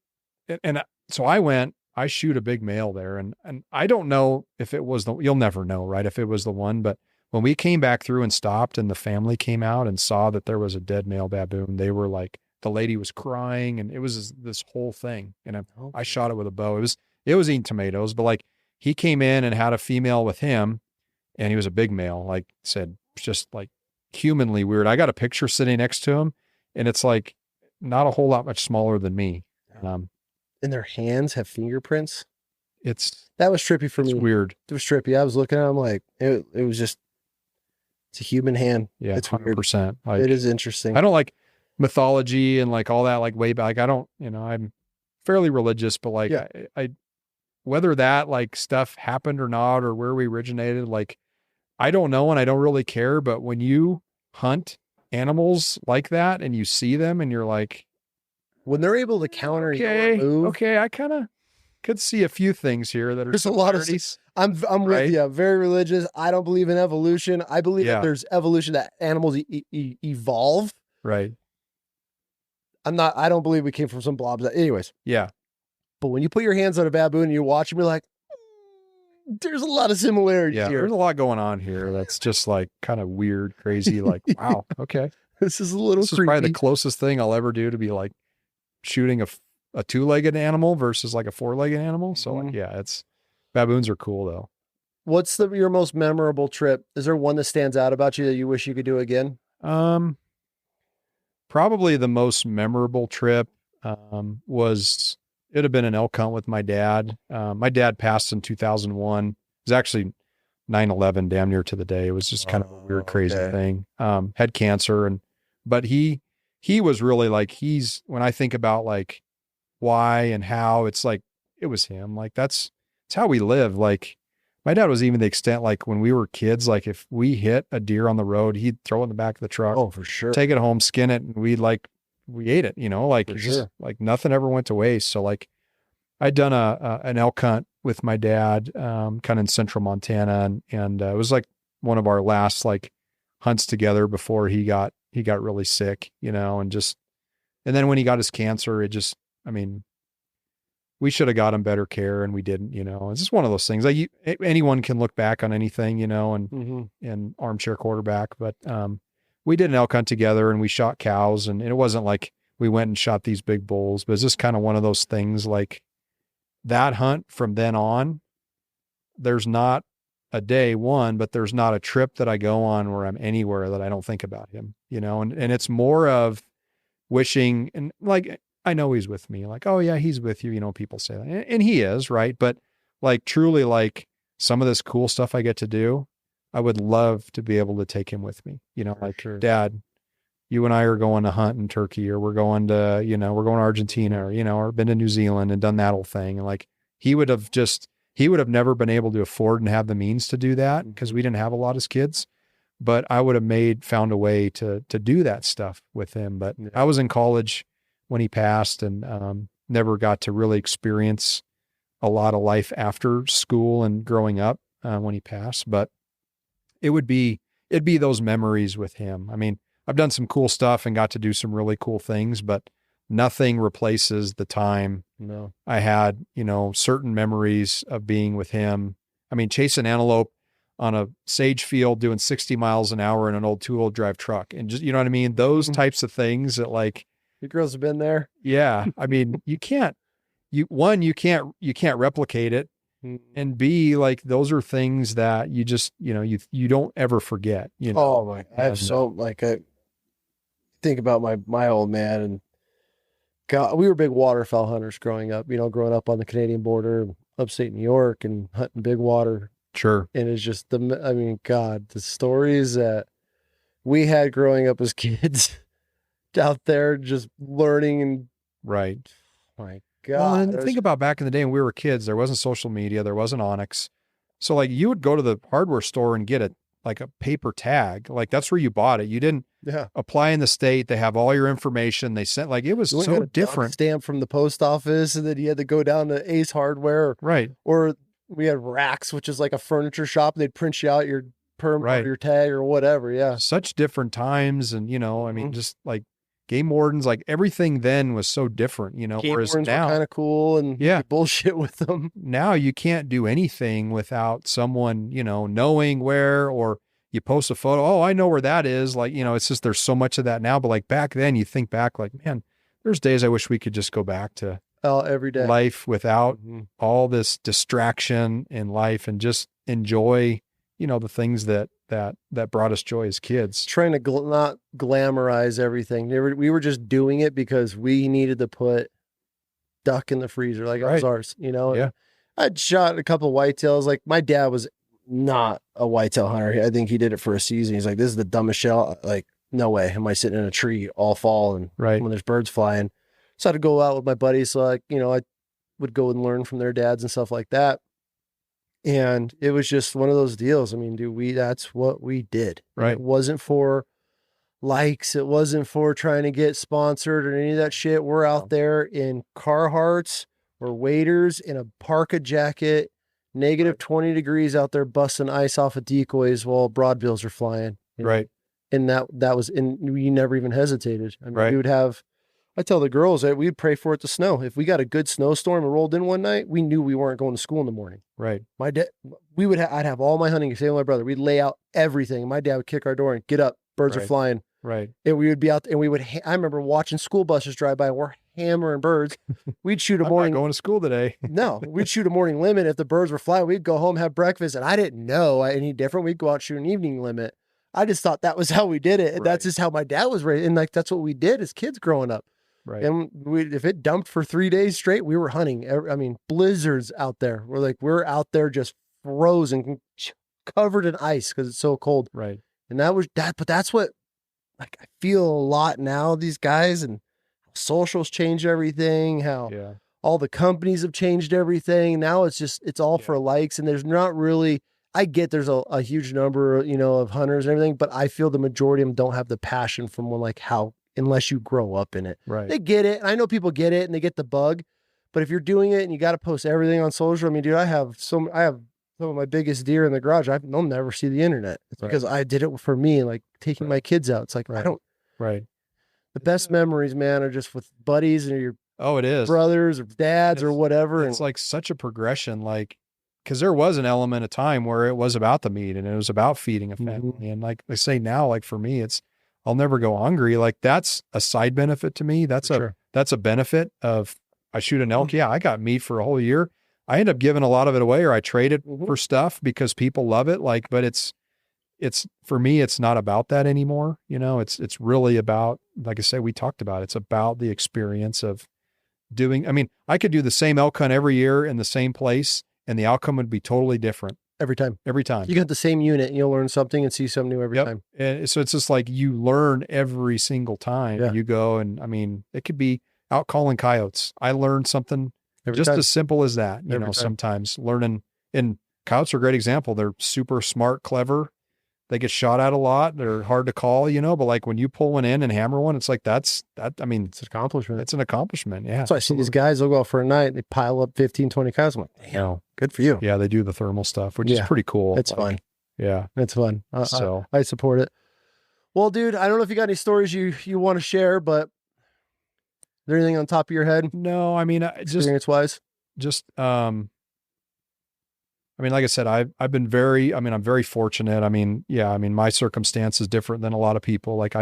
so I shoot a big male there and I don't know if it was you'll never know, right? If it was the one, but when we came back through and stopped and the family came out and saw that there was a dead male baboon, they were like, the lady was crying and it was this whole thing. And I shot it with a bow. It was eating tomatoes, but like he came in and had a female with him and he was a big male, like said, just like humanly weird. I got a picture sitting next to him and it's like not a whole lot much smaller than me. And their hands have fingerprints. That was trippy for me. It's weird. It was trippy. I was looking at him like it was just, it's a human hand. Yeah, it's 100%. Like, it is interesting. I don't like mythology and like all that, like way back. I don't, I'm fairly religious, but like I whether that like stuff happened or not, or where we originated, like, I don't know. And I don't really care. But when you hunt animals like that and you see them and you're like, when they're able to counter your move. Okay. I kind of could see a few things here that are, there's a lot of, I'm with you. Very religious. I don't believe in evolution. I believe that there's evolution, that animals evolve. Right. I don't believe we came from some blobs. Anyways, Yeah. but when you put your hands on a baboon and you watch them, you're like, there's a lot of similarities Yeah. here. There's a lot going on here. That's just like kind of weird, crazy. Like, wow. Okay. This is a little This is creepy. probably the closest thing I'll ever do to be like shooting a two-legged animal versus like a four-legged animal. So like, yeah, baboons are cool though. What's your most memorable trip? Is there one that stands out about you that you wish you could do again? Probably the most memorable trip was it'd have been an elk hunt with my dad. My dad passed in 2001. It was actually 9/11, damn near to the day. It was just kind of a weird, crazy thing. Had cancer, but he was really like, when I think about like why and how, it's like it was him. Like it's how we live. Like my dad was even the extent, like when we were kids, like if we hit a deer on the road, he'd throw it in the back of the truck. Oh, for sure. Take it home, skin it, and we ate it, like just like nothing ever went to waste. So like I'd done an elk hunt with my dad, kind of in central Montana, and it was like one of our last like hunts together before he got really sick, and then when he got his cancer, we should have got him better care and we didn't, it's just one of those things. Like anyone can look back on anything, and armchair quarterback, but, we did an elk hunt together and we shot cows, and it wasn't like we went and shot these big bulls, but it's just kind of one of those things. Like that hunt from then on, there's not a day one, but there's not a trip that I go on where I'm anywhere that I don't think about him, and it's more of wishing, and like, I know he's with me, like, oh yeah, he's with you. People say that, and he is, right? But like truly, like some of this cool stuff I get to do, I would love to be able to take him with me, like, sure. Dad, you and I are going to hunt in Turkey, or we're going to, we're going to Argentina, or been to New Zealand and done that whole thing. And like, he would have never been able to afford and have the means to do that because we didn't have a lot as kids, but I would have found a way to do that stuff with him. But I was in college when he passed, and never got to really experience a lot of life after school and growing up when he passed. But it'd be those memories with him. I mean, I've done some cool stuff and got to do some really cool things, but nothing replaces the time I had, certain memories of being with him. I mean, chasing antelope on a sage field, doing 60 miles an hour in an old 2-wheel drive truck. And just, you know what I mean? Those types of things that like, you girls have been there. Yeah. I mean, you can't replicate it. And B, like, those are things that you just, you don't ever forget, Oh my, I have I think about my old man, and God, we were big waterfowl hunters growing up, growing up on the Canadian border, upstate New York, and hunting big water. Sure. And it's just God, the stories that we had growing up as kids out there, just learning, and right. My God. Well, and think about back in the day when we were kids, there wasn't social media, there wasn't Onyx. So like you would go to the hardware store and get a paper tag. Like that's where you bought it. You didn't apply in the state. They have all your information. They sent, like, it was so different. Stamp from the post office, and then you had to go down to Ace Hardware. Right. Or we had Racks, which is like a furniture shop. And they'd print you out your perm or your tag or whatever. Yeah. Such different times. And, I mean, just like game wardens, like everything then was so different, Game whereas wardens now were kind of cool, and you bullshit with them. Now you can't do anything without someone, knowing where, or you post a photo. Oh, I know where that is. Like, it's just, there's so much of that now. But like back then you think back like, man, there's days I wish we could just go back to every day life without all this distraction in life, and just enjoy, the things that brought us joy as kids. Trying to not glamorize everything. We were just doing it because we needed to put duck in the freezer. Like, it was ours, Yeah. I'd shot a couple whitetails. Like, my dad was not a whitetail hunter. I think he did it for a season. He's like, this is the dumbest shell. Like, no way am I sitting in a tree all fall and when there's birds flying. So I had to go out with my buddies. So I would go and learn from their dads and stuff like that. And it was just one of those deals. I mean, dude, that's what we did. Right. It wasn't for likes. It wasn't for trying to get sponsored or any of that shit. We're out there in Carhartts or waders in a parka jacket, negative 20 degrees out there, busting ice off of decoys while broadbills are flying. Right. And that was, and we never even hesitated. I mean, we would have I tell the girls that we'd pray for it to snow. If we got a good snowstorm and rolled in one night, we knew we weren't going to school in the morning. Right. My dad, I'd have all my hunting, same with my brother. We'd lay out everything. My dad would kick our door and get up. Birds are Right. flying. Right. And we would be out and we would, I remember watching school buses drive by and we're hammering birds. We'd shoot a I'm morning. not going to school today. No, we'd shoot a morning limit. If the birds were flying, we'd go home, have breakfast. And I didn't know any different. We'd go out, shoot an evening limit. I just thought that was how we did it. And that's just how my dad was raised. And like, that's what we did as kids growing up. Right. And if it dumped for 3 days straight, we were hunting. I mean, blizzards out there. We're out there just frozen, covered in ice because it's so cold. Right. And but that's what, like, I feel a lot now, these guys, and socials change everything, how all the companies have changed everything. Now it's all for likes, and there's not really, I get there's a huge number, of hunters and everything, but I feel the majority of them don't have the passion from unless you grow up in it. Right. They get it. And I know people get it and they get the bug, but if you're doing it and you got to post everything on social, I mean, dude, I have some of my biggest deer in the garage. They'll never see the internet. It's because I did it for me, like taking my kids out. It's like, I don't, the best memories, man, are just with buddies and your it is brothers or dads or whatever. It's like such a progression, like, because there was an element of time where it was about the meat and it was about feeding a family. And like I say now, like for me, I'll never go hungry. Like that's a side benefit to me. That's a benefit of, I shoot an elk. Yeah, I got meat for a whole year. I end up giving a lot of it away, or I trade it for stuff because people love it. Like, but it's for me, it's not about that anymore. It's really about, like I said, we talked about, it's about the experience of doing. I mean, I could do the same elk hunt every year in the same place and the outcome would be totally different. Every time. You got the same unit and you'll learn something and see something new every time. And so it's just like you learn every single time you go. And I mean, it could be out calling coyotes. I learned something just as simple as that, sometimes learning, and coyotes are a great example. They're super smart, clever. They get shot at a lot. They're hard to call, but like when you pull one in and hammer one, it's like, I mean, it's an accomplishment. It's an accomplishment. Yeah. So I see these guys, they'll go out for a night, they pile up 15, 20 coyotes. I'm like, damn, good for you. Yeah. They do the thermal stuff, which is pretty cool. It's fun. Yeah. It's fun. I support it. Well, dude, I don't know if you got any stories you want to share, but is there anything on top of your head? No, I mean, experience-wise? I mean, like I said, I'm very fortunate. I mean, my circumstance is different than a lot of people. Like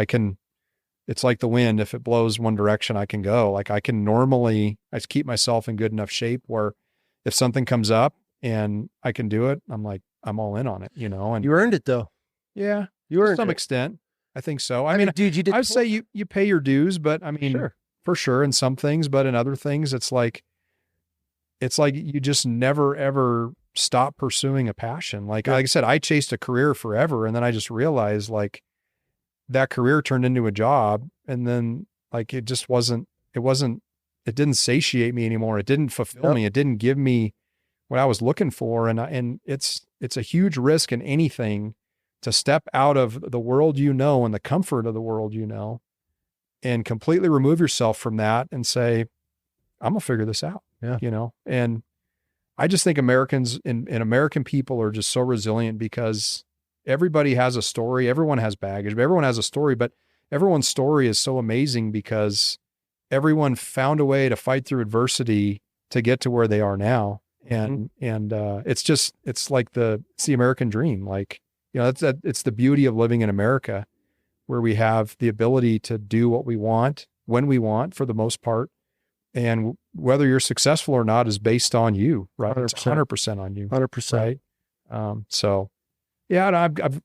it's like the wind. If it blows one direction, I can go. Like I keep myself in good enough shape where if something comes up and I can do it, I'm like, I'm all in on it, and you earned it though. Yeah. You earned to some extent. I think so. I mean, dude, you did. I'd say you pay your dues, but I mean, for sure in some things, but in other things, it's like you just never, ever stop pursuing a passion. Like I said, I chased a career forever. And then I just realized like that career turned into a job. And then like, it didn't satiate me anymore. It didn't fulfill me. It didn't give me what I was looking for. And it's a huge risk in anything to step out of the world, and the comfort of the world, and completely remove yourself from that and say, I'm gonna figure this out. Yeah. And I just think Americans and American people are just so resilient because everybody has a story. Everyone has baggage, but everyone has a story, but everyone's story is so amazing because everyone found a way to fight through adversity to get to where they are now. And, it's like it's the American dream. Like, it's the beauty of living in America where we have the ability to do what we want, when we want, for the most part. And whether you're successful or not is based on you, right? 100%. It's 100% on you. 100%. Right. So yeah, and I've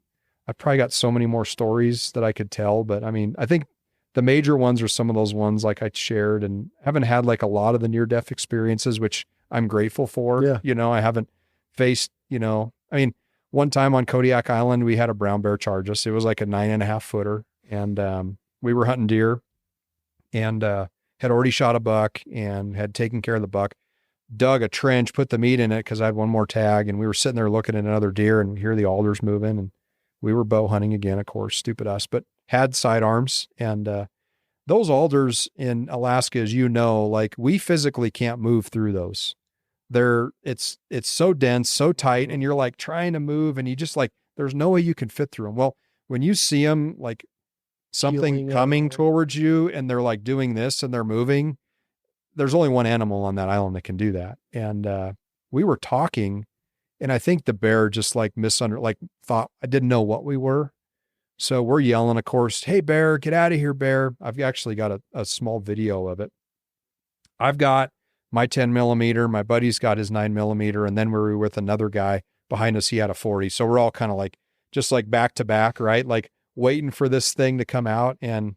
probably got so many more stories that I could tell, but I mean, I think the major ones are some of those ones like I shared, and haven't had like a lot of the near-death experiences, which I'm grateful for. Yeah. I haven't faced, I mean, one time on Kodiak Island, we had a brown bear charge us. It was like a 9.5 footer. And we were hunting deer and had already shot a buck and had taken care of the buck, dug a trench, put the meat in it because I had one more tag. And we were sitting there looking at another deer and we hear the alders moving. And we were bow hunting again, of course, stupid us, but had sidearms. And those alders in Alaska, as like we physically can't move through those. It's so dense, so tight, and you're like trying to move and you just like, there's no way you can fit through them. Well, when you see them like something Healing coming everywhere. towards you and they're like doing this and they're moving. There's only one animal on that island that can do that. And we were talking, and I think the bear just like thought I didn't know what we were. So we're yelling, of course, "Hey bear, get out of here, bear." I've actually got a small video of it. I've got my 10 millimeter, my buddy's got his 9 millimeter, and then we were with another guy behind us. He had a 40. So we're all kind of like, just like back to back, right? Like waiting for this thing to come out. And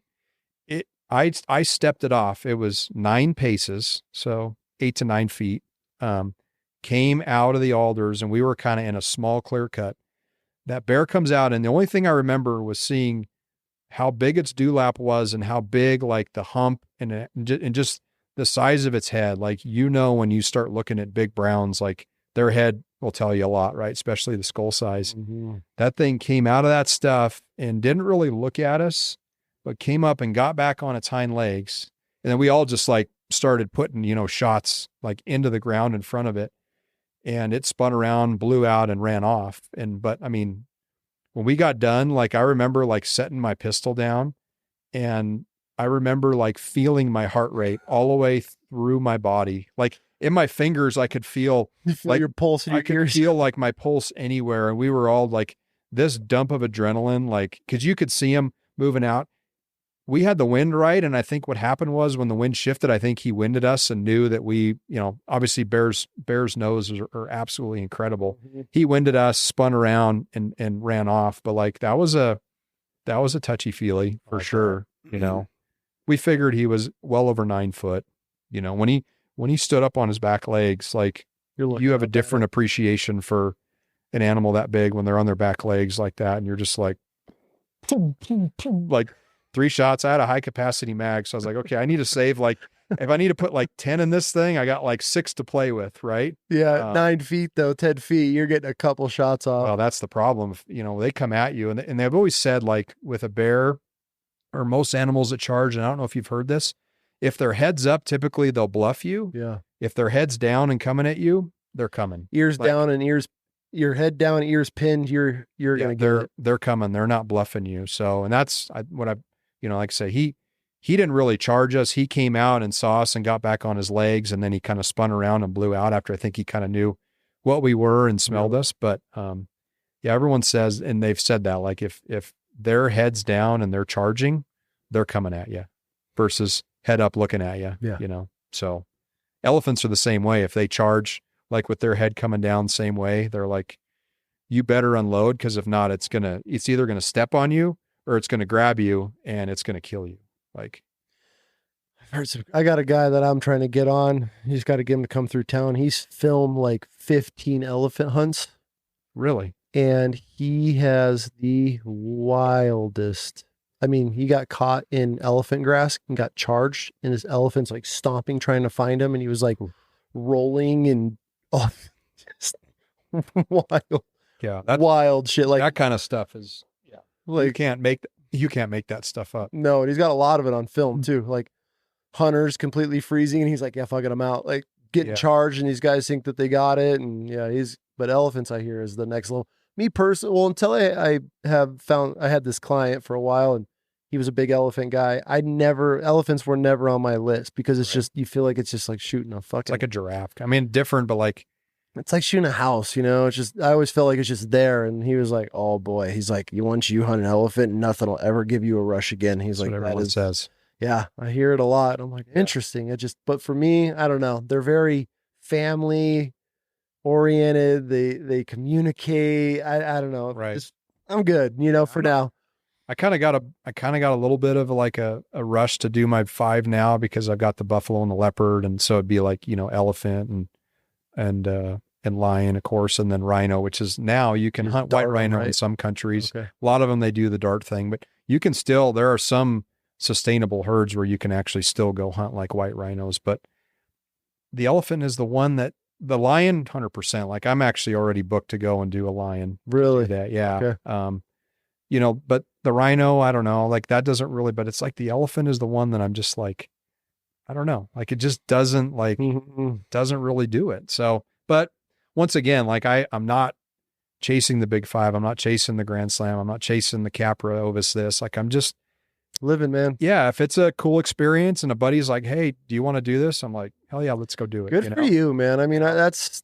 I stepped it off. It was 9 paces, so 8 to 9 feet. Came out of the alders, and we were kind of in a small clear cut. That bear comes out, and the only thing I remember was seeing how big its dewlap was and how big like the hump and just the size of its head. Like, when you start looking at big browns, like their head will tell you a lot, right? Especially the skull size. Mm-hmm. That thing came out of that stuff and didn't really look at us, but came up and got back on its hind legs. And then we all just like started putting, shots like into the ground in front of it. And it spun around, blew out, and ran off. But I mean, when we got done, like I remember like setting my pistol down, and I remember like feeling my heart rate all the way through my body. Like in my fingers, I could feel You feel like your pulse in your I could ears. feel like my pulse anywhere. And we were all like this dump of adrenaline, like, cause you could see him moving out. We had the wind right. And I think what happened was when the wind shifted, I think he winded us and knew that we, obviously bears' noses are absolutely incredible. Mm-hmm. He winded us, spun around and ran off. But like, that was a touchy feely for sure. We figured he was well over 9 foot, when he stood up on his back legs, like you have a different appreciation for an animal that big when they're on their back legs like that. And you're just like, like 3 shots. I had a high capacity mag. So I was like, okay, I need to save like, if I need to put like 10 in this thing, I got like 6 to play with. Right. Yeah. 9 feet though, 10 feet, you're getting a couple shots off. Well, that's the problem. They come at you and they've always said like with a bear or most animals that charge, and I don't know if you've heard this, if their head's up, typically they'll bluff you. Yeah. If their head's down and coming at you, they're coming. Ears down and your head down, ears pinned, you're going to get it. They're coming. They're not bluffing you. So, and that's what I like I say, he didn't really charge us. He came out and saw us and got back on his legs, and then he kind of spun around and blew out after I think he kind of knew what we were and smelled us. But, everyone says, and they've said that, like if their head's down and they're charging, they're coming at you versus head up looking at you, so elephants are the same way. If they charge, like with their head coming down same way, they're like, you better unload. Cause if not, it's either going to step on you or it's going to grab you and it's going to kill you. Like, I got a guy that I'm trying to get on. He's got to get him to come through town. He's filmed like 15 elephant hunts. Really? And he has the wildest. I mean, he got caught in elephant grass and got charged, and his elephant's like stomping, trying to find him. And he was like rolling and just wild. Yeah. Wild shit. Like that kind of stuff is, like you can't make that stuff up. No. And he's got a lot of it on film too. Like hunters completely freezing. And he's like, yeah, fucking him out. Like getting charged. And these guys think that they got it. And but elephants, I hear, is the next level. Me personally, well, until I had this client for a while and he was a big elephant guy. Elephants were never on my list because it's just, you feel like it's just like shooting a fucking. It's like a giraffe. I mean, different, but like. It's like shooting a house, It's just, I always felt like it's just there. And he was like, oh boy, he's like, once you hunt an elephant, nothing will ever give you a rush again. He's That's like, what everyone says. Yeah, I hear it a lot. I'm like, interesting. But for me, I don't know. They're very family oriented. They communicate. I don't know. Right. I'm good, for now. I kind of got a little bit of like a rush to do my 5 now because I've got the buffalo and the leopard. And so it'd be like, elephant and lion, of course, and then rhino, which is now you can hunt white rhino in some countries. Okay. A lot of them, they do the dart thing, but you can still, there are some sustainable herds where you can actually still go hunt like white rhinos, but the elephant is the one that the lion 100%, like I'm actually already booked to go and do a lion. Really? That. Yeah. Okay. But the rhino, I don't know, like that doesn't really, but it's like the elephant is the one that I'm just like, I don't know, like it just doesn't doesn't really do it. So, but once again, like I'm not chasing the big 5. I'm not chasing the Grand Slam. I'm not chasing the Capra Ovis this. Like I'm just living, man. Yeah, if it's a cool experience and a buddy's like, "Hey, do you want to do this?" I'm like, "Hell yeah, let's go do it." Good for you, man. I mean, that's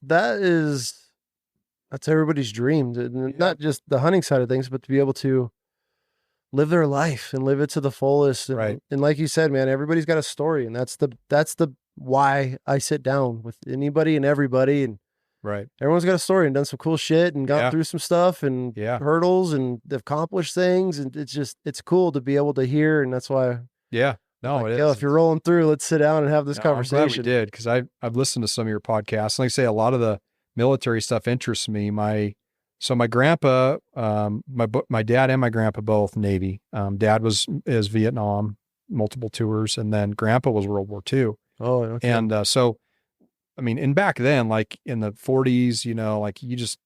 everybody's dream. Not just the hunting side of things, but to be able to live their life and live it to the fullest. Right. And like you said, man, everybody's got a story, and that's the why I sit down with anybody and everybody, and Right. everyone's got a story and done some cool shit and got through some stuff and hurdles and accomplished things, and it's cool to be able to hear, and that's why. Yeah. No, like, it yo, is. if you're rolling through, let's sit down and have this I'm conversation. glad we did, because I've listened to some of your podcasts. Like I say, a lot of the military stuff interests me. My grandpa, my dad and my grandpa both Navy. Dad is Vietnam, multiple tours, and then grandpa was World War II. Oh, okay. And so, I mean, and back then, like in the 40s, like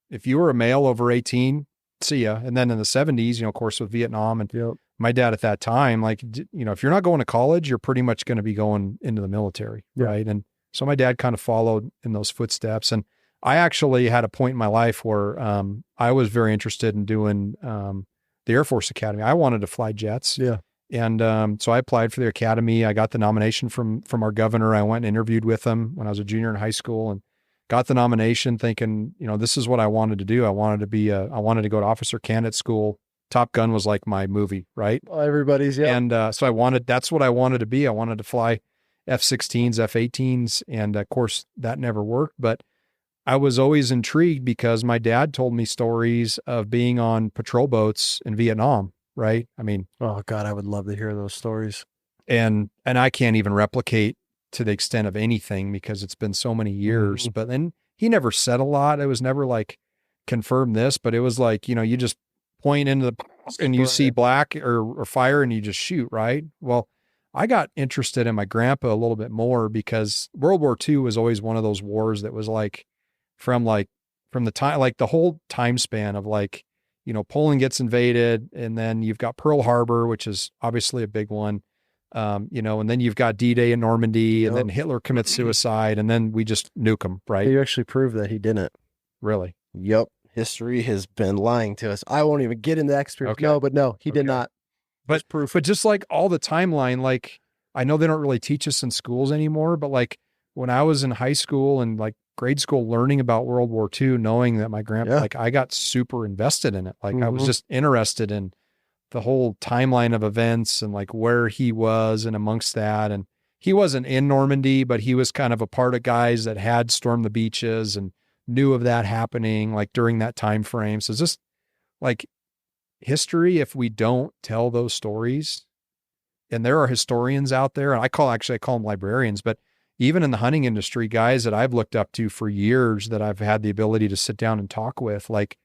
if you were a male over 18, see ya. And then in the 70s, of course, with Vietnam and my dad at that time, like, if you're not going to college, you're pretty much going to be going into the military. Right. And so my dad kind of followed in those footsteps. And I actually had a point in my life where I was very interested in doing the Air Force Academy. I wanted to fly jets. Yeah. And so I applied for the academy. I got the nomination from our governor. I went and interviewed with him when I was a junior in high school and got the nomination thinking, this is what I wanted to do. I wanted to go to officer candidate school. Top Gun was like my movie, right? Everybody's, yeah. And so that's what I wanted to be. I wanted to fly F-16s, F-18s. And of course that never worked, but I was always intrigued because my dad told me stories of being on patrol boats in Vietnam. Right. I mean, oh God, I would love to hear those stories. And I can't even replicate to the extent of anything because it's been so many years, but then he never said a lot. It was never like confirm this, but it was like, you just point into the, and you see black or fire and you just shoot. Right. Well, I got interested in my grandpa a little bit more because World War II was always one of those wars that was like, from the time, like the whole time span of like, Poland gets invaded and then you've got Pearl Harbor, which is obviously a big one. And then you've got D-Day in Normandy and then Hitler commits suicide and then we just nuke him. Right. You actually proved that he didn't. Really? Yep. History has been lying to us. I won't even get into that experience. Okay. No, he did not. But just like all the timeline, like I know they don't really teach us in schools anymore, but like when I was in high school and like grade school learning about World War II, knowing that my grandpa, like I got super invested in it. Like I was just interested in the whole timeline of events and like where he was and amongst that. And he wasn't in Normandy, but he was kind of a part of guys that had stormed the beaches and knew of that happening like during that time frame. So it's just like history, if we don't tell those stories, and there are historians out there, and I call them librarians, but even in the hunting industry, guys that I've looked up to for years that I've had the ability to sit down and talk with, like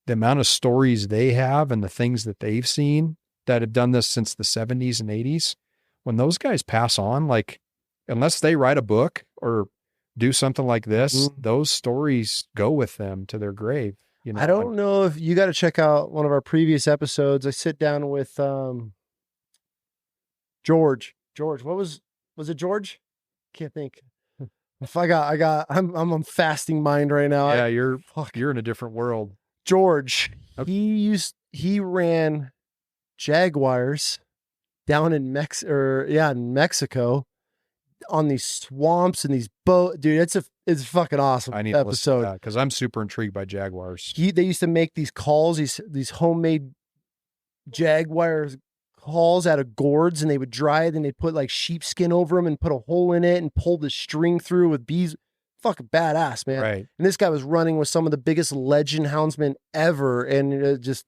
the amount of stories they have and the things that they've seen that have done this since the 70s and 80s, when those guys pass on, like, unless they write a book or do something like this, those stories go with them to their grave. I don't know if you got to check out one of our previous episodes. I sit down with George. What was it George? Can't think. If I'm on fasting mind right now. Yeah, you're in a different world. George, okay. He ran Jaguars down in Mexico on these swamps and these boats. Dude, it's fucking awesome. I need to listen to that because I'm super intrigued by Jaguars. They used to make these calls, these homemade Jaguars calls out of gourds, and they would dry it and they'd put like sheepskin over them and put a hole in it and pull the string through with bees. Fucking badass, man. Right. And this guy was running with some of the biggest legend houndsmen ever, and just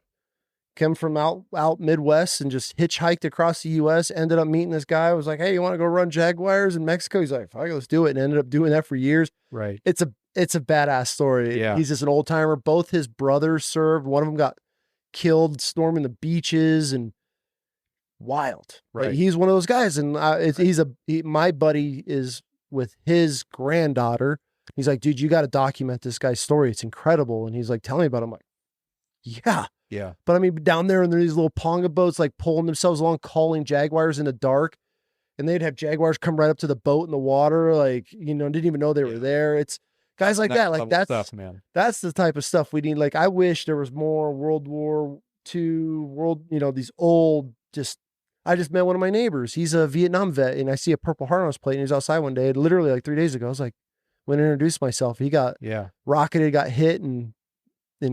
came from out Midwest and just hitchhiked across the US, ended up meeting this guy, was like, hey, you want to go run Jaguars in Mexico? He's like, fuck, let's do it. And ended up doing that for years. Right. It's a badass story. Yeah. He's just an old timer. Both his brothers served. One of them got killed storming the beaches, and wild. Right. Like, he's one of those guys. And my buddy is with his granddaughter. He's like, dude, you got to document this guy's story. It's incredible. And he's like, tell me about it. I'm like, yeah. Yeah. But I mean, down there, and there's these little ponga boats like pulling themselves along, calling Jaguars in the dark. And they'd have Jaguars come right up to the boat in the water. Like, didn't even know they were there. It's guys like that. Like that's stuff, man. That's the type of stuff we need. Like, I wish there was more World War II, these old, just I just met one of my neighbors. He's a Vietnam vet, and I see a Purple Heart on his plate, and he was outside one day, literally like 3 days ago. I was like, went and introduced myself. He got rocketed, got hit, and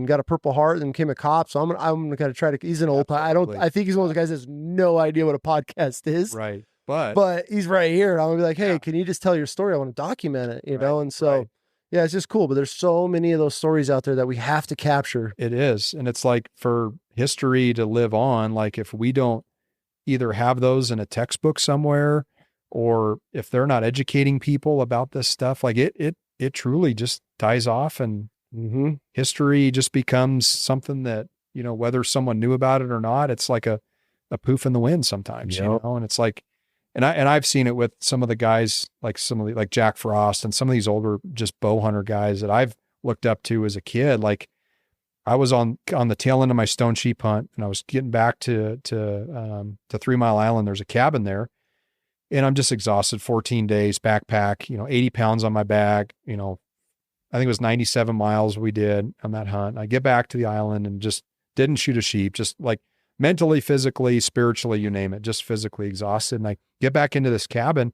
got a Purple Heart, and became a cop. So I'm gonna try to. He's an old time. I think he's one of those guys that has no idea what a podcast is. Right. But he's right here. I'm gonna be like, hey, can you just tell your story? I want to document it, you know? And so yeah, it's just cool. But there's so many of those stories out there that we have to capture. It is. And it's like, for history to live on, like if we don't either have those in a textbook somewhere, or if they're not educating people about this stuff, like it truly just dies off, and history just becomes something that, you know, whether someone knew about it or not, it's like a poof in the wind sometimes, you know? And it's like, and I've seen it with some of the guys, like like Jack Frost and some of these older just bow hunter guys that I've looked up to as a kid. Like I was on the tail end of my stone sheep hunt, and I was getting back to 3 Mile Island. There's a cabin there, and I'm just exhausted. 14 days backpack, you know, 80 pounds on my back, you know, I think it was 97 miles we did on that hunt. I get back to the island and just didn't shoot a sheep, just like mentally, physically, spiritually, you name it, just physically exhausted. And I get back into this cabin,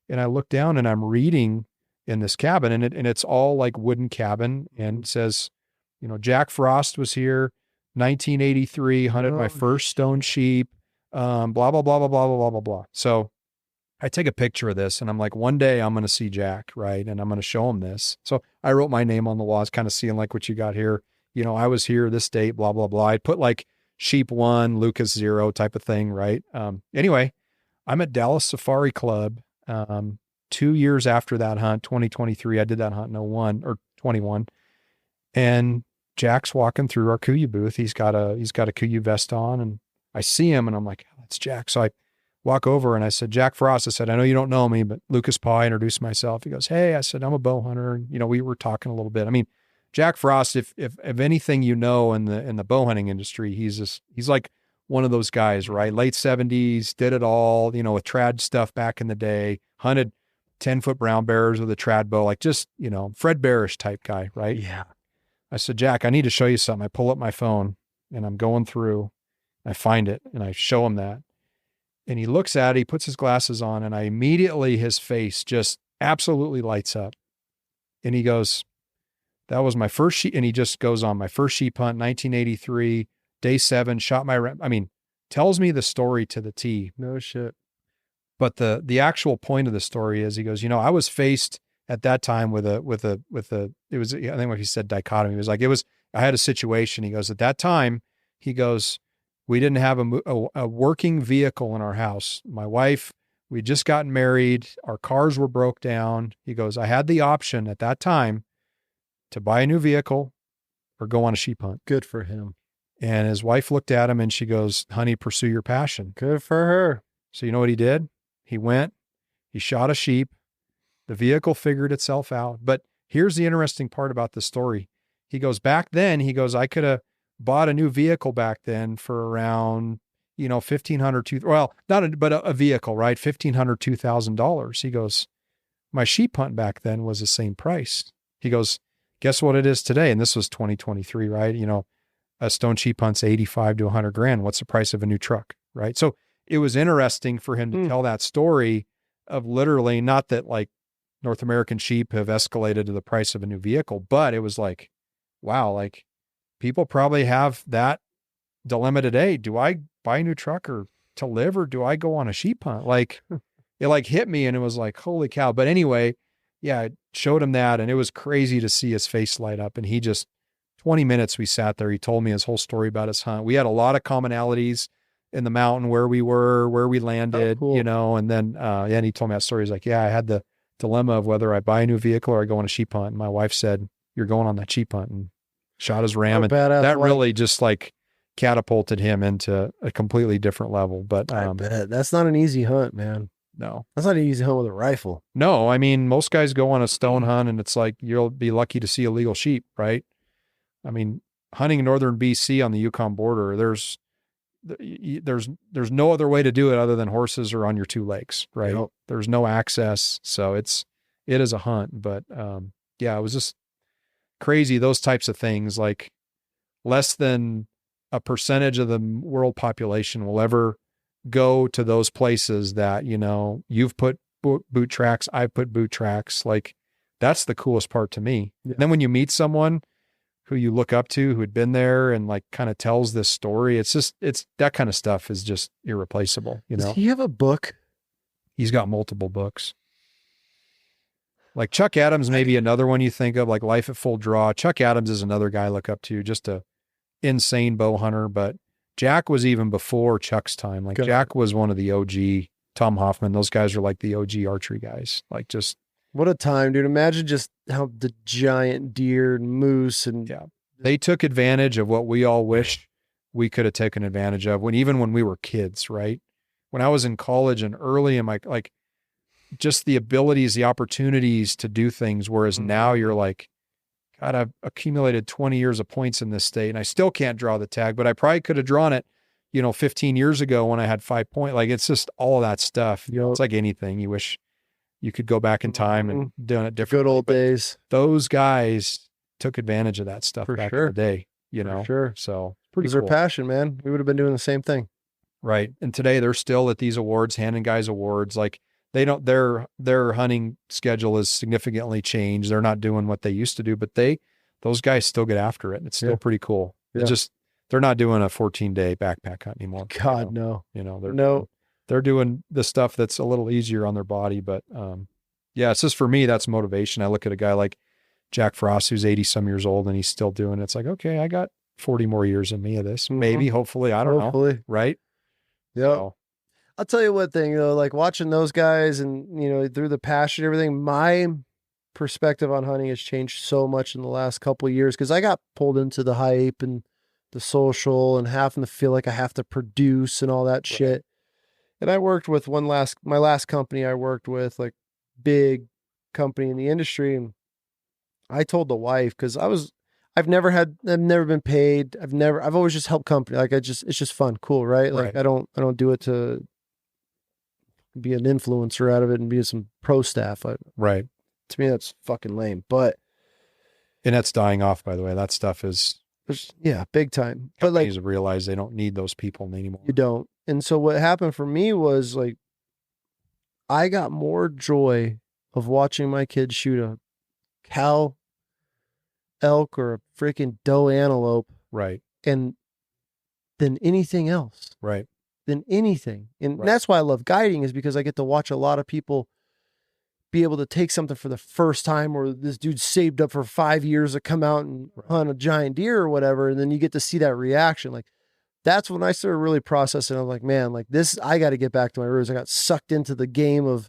and I look down, and I'm reading in this cabin, and it's all like wooden cabin, and it says, you know, Jack Frost was here, 1983, hunted my first stone sheep, blah, blah, blah, blah, blah, blah, blah, blah. So I take a picture of this, and I'm like, one day I'm going to see Jack, right? And I'm going to show him this. So I wrote my name on the wall. I was kind of seeing like what you got here. You know, I was here this date, blah, blah, blah. I put like sheep 1, Lucas 0 type of thing, right? Anyway, I'm at Dallas Safari Club 2 years after that hunt, 2023. I did that hunt in 01 or 21. And Jack's walking through our Kuyu booth. He's got a Kuyu vest on, and I see him, and I'm like, oh, that's Jack. So I walk over, and I said, Jack Frost. I said, I know you don't know me, but Lucas Paugh. I introduced myself. He goes, hey, I said, I'm a bow hunter. And, you know, we were talking a little bit. I mean, Jack Frost, if anything, you know, in the bow hunting industry, he's like one of those guys, right? Late 70s, did it all, you know, with trad stuff back in the day, hunted 10-foot brown bears with a trad bow, like just, you know, Fred Bearish type guy, right? Yeah. I said, Jack, I need to show you something. I pull up my phone, and I'm going through, I find it, and I show him that. And he looks at it, he puts his glasses on, and I immediately, his face just absolutely lights up. And he goes, that was my first sheep. And he just goes on, my first sheep hunt, 1983, day 7, shot my, I mean, tells me the story to the T. No shit. But the actual point of the story is, he goes, you know, I was faced at that time with a, it was, I think what he said, dichotomy. It was like, I had a situation. He goes, at that time, he goes, we didn't have a working vehicle in our house. My wife, we'd just gotten married. Our cars were broke down. He goes, I had the option at that time to buy a new vehicle or go on a sheep hunt. Good for him. And his wife looked at him, and she goes, honey, pursue your passion. Good for her. So you know what he did? He went, he shot a sheep. The vehicle figured itself out. But here's the interesting part about the story. He goes, back then, he goes, I could have bought a new vehicle back then for around, you know, $1,500, well, but a vehicle, right? $1,500, $2,000. He goes, my sheep hunt back then was the same price. He goes, guess what it is today? And this was 2023, right? You know, a stone sheep hunt's 85 to 100 grand. What's the price of a new truck, right? So it was interesting for him to tell that story of literally, not that like North American sheep have escalated to the price of a new vehicle, but it was like, wow, like people probably have that dilemma today. Do I buy a new truck or to live, or do I go on a sheep hunt? Like it like hit me, and it was like, holy cow. But anyway, yeah, I showed him that, and it was crazy to see his face light up. And he just, 20 minutes we sat there. He told me his whole story about his hunt. We had a lot of commonalities in the mountain, where we were, where we landed, you know, and then, and he told me that story. He's like, yeah, I had the dilemma of whether I buy a new vehicle or I go on a sheep hunt. And my wife said, you're going on that sheep hunt, and shot his ram. And that really just like catapulted him into a completely different level. But I bet that's not an easy hunt, man. No, that's not an easy hunt with a rifle. No, I mean, most guys go on a stone hunt, and it's like, you'll be lucky to see a legal sheep, right? I mean, hunting in northern BC on the Yukon border, there's no other way to do it other than horses or on your 2 legs, right? Yep. There's no access. So it is a hunt, but, yeah, it was just crazy. Those types of things, like less than a percentage of the world population will ever go to those places that, you know, you've put boot tracks, I've put boot tracks. Like that's the coolest part to me. Yeah. And then when you meet someone who you look up to, who had been there and like kind of tells this story, it's that kind of stuff is just irreplaceable. You know, Does he have a book? He's got multiple books. Like Chuck Adams, maybe another one you think of, like Life at Full Draw. Chuck Adams is another guy I look up to, just a insane bow hunter. But Jack was even before Chuck's time. Like Jack was one of the OG, Tom Hoffman. Those guys are like the OG archery guys. Like just. What a time, dude. Imagine just how the giant deer and moose and. Yeah. They took advantage of what we all wish we could have taken advantage of even when we were kids, right? When I was in college and early in my, like, just the abilities, the opportunities to do things. Whereas now you're like, God, I've accumulated 20 years of points in this state and I still can't draw the tag, but I probably could have drawn it, you know, 15 years ago when I had 5 points. Like it's just all of that stuff. Yep. It's like anything. You wish you could go back in time and done it differently. Good old days. Those guys took advantage of that stuff back in the day, you know? Sure. So pretty cool. It was their passion, man. We would have been doing the same thing. Right. And today they're still at these awards, handing guys awards. Like they don't, their hunting schedule is significantly changed. They're not doing what they used to do, but those guys still get after it. It's still pretty cool. Yeah. They're not doing a 14-day backpack hunt anymore. God, no. You know, they're doing the stuff that's a little easier on their body. But yeah, it's just for me, that's motivation. I look at a guy like Jack Frost, who's 80 some years old and he's still doing it. It's like, okay, I got 40 more years in me of this. Maybe, hopefully, I don't know. Right. Yep. So. I'll tell you what thing though, like watching those guys and, you know, through the passion and everything, my perspective on hunting has changed so much in the last couple of years. Cause I got pulled into the hype and the social and having to feel like I have to produce and all that shit. And I worked with my last company I worked with, like big company in the industry. And I told the wife, cause I've never been paid. I've always just helped company. Like it's just fun. Cool. Right. Like I don't do it to be an influencer out of it and be some pro staff. Right. To me, that's fucking lame, but. And that's dying off, by the way. That stuff is. Yeah. Big time. But like. Companies realize they don't need those people anymore. You don't. And so what happened for me was like, I got more joy of watching my kids shoot a cow, elk, or a freaking doe antelope. Right. And than anything else. Right. Than anything. And that's why I love guiding, is because I get to watch a lot of people be able to take something for the first time, or this dude saved up for 5 years to come out and hunt a giant deer or whatever. And then you get to see that reaction. Like that's when I started really processing. I'm like, man, like this, I got to get back to my roots. I got sucked into the game of,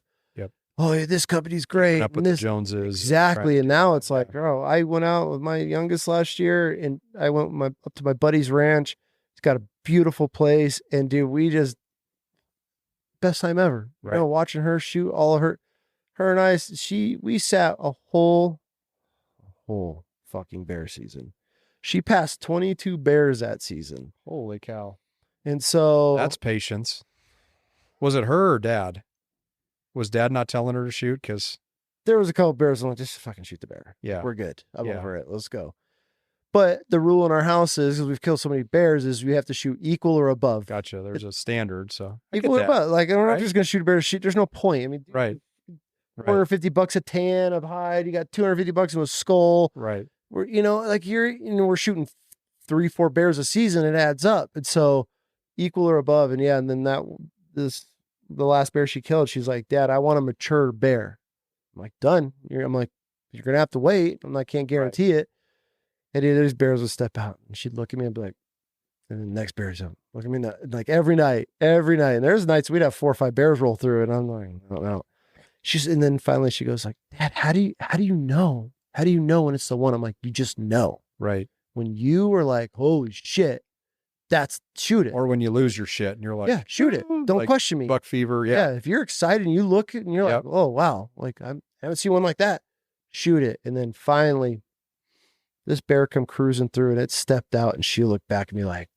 oh, yeah, this company's great. Up with the Joneses. Exactly. And now it's like, oh, I went out with my youngest last year and I went up to my buddy's ranch. It's got a beautiful place. And dude, best time ever. Right. You know, watching her shoot, all of her and I, we sat a whole fucking bear season. She passed 22 bears that season. Holy cow. And so. That's patience. Was it her or dad? Was dad not telling her to shoot? Because there was a couple bears. I'm like, just fucking shoot the bear. Yeah. We're good. I'm over it. Let's go. But the rule in our house is, because we've killed so many bears, is we have to shoot equal or above. Gotcha. There's a standard. So equal or above. Like, I'm not just going to shoot a bear. There's no point. I mean, right. $450 a tan of hide. You got $250 in a skull. Right. We're, like we're shooting 3-4 bears a season. It adds up. And so equal or above. And yeah. And then the last bear she killed, she's like, Dad, I want a mature bear. I'm like, done. I'm like, you're going to have to wait. I can't guarantee it. And these bears would step out and she'd look at me and be like, and the next bear's up. Look at me, like every night. And there's nights we'd have 4 or 5 bears roll through and I'm like, no. And then finally she goes like, Dad, how do you know? How do you know when it's the one? I'm like, you just know. Right. When you were like, holy shit, shoot it. Or when you lose your shit and you're like, yeah, shoot it. Don't question me. Buck fever. Yeah. If you're excited and you look and you're like, oh, wow. Like I haven't seen one like that. Shoot it. And then finally this bear come cruising through and it stepped out and she looked back at me like,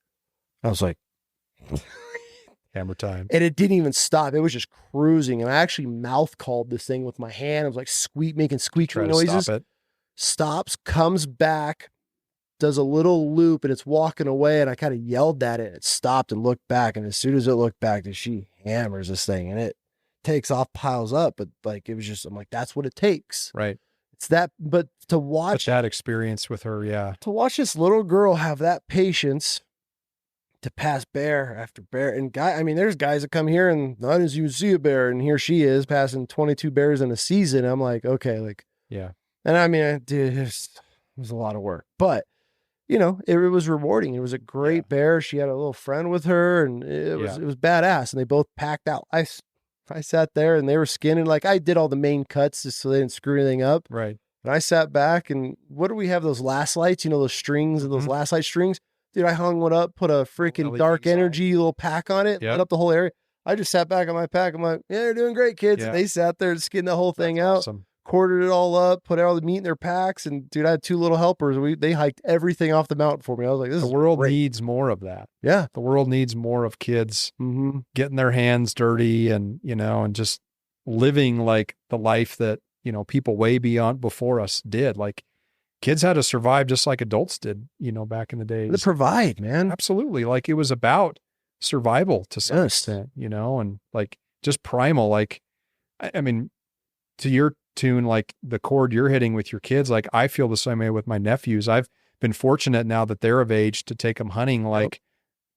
I was like, hammer time. And it didn't even stop. It was just cruising. And I actually mouth called this thing with my hand. I was like making squeaking noises. Stop it. Stops, comes back, does a little loop and it's walking away, and I kind of yelled at it. It stopped and looked back, and as soon as it looked back, she hammers this thing, and it takes off, piles up. But like, it was just, I'm like, that's what it takes. Right. It's that, but to watch that experience with her, yeah. To watch this little girl have that patience to pass bear after bear. And there's guys that come here and I didn't even see a bear, and here she is passing 22 bears in a season. I'm like, okay, like, yeah. And I mean, dude, it was a lot of work, but it was rewarding. It was a great bear. She had a little friend with her, and it was badass. And they both packed out. I sat there, and they were skinning. Like, I did all the main cuts just so they didn't screw anything up. Right. And I sat back, and what do we have? Those last lights, those strings, those last light strings. Dude, I hung one up, put a freaking dark energy little pack on it, lit up the whole area. I just sat back on my pack. I'm like, yeah, you're doing great, kids. And they sat there just getting the whole thing out. Awesome. Quartered it all up, put all the meat in their packs, and dude, I had 2 little helpers. They hiked everything off the mountain for me. I was like, the world needs more of that. Yeah. The world needs more of kids getting their hands dirty and, and just living like the life that, people way beyond before us did. Like, kids had to survive just like adults did, back in the days. They provide, man. Absolutely. Like, it was about survival to some extent, and like just primal. Like, I mean, to your tune, like the chord you're hitting with your kids, like I feel the same way with my nephews. I've been fortunate now that they're of age to take them hunting. Like,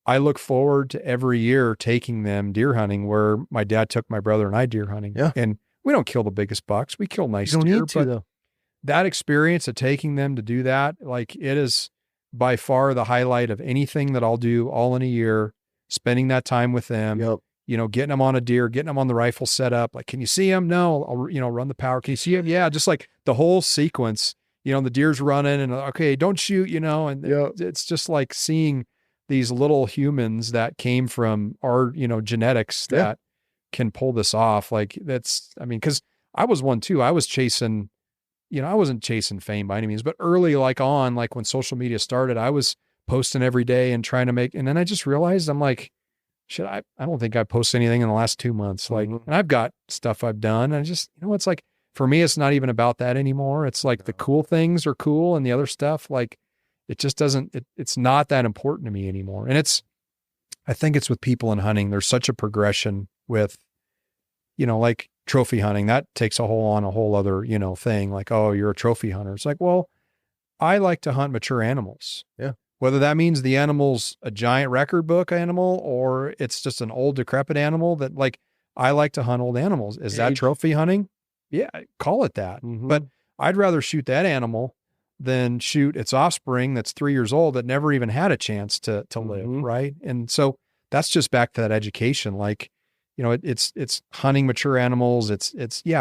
I look forward to every year taking them deer hunting, where my dad took my brother and I deer hunting. Yeah. And we don't kill the biggest bucks. We kill nice deer. You don't need to, though. That experience of taking them to do that, like, it is by far the highlight of anything that I'll do all in a year, spending that time with them. Yep. Getting them on a deer, getting them on the rifle set up. Like, can you see him? No. I'll, run the power. Can you see him? Yeah. Just like the whole sequence, the deer's running and okay, don't shoot, and it's just like seeing these little humans that came from our, genetics that can pull this off. Like, cause I was one too. I was chasing, I wasn't chasing fame by any means, but early, like when social media started, I was posting every day and trying to and then I just realized, I'm like, shit, I don't think I posted anything in the last 2 months. Like, and I've got stuff I've done. And I just, it's like, for me, it's not even about that anymore. It's like the cool things are cool, and the other stuff, like, it just doesn't, it's not that important to me anymore. And I think it's with people in hunting. There's such a progression with, like trophy hunting, that takes a whole other, thing. Like, oh, you're a trophy hunter. It's like, well, I like to hunt mature animals. Yeah. Whether that means the animal's a giant record book animal or it's just an old decrepit animal, that, like, I like to hunt old animals. Is that trophy hunting? Yeah, call it that. But I'd rather shoot that animal than shoot its offspring that's 3 years old that never even had a chance to live. Right. And so that's just back to that education. Like, it's hunting mature animals. It's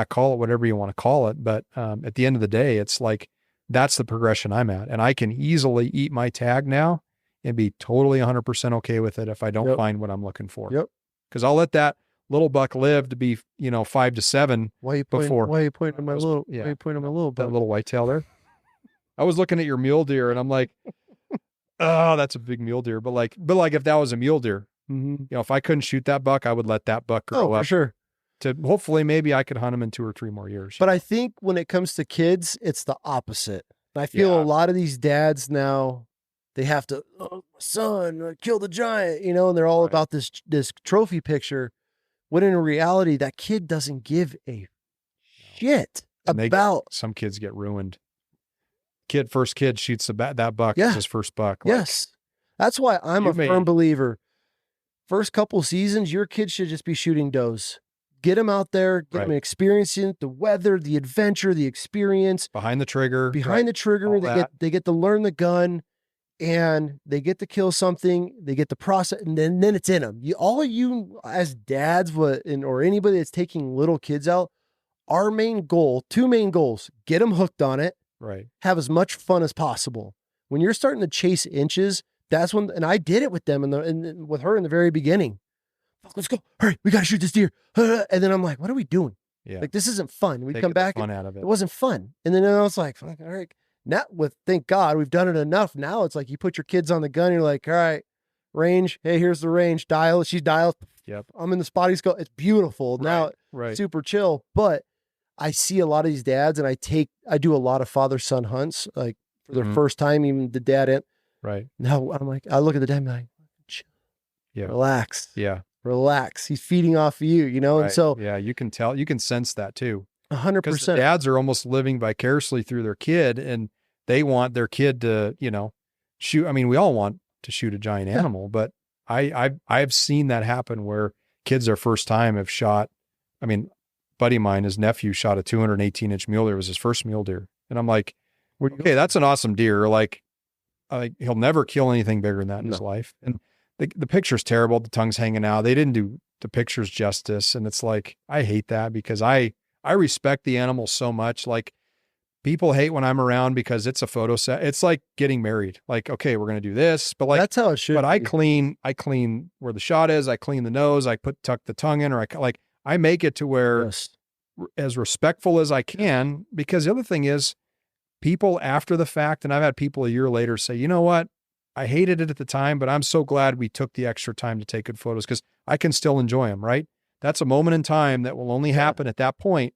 call it whatever you want to call it. But at the end of the day, it's like, that's the progression I'm at. And I can easily eat my tag now and be totally 100% okay with it if I don't find what I'm looking for. Yep. Because I'll let that little buck live to be, 5 to 7 Why are you pointing at my little, why are you pointing at my little buck? That little whitetail there. I was looking at your mule deer and I'm like, oh, that's a big mule deer. But like if that was a mule deer, if I couldn't shoot that buck, I would let that buck grow up. For sure. To hopefully maybe I could hunt him in 2 or 3 more years. But I think when it comes to kids, it's the opposite. I feel a lot of these dads now, they have to, son, kill the giant, and they're all about this trophy picture. When in reality, that kid doesn't give a shit about. Some kids get ruined. First kid shoots that buck. It's his first buck. Like, yes. That's why I'm a firm believer. First couple seasons, your kid should just be shooting does. Get them out there, get them experiencing the weather, the adventure, the experience. Behind the trigger. They get to learn the gun, and they get to kill something. They get the process, and then it's in them. All you as dads, or anybody that's taking little kids out, our main goal, 2 main goals: get them hooked on it, right? Have as much fun as possible. When you're starting to chase inches, that's when, and I did it with them and with her in the very beginning. Let's go. Hurry. We got to shoot this deer. And then I'm like, what are we doing? Yeah. Like, this isn't fun. We come back. Fun out of it. It wasn't fun. And then I was like, all right. Now, thank God we've done it enough. Now it's like you put your kids on the gun. You're like, all right, range. Hey, here's the range. Dial. She's dialed. Yep. I'm in the spotting scope. It's beautiful. Now, super chill. But I see a lot of these dads, and I do a lot of father-son hunts, like for their first time, even the dad and Right. now I'm like, I look at the dad and I'm like, Yeah. relax. Yeah. Relax. He's feeding off of you, you know? Right. And so yeah, you can tell, you can sense that too. Because the 100%. dads are almost living vicariously through their kid, and they want their kid to, shoot. I mean, we all want to shoot a giant animal, but I've seen that happen where kids their first time have shot. I mean, buddy of mine, his nephew shot a 218-inch mule deer. It was his first mule deer. And I'm like, okay, that's an awesome deer. Like he'll never kill anything bigger than that in his life. And the picture's terrible. The tongue's hanging out. They didn't do the pictures justice. And it's like, I hate that because I respect the animal so much. Like people hate when I'm around because it's a photo set. It's like getting married. Like, okay, we're going to do this, but like, that's how it should but be. I clean where the shot is. I clean the nose. I tuck the tongue in, or I make it to where as respectful as I can, because the other thing is people after the fact, and I've had people a year later say, you know what? I hated it at the time, but I'm so glad we took the extra time to take good photos because I can still enjoy them, right? That's a moment in time that will only happen at that point,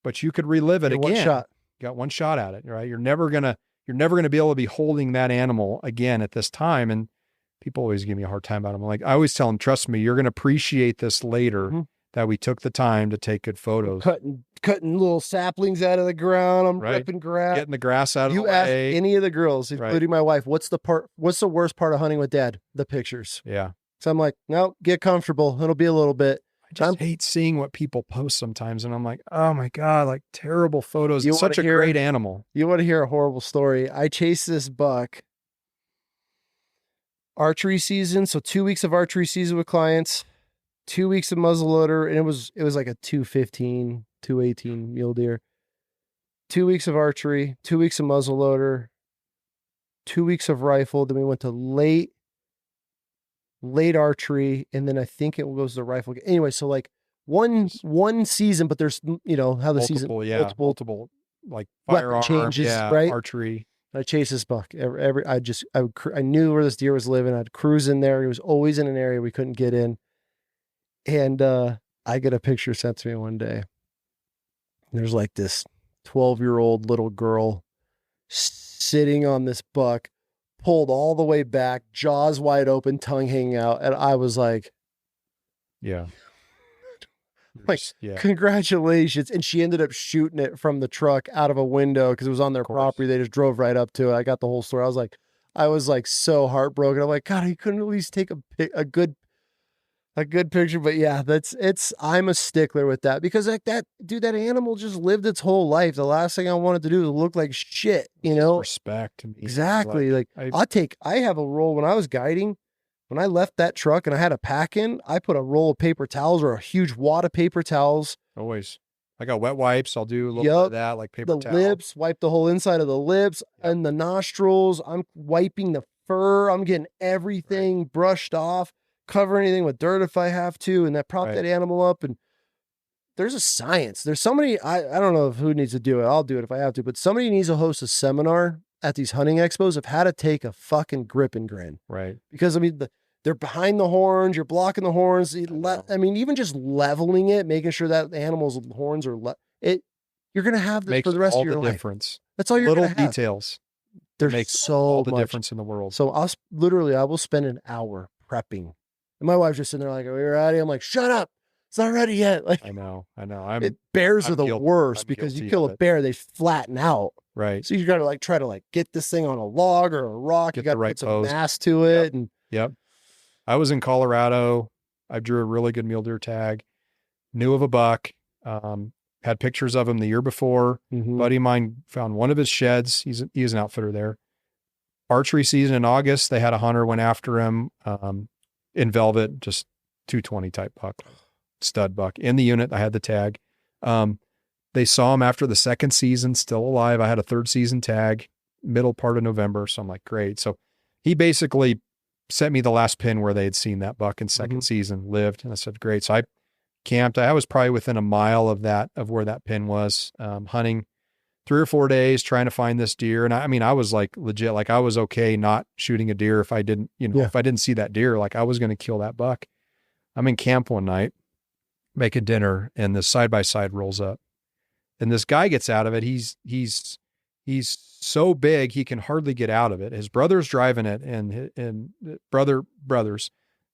but you could relive it again. One shot. You got one shot at it, right? You're never going to be able to be holding that animal again at this time. And people always give me a hard time about them. I'm like, I always tell them, trust me, you're going to appreciate this later that we took the time to take good photos. Cutting little saplings out of the ground. I'm ripping grass. Getting the grass out of the way. You ask any of the girls, including my wife, what's the worst part of hunting with dad? The pictures. Yeah. So I'm like, no, get comfortable. It'll be a little bit. I just hate seeing what people post sometimes. And I'm like, oh my God, like terrible photos. It's such a great animal. You want to hear a horrible story? I chased this buck archery season. So 2 weeks of archery season with clients, 2 weeks of muzzleloader. And it was like a 215, 218 mule deer. 2 weeks of archery, 2 weeks of muzzleloader, 2 weeks of rifle. Then we went to late archery, and then I think it goes to rifle. Anyway, so like one season, but there's how the season multiple like firearm changes, right? Archery. I chased this buck. I knew where this deer was living. I'd cruise in there. He was always in an area we couldn't get in, and I get a picture sent to me one day. There's like this 12-year-old little girl sitting on this buck, pulled all the way back, jaws wide open, tongue hanging out. And I was like, congratulations. And she ended up shooting it from the truck out of a window because it was on their property. They just drove right up to it. I got the whole story. I was like so heartbroken. I'm like, God, you couldn't at least take a good picture. But yeah, I'm a stickler with that because like that animal just lived its whole life. The last thing I wanted to do was look like shit, Respect to me. Exactly. Like I have a roll when I was guiding, when I left that truck and I had a pack in, I put a roll of paper towels or a huge wad of paper towels. Always. I got wet wipes. I'll do a little bit of that, like paper towel. The lips, wipe the whole inside of the lips and the nostrils. I'm wiping the fur. I'm getting everything brushed off. Cover anything with dirt if I have to, and that prop that animal up. And there's a science. There's somebody, I don't know who needs to do it. I'll do it if I have to, but somebody needs to host a seminar at these hunting expos of how to take a fucking grip and grin. Right. Because I mean, they're behind the horns, you're blocking the horns. I mean, even just leveling it, making sure that the animal's horns are, you're going to have this for the rest of your life. Difference. That's all you're going to have. Little details. There's so all the much difference in the world. So I will spend an hour prepping. And my wife's just sitting there like, are we ready? I'm like, shut up. It's not ready yet. Like, I know. Bears are the worst because you kill a bear, they flatten out. Right. So you got to try to get this thing on a log or a rock. You got to put some mass to it. Yep. I was in Colorado. I drew a really good mule deer tag. Knew of a buck. Had pictures of him the year before. Buddy of mine found one of his sheds. He's an outfitter there. Archery season in August, they had a hunter went after him. In velvet, just 220 type buck, stud buck in the unit. I had the tag. They saw him after the second season, still alive. I had a third season tag, middle part of November. So I'm like, great. So he basically sent me the last pin where they had seen that buck in second season, lived. And I said, great. So I camped. I was probably within a mile of where that pin was, hunting 3 or 4 days, trying to find this deer. And I was like legit, like I was okay not shooting a deer if I didn't, if I didn't see that deer, like I was going to kill that buck. I'm in camp one night, making dinner, and this side-by-side rolls up. And this guy gets out of it. He's He's so big, he can hardly get out of it. His brother's driving it, and brothers.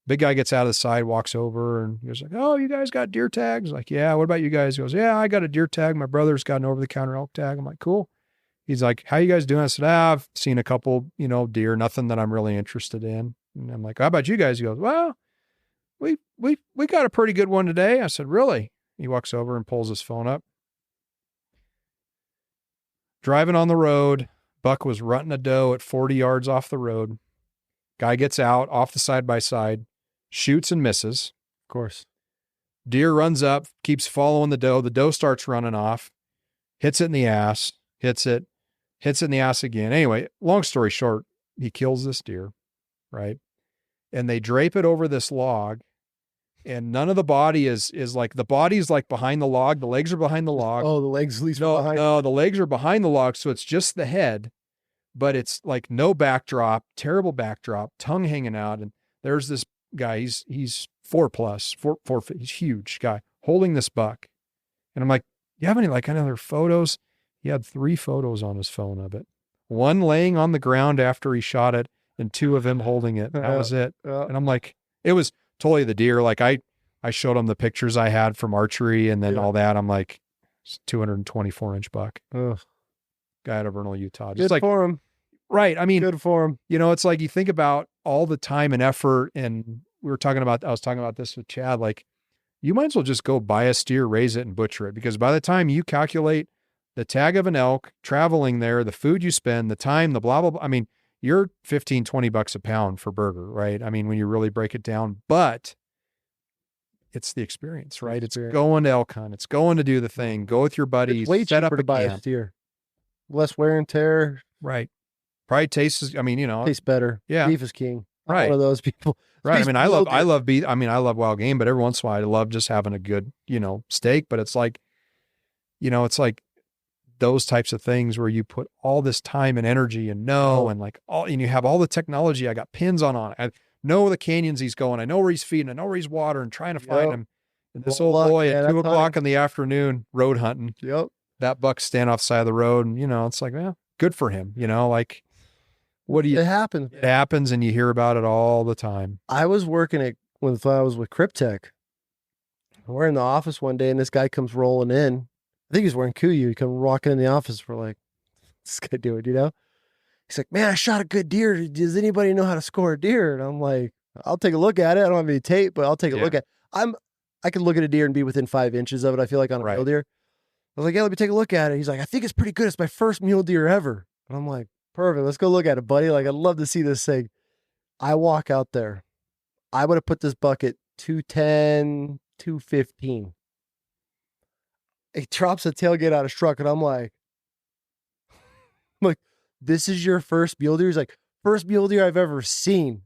Big guy gets out of the side, walks over, and he was like, "Oh, you guys got deer tags?" Like, "Yeah, what about you guys?" He goes, "Yeah, I got a deer tag. My brother's got an over-the-counter elk tag." I'm like, "Cool." He's like, "How you guys doing?" I said, "I've seen a couple, deer, nothing that I'm really interested in." And I'm like, "How about you guys?" He goes, "Well, we got a pretty good one today." I said, "Really?" He walks over and pulls his phone up. Driving on the road, buck was rutting a doe at 40 yards off the road. Guy gets out off the side-by-side, shoots and misses. Of course. Deer runs up, keeps following the doe. The doe starts running off, hits it in the ass, hits it in the ass again. Anyway, long story short, he kills this deer, right? And they drape it over this log, and none of the body is like, the body's like behind the log. The legs are behind the log. Oh, the legs at least behind. No, the legs are behind the log. So it's just the head, but it's like no backdrop, terrible backdrop, tongue hanging out. And there's this guy, he's 4+, he's huge guy holding this buck. And I'm like, "You have any other photos?" He had 3 photos on his phone of it. 1 laying on the ground after he shot it, and 2 of him holding it. That was it. And I'm like, it was totally the deer. Like I showed him the pictures I had from archery and then all that. I'm like, it's 224-inch buck. Ugh. Guy out of Vernal, Utah. Just good for him. Right. I mean, good for him. It's like you think about all the time and effort, and I was talking about this with Chad, like you might as well just go buy a steer, raise it, and butcher it, because by the time you calculate the tag of an elk, traveling there, the food you spend, the time, the blah, blah, blah, I mean, you're $15-20 a pound for burger, right? I mean, when you really break it down, but it's the experience, right? It's going to elk hunt. It's going to do the thing. Go with your buddies. It's way set cheaper up to buy a steer. Less wear and tear. Right. Probably tastes, tastes better. Yeah. Beef is king. Right. One of those people. Right. I mean, I love beef. I mean, I love wild game, but every once in a while I love just having a good, steak, but it's like, it's like those types of things where you put all this time and energy and and you have all the technology. I got pins on it. I know the canyons he's going. I know where he's feeding. I know where he's watering, trying to find him. And this old boy at 2 o'clock in the afternoon, road hunting. Yep. That buck stand off the side of the road. And, it's like, well, good for him. Like, what do you? It happens. It happens, and you hear about it all the time. I was working when I was with Cryptech. We're in the office one day, and this guy comes rolling in. I think he's wearing Kuyu. He comes walking in the office. We're like, "What's this guy doing?" He's like, "Man, I shot a good deer. Does anybody know how to score a deer?" And I'm like, "I'll take a look at it. I don't have any tape, but I'll take a look at it." I can look at a deer and be within 5 inches of it, I feel like, on a mule deer. I was like, "Yeah, let me take a look at it." He's like, "I think it's pretty good. It's my first mule deer ever." And I'm like, "Perfect. Let's go look at it, buddy. Like, I'd love to see this thing." I walk out there. I would have put this buck at 210, 215. He drops the tailgate out of his truck, and I'm like, "This is your first mule deer?" He's like, "First mule deer I've ever seen."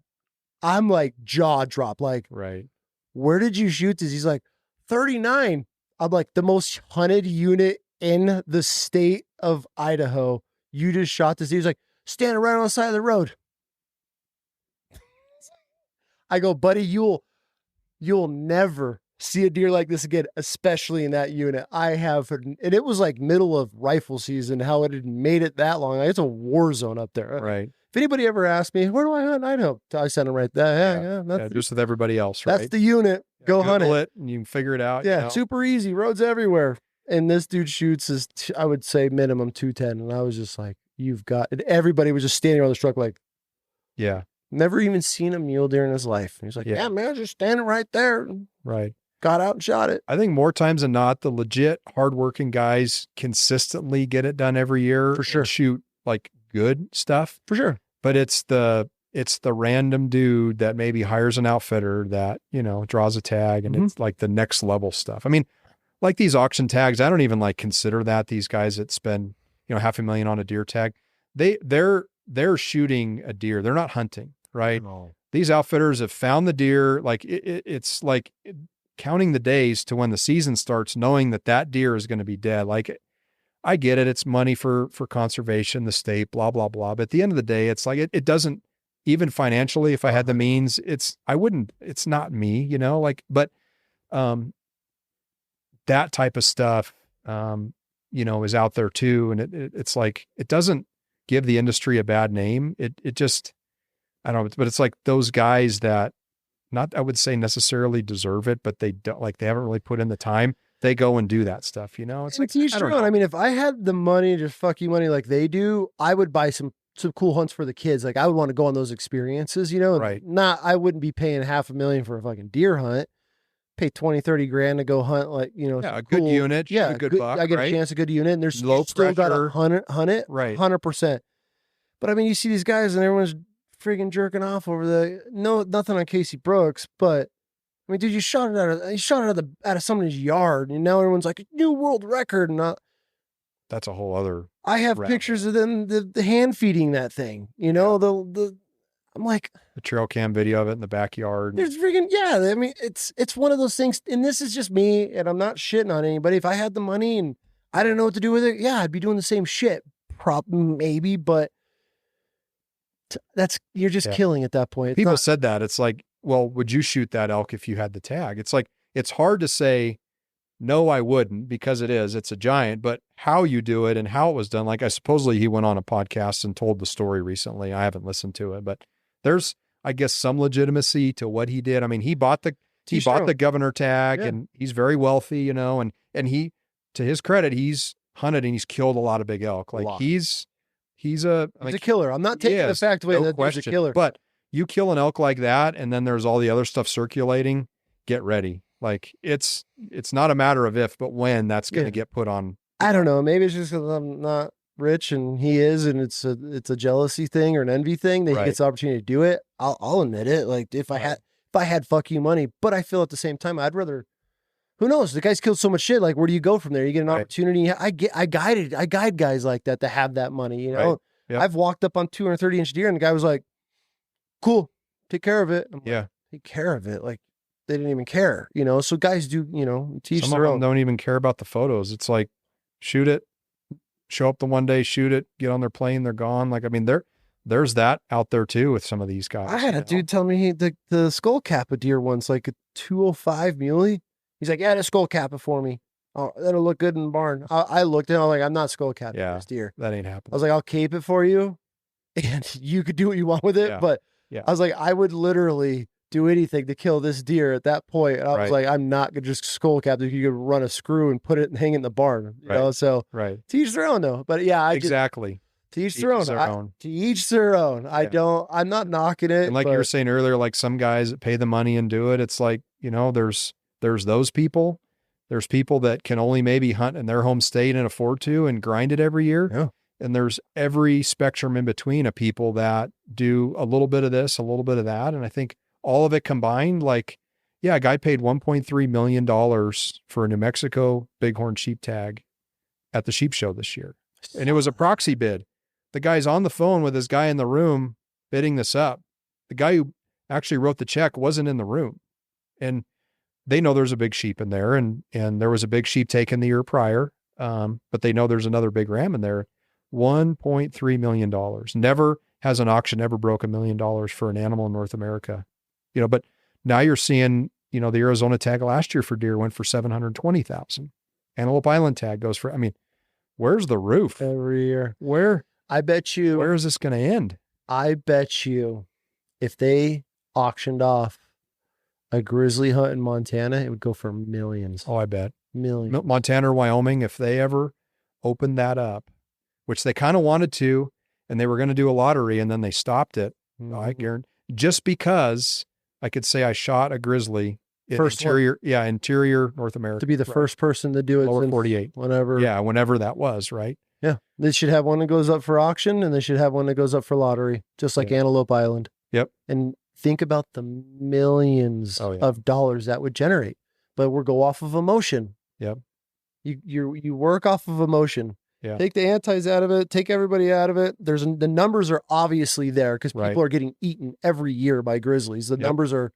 I'm like, jaw drop. Like, right. "Where did you shoot this?" He's like, 39. I'm like, "The most hunted unit in the state of Idaho. You just shot this." He was like, "Standing right on the side of the road." I go, "Buddy, you'll never see a deer like this again, especially in that unit." And it was like middle of rifle season, how it had made it that long. Like, it's a war zone up there. Right. If anybody ever asked me, "Where do I hunt in Idaho?" I sent them right there. Yeah, just with everybody else, right? That's the unit. Go hunt it. And you can figure it out. Yeah, super easy. Roads everywhere. And this dude shoots I would say minimum 210. And I was just like, "You've got," and everybody was just standing around the truck like, yeah, never even seen a mule deer in his life. And he's like, "Yeah, man, just standing right there." Right. Got out and shot it. I think more times than not, the legit hardworking guys consistently get it done every year. For sure. And shoot like good stuff. For sure. But it's the random dude that maybe hires an outfitter that, draws a tag, and it's like the next level stuff. I mean, like these auction tags, I don't even consider that. These guys that spend, $500,000 on a deer tag, they're shooting a deer. They're not hunting, right? Oh. These outfitters have found the deer. Like it's like counting the days to when the season starts, knowing that deer is going to be dead. Like, I get it. It's money for conservation, the state, blah, blah, blah. But at the end of the day, it's like, it doesn't, even financially, if I had the means, it's not me, but that type of stuff, is out there too. And it's like, it doesn't give the industry a bad name. It just, I don't know, but it's like those guys that not, I would say necessarily deserve it, but they don't, like, they haven't really put in the time. They go and do that stuff, It's like, I don't know. I mean, if I had the money, just fuck you money like they do, I would buy some cool hunts for the kids. Like I would want to go on those experiences, Right. I wouldn't be paying $500,000 for a fucking deer hunt. Pay 20, 30 grand to go hunt, like, a good unit. Yeah. A good buck, I get right? a chance, a good unit, and there's Low still got pressure. to hunt it. Right. 100%. But I mean, you see these guys and everyone's freaking jerking off over nothing on Casey Brooks, but I mean, dude, you shot it out of somebody's yard, and now everyone's like, new world record. And that's a whole other. I have pictures of them, the hand feeding that thing. I'm like, the trail cam video of it in the backyard. There's freaking, I mean, it's one of those things, and this is just me, and I'm not shitting on anybody. If I had the money and I didn't know what to do with it, I'd be doing the same shit, maybe, but you're just killing at that point. People said that. It's like, well, would you shoot that elk if you had the tag? It's like, it's hard to say, no, I wouldn't, because it's a giant, but how you do it and how it was done. Like, supposedly he went on a podcast and told the story recently. I haven't listened to it, but there's, I guess, some legitimacy to what he did. I mean, he bought the governor tag, and he's very wealthy, and he, to his credit, he's hunted and he's killed a lot of big elk. Like he's a killer. I'm not taking the fact away that he's a killer, but you kill an elk like that, and then there's all the other stuff circulating. Get ready. Like it's not a matter of if, but when that's going to get put on. I don't know. Maybe it's just because I'm not rich and he is, and it's a jealousy thing or an envy thing that he gets the opportunity to do it. I'll admit it. Like if I had fuck you money, but I feel at the same time I'd rather. Who knows? The guy's killed so much shit. Like where do you go from there? You get an opportunity. I guide guys like that to have that money. Yep. I've walked up on 230-inch deer and the guy was like, "Cool, take care of it." I'm like, take care of it. Like they didn't even care. So guys do. Teach some their of them own. don't even care about the photos. It's like, shoot it, show up the one day, shoot it, get on their plane, they're gone. Like, I mean, there's that out there too with some of these guys. I had a dude tell me the skull cap a deer once, like a 205 muley. He's like, just skull cap it for me. Oh, that'll look good in the barn. I looked at it, I'm like, I'm not skull capping this deer. That ain't happening. I was like, I'll cape it for you and you could do what you want with it. But I was like, I would literally do anything to kill this deer at that point. And I was like, I'm not going to just skull cap it. You could run a screw and put it and hang it in the barn, you know? So to each their own though. But exactly. To each their own. To each their own. I'm not knocking it. And like you were saying earlier, like some guys that pay the money and do it. It's like, there's those people. There's people that can only maybe hunt in their home state and afford to and grind it every year. Yeah. And there's every spectrum in between of people that do a little bit of this, a little bit of that. And I think all of it combined, like, a guy paid $1.3 million for a New Mexico bighorn sheep tag at the sheep show this year. And it was a proxy bid. The guy's on the phone with this guy in the room bidding this up. The guy who actually wrote the check wasn't in the room. And they know there's a big sheep in there, and there was a big sheep taken the year prior. But they know there's another big ram in there. $1.3 million. Never has an auction ever broke $1 million for an animal in North America. But now you're seeing, the Arizona tag last year for deer went for $720,000. Antelope Island tag goes for, where's the roof? Every year. Where is this going to end? I bet you if they auctioned off a grizzly hunt in Montana, it would go for millions. Oh, I bet. Millions. Montana or Wyoming, if they ever opened that up, which they kind of wanted to, and they were going to do a lottery and then they stopped it. Mm-hmm. I guarantee, just because I could say I shot a grizzly in interior North America. To be the first person to do it. Lower 48. Whenever. Yeah, whenever that was, right? Yeah. They should have one that goes up for auction and they should have one that goes up for lottery, just like Antelope Island. Yep. And think about the millions of dollars that would generate. But we'll go off of emotion. Yep. You work off of emotion. Yeah. Take the antis out of it. Take everybody out of it. The numbers are obviously there because people are getting eaten every year by grizzlies. The numbers are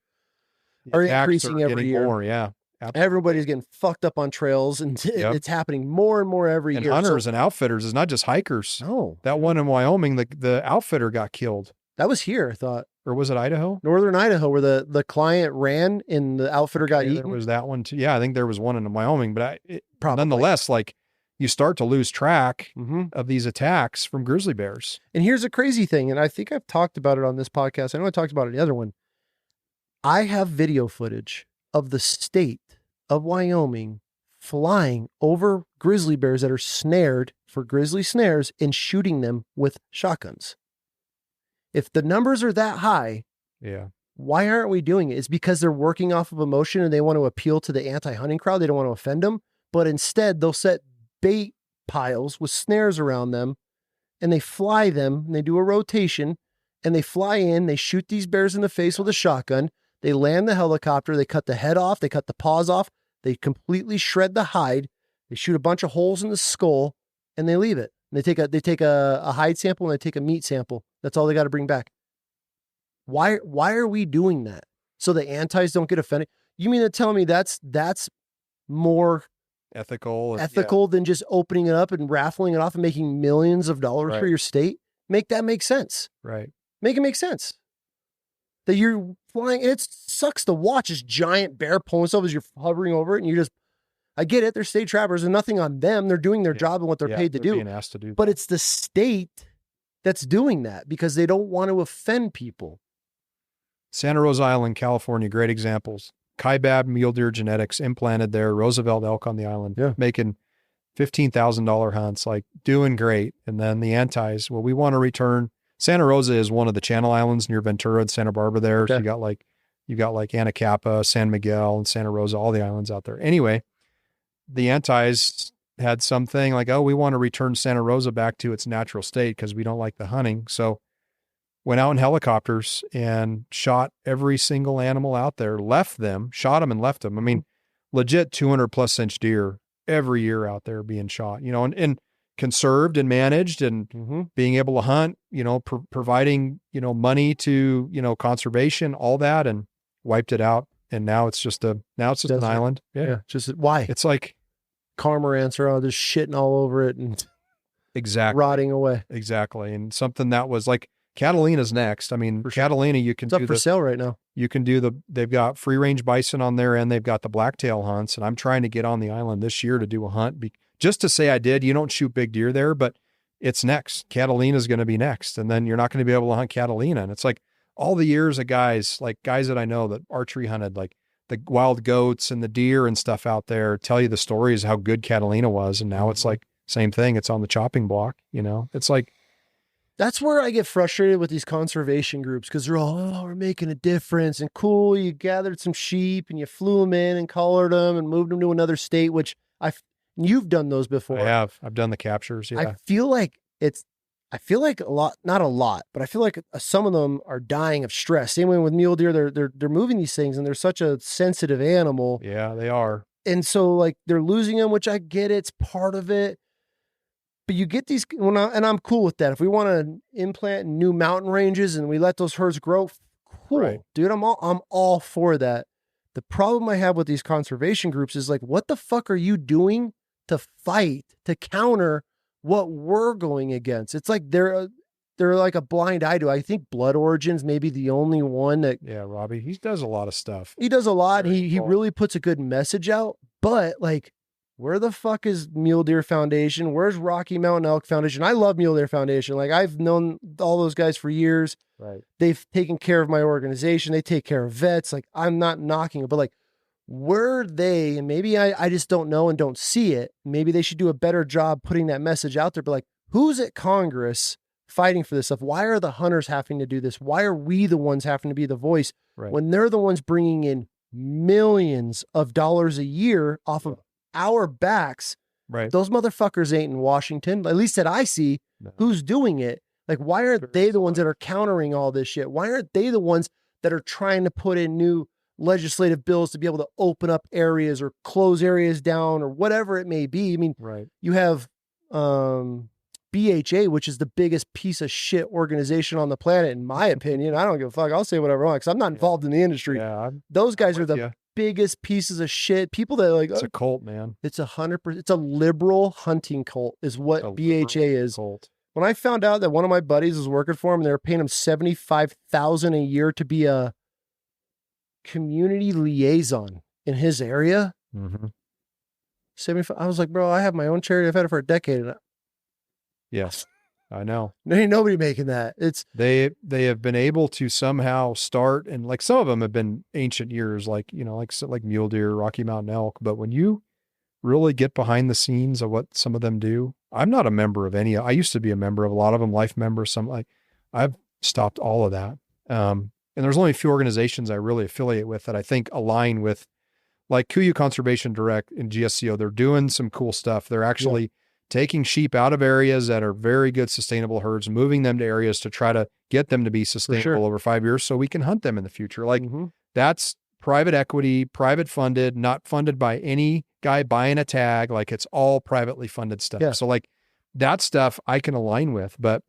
increasing every year. More, yeah. Absolutely. Everybody's getting fucked up on trails, and it's happening more and more every year. And hunters and outfitters is not just hikers. No, that one in Wyoming, the outfitter got killed. That was here, I thought. Or was it Idaho? Northern Idaho, where the client ran and the outfitter got eaten. There was that one too. Yeah, I think there was one in Wyoming, but nonetheless, like you start to lose track Mm-hmm. of these attacks from grizzly bears. And here's a crazy thing, and I think I've talked about it on this podcast. I know I talked about it in the other one. I have video footage of the state of Wyoming flying over grizzly bears that are snared for grizzly snares and shooting them with shotguns. If the numbers are that high, Yeah. why aren't we doing it? It's because they're working off of emotion and they want to appeal to the anti-hunting crowd. They don't want to offend them, but instead they'll set bait piles with snares around them and they fly them and they do a rotation and they fly in, they shoot these bears in the face with a shotgun. They land the helicopter, they cut the head off, they cut the paws off, they completely shred the hide, they shoot a bunch of holes in the skull, and they leave it. And they take a hide sample and they take a meat sample. That's all they got to bring back. Why are we doing that? So the antis don't get offended? You mean to tell me that's more ethical than just opening it up and raffling it off and making millions of dollars for your state? Make that make sense. Right. Make it make sense. That you're flying, and it sucks to watch this giant bear pulling itself as you're hovering over it, and you just, I get it, they're state trappers, and nothing on them. They're doing their job and what they're paid to do. Being asked to do but that. it's the state that's doing that because they don't want to offend people. Santa Rosa Island, California, great examples. Kaibab mule deer genetics implanted there, Roosevelt elk on the island, making $15,000 hunts, like doing great. And then the antis, well, we want to return. Santa Rosa is one of the Channel Islands near Ventura and Santa Barbara there. Okay. So you got like Anacapa, San Miguel, and Santa Rosa, all the islands out there. Anyway, the antis had something like, oh, we want to return Santa Rosa back to its natural state because we don't like the hunting. So went out in helicopters and shot every single animal out there, left them, shot them and left them. I mean, legit 200+ inch deer every year out there being shot, and conserved and managed and being able to hunt, providing, money to, conservation, all that, and wiped it out. And now it's just an island. Yeah. Just why? It's like cormorants are all just shitting all over it and rotting away. Exactly. And something that was like Catalina's next. I mean, Catalina, you can it's up for sale right now. You can do they've got free range bison on there and they've got the blacktail hunts. And I'm trying to get on the island this year to do a hunt just to say I did. You don't shoot big deer there, but it's next. Catalina's going to be next. And then you're not going to be able to hunt Catalina. And it's like all the years of guys that I know that archery hunted, like the wild goats and the deer and stuff out there, tell you the stories how good Catalina was. And now it's like same thing. It's on the chopping block. It's like, that's where I get frustrated with these conservation groups because they're all, oh, we're making a difference and cool. You gathered some sheep and you flew them in and collared them and moved them to another state, which you've done those before. I have. I've done the captures. Yeah. I feel like a lot, not a lot, but I feel like some of them are dying of stress. Same way with mule deer, they're moving these things and they're such a sensitive animal. Yeah, they are. And so like they're losing them, which I get, it's part of it. But you get these, and I'm cool with that. If we want to implant new mountain ranges and we let those herds grow, cool, right. Dude. I'm all for that. The problem I have with these conservation groups is like, what the fuck are you doing to fight, to counter what we're going against? It's like they're like a blind eye to. I think Blood Origin's maybe the only one that. Yeah, Robbie, he does a lot of stuff. He does a lot. He really puts a good message out. But like, where the fuck is Mule Deer Foundation? Where's Rocky Mountain Elk Foundation? I love Mule Deer Foundation. Like I've known all those guys for years. Right. They've taken care of my organization. They take care of vets. Like I'm not knocking it, but like, were they, and maybe I just don't know and don't see it. Maybe they should do a better job putting that message out there. But like, who's at Congress fighting for this stuff? Why are the hunters having to do this? Why are we the ones having to be the voice when they're the ones bringing in millions of dollars a year off of our backs? Right. Those motherfuckers ain't in Washington, at least that I see. Who's doing it. Like, why aren't they the ones that are countering all this shit? Why aren't they the ones that are trying to put in new legislative bills to be able to open up areas or close areas down or whatever it may be? I mean, you have BHA, which is the biggest piece of shit organization on the planet, in my opinion. I don't give a fuck. I'll say whatever I want because I'm not involved in the industry. Yeah, those guys are the biggest pieces of shit. People that are like, it's a cult, man. It's 100%. It's a liberal hunting cult is what BHA is. Cult. When I found out that one of my buddies was working for him and they were paying him $75,000 a year to be a community liaison in his area. 75. I was like, bro, I have my own charity. I've had it for a decade. And Yes, I know. there ain't nobody making that. It's They have been able to somehow start, and like some of them have been ancient years, like, like mule deer, Rocky Mountain elk. But when you really get behind the scenes of what some of them do, I'm not a member of any. I used to be a member of a lot of them, life members. Some like I've stopped all of that. And there's only a few organizations I really affiliate with that I think align with, like Kuyu Conservation Direct and GSCO. They're doing some cool stuff. They're actually taking sheep out of areas that are very good sustainable herds, moving them to areas to try to get them to be sustainable over 5 years so we can hunt them in the future. Like that's private equity, private funded, not funded by any guy buying a tag. Like it's all privately funded stuff. Yeah. So like that stuff I can align with, but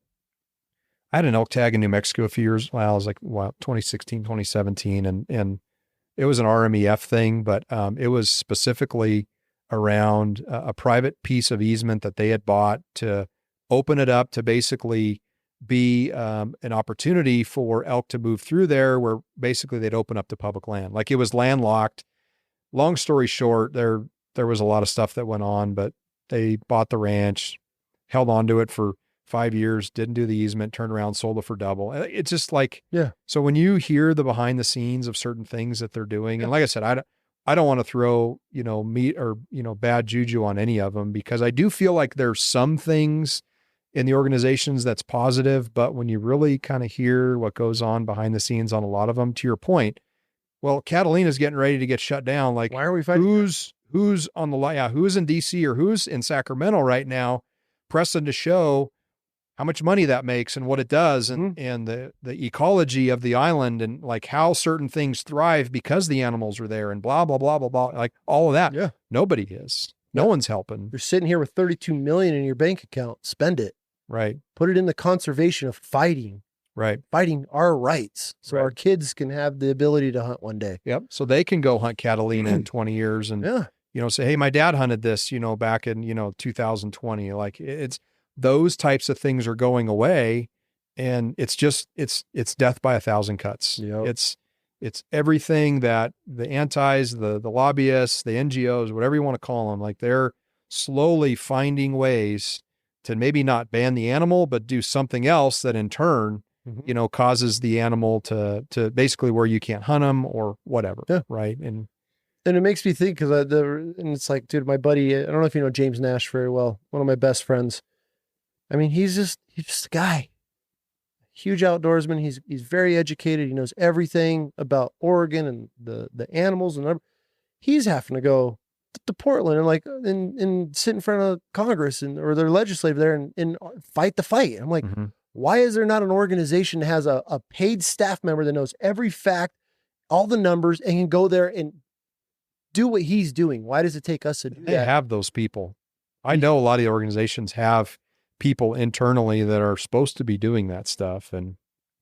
I had an elk tag in New Mexico a few years. Well, I was like, 2016, 2017. And it was an RMEF thing, but it was specifically around a private piece of easement that they had bought to open it up to basically be an opportunity for elk to move through there, where basically they'd open up to public land. Like it was landlocked. Long story short, there was a lot of stuff that went on, but they bought the ranch, held on to it for 5 years, didn't do the easement, turned around, sold it for double. It's just like, So when you hear the behind the scenes of certain things that they're doing, and like I said, I don't want to throw, meat or, bad juju on any of them, because I do feel like there's some things in the organizations that's positive, but when you really kind of hear what goes on behind the scenes on a lot of them, to your point, well, Catalina's getting ready to get shut down. Like, why are we fighting? Who's on the line? Yeah, who's in DC or who's in Sacramento right now, pressing to show how much money that makes and what it does, and the ecology of the island, and like how certain things thrive because the animals are there, and blah, blah, blah, blah, blah, like all of that. Yeah. Nobody is. No one's helping. You're sitting here with 32 million in your bank account. Spend it. Right. Put it in the conservation of fighting. Right. Fighting our rights. So our kids can have the ability to hunt one day. Yep. So they can go hunt Catalina in 20 years and, say, hey, my dad hunted this, back in, 2020. Like it's those types of things are going away, and it's just, it's death by 1,000 cuts. Yep. It's everything that the antis, the lobbyists, the NGOs, whatever you want to call them, like they're slowly finding ways to maybe not ban the animal, but do something else that in turn, causes the animal to basically where you can't hunt them or whatever. Yeah. Right. And it makes me think, because and it's like, dude, my buddy, I don't know if you know James Nash very well, one of my best friends. I mean, he's just a guy, huge outdoorsman. He's very educated. He knows everything about Oregon and the animals, and he's having to go to Portland and like and sit in front of Congress or their legislature there and fight the fight. I'm like, why is there not an organization that has a paid staff member that knows every fact, all the numbers, and can go there and do what he's doing? Why does it take us to do that? They have those people. I know a lot of the organizations have people internally that are supposed to be doing that stuff, and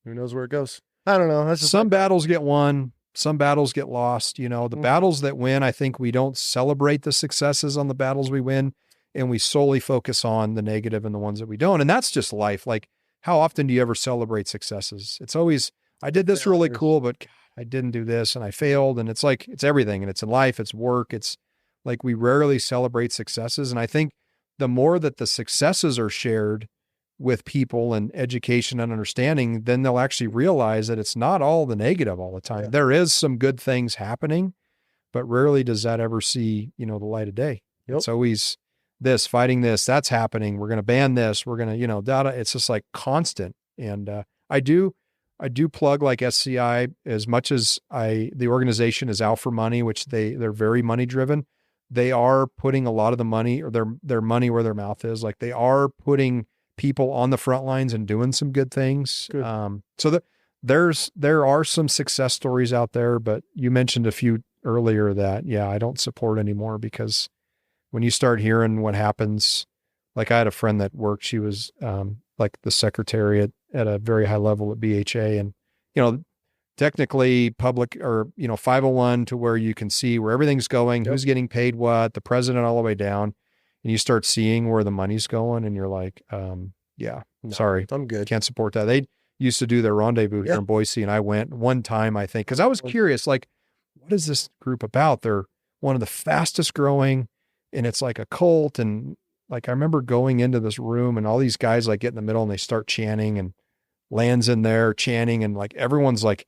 who knows where it goes. I don't know. That's just some battles get won, some battles get lost. The battles that win, I think we don't celebrate the successes on the battles we win, and we solely focus on the negative and the ones that we don't. And that's just life. Like, how often do you ever celebrate successes? It's always, I did this really cool, but God, I didn't do this and I failed. And it's like, it's everything. And it's in life, it's work. It's like, we rarely celebrate successes. And I think the more that the successes are shared with people and education and understanding, then they'll actually realize that it's not all the negative all the time. Yeah. There is some good things happening, but rarely does that ever see, the light of day. Yep. It's always this, fighting this, that's happening. We're going to ban this. We're going to, data. It's just like constant. And I do plug like SCI, as much as the organization is out for money, which they're very money driven. They are putting a lot of the money, or their money where their mouth is. Like, they are putting people on the front lines and doing some good things. Good. So there are some success stories out there, but you mentioned a few earlier that, I don't support anymore, because when you start hearing what happens, like I had a friend that worked, she was like the secretary at a very high level at BHA, and, technically public, or, 501, to where you can see where everything's going, who's getting paid what, the president all the way down. And you start seeing where the money's going, and you're like, sorry, I'm good. Can't support that. They used to do their rendezvous here in Boise, and I went one time, I think, because I was curious, like, what is this group about? They're one of the fastest growing, and it's like a cult. And like, I remember going into this room and all these guys like get in the middle and they start chanting, and Land's in there chanting. And like, everyone's like,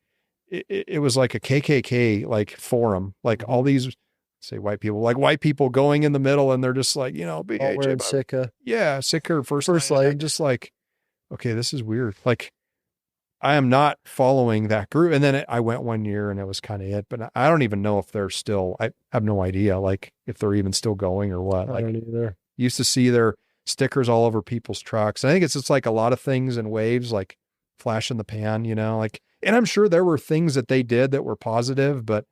it was like a KKK, like forum, like all these say white people going in the middle, and they're just like, All wearing Sika. Yeah. Sicker first First light. light. I'm just like, okay, this is weird. Like, I am not following that group. And then I went one year and it was kind of it, but I don't even know if they're still, I have no idea, like if they're even still going or what. I Like, don't either. used to see their stickers all over people's trucks. I think it's just like a lot of things in waves, like flash in the pan, you know, like, and I'm sure there were things that they did that were positive, but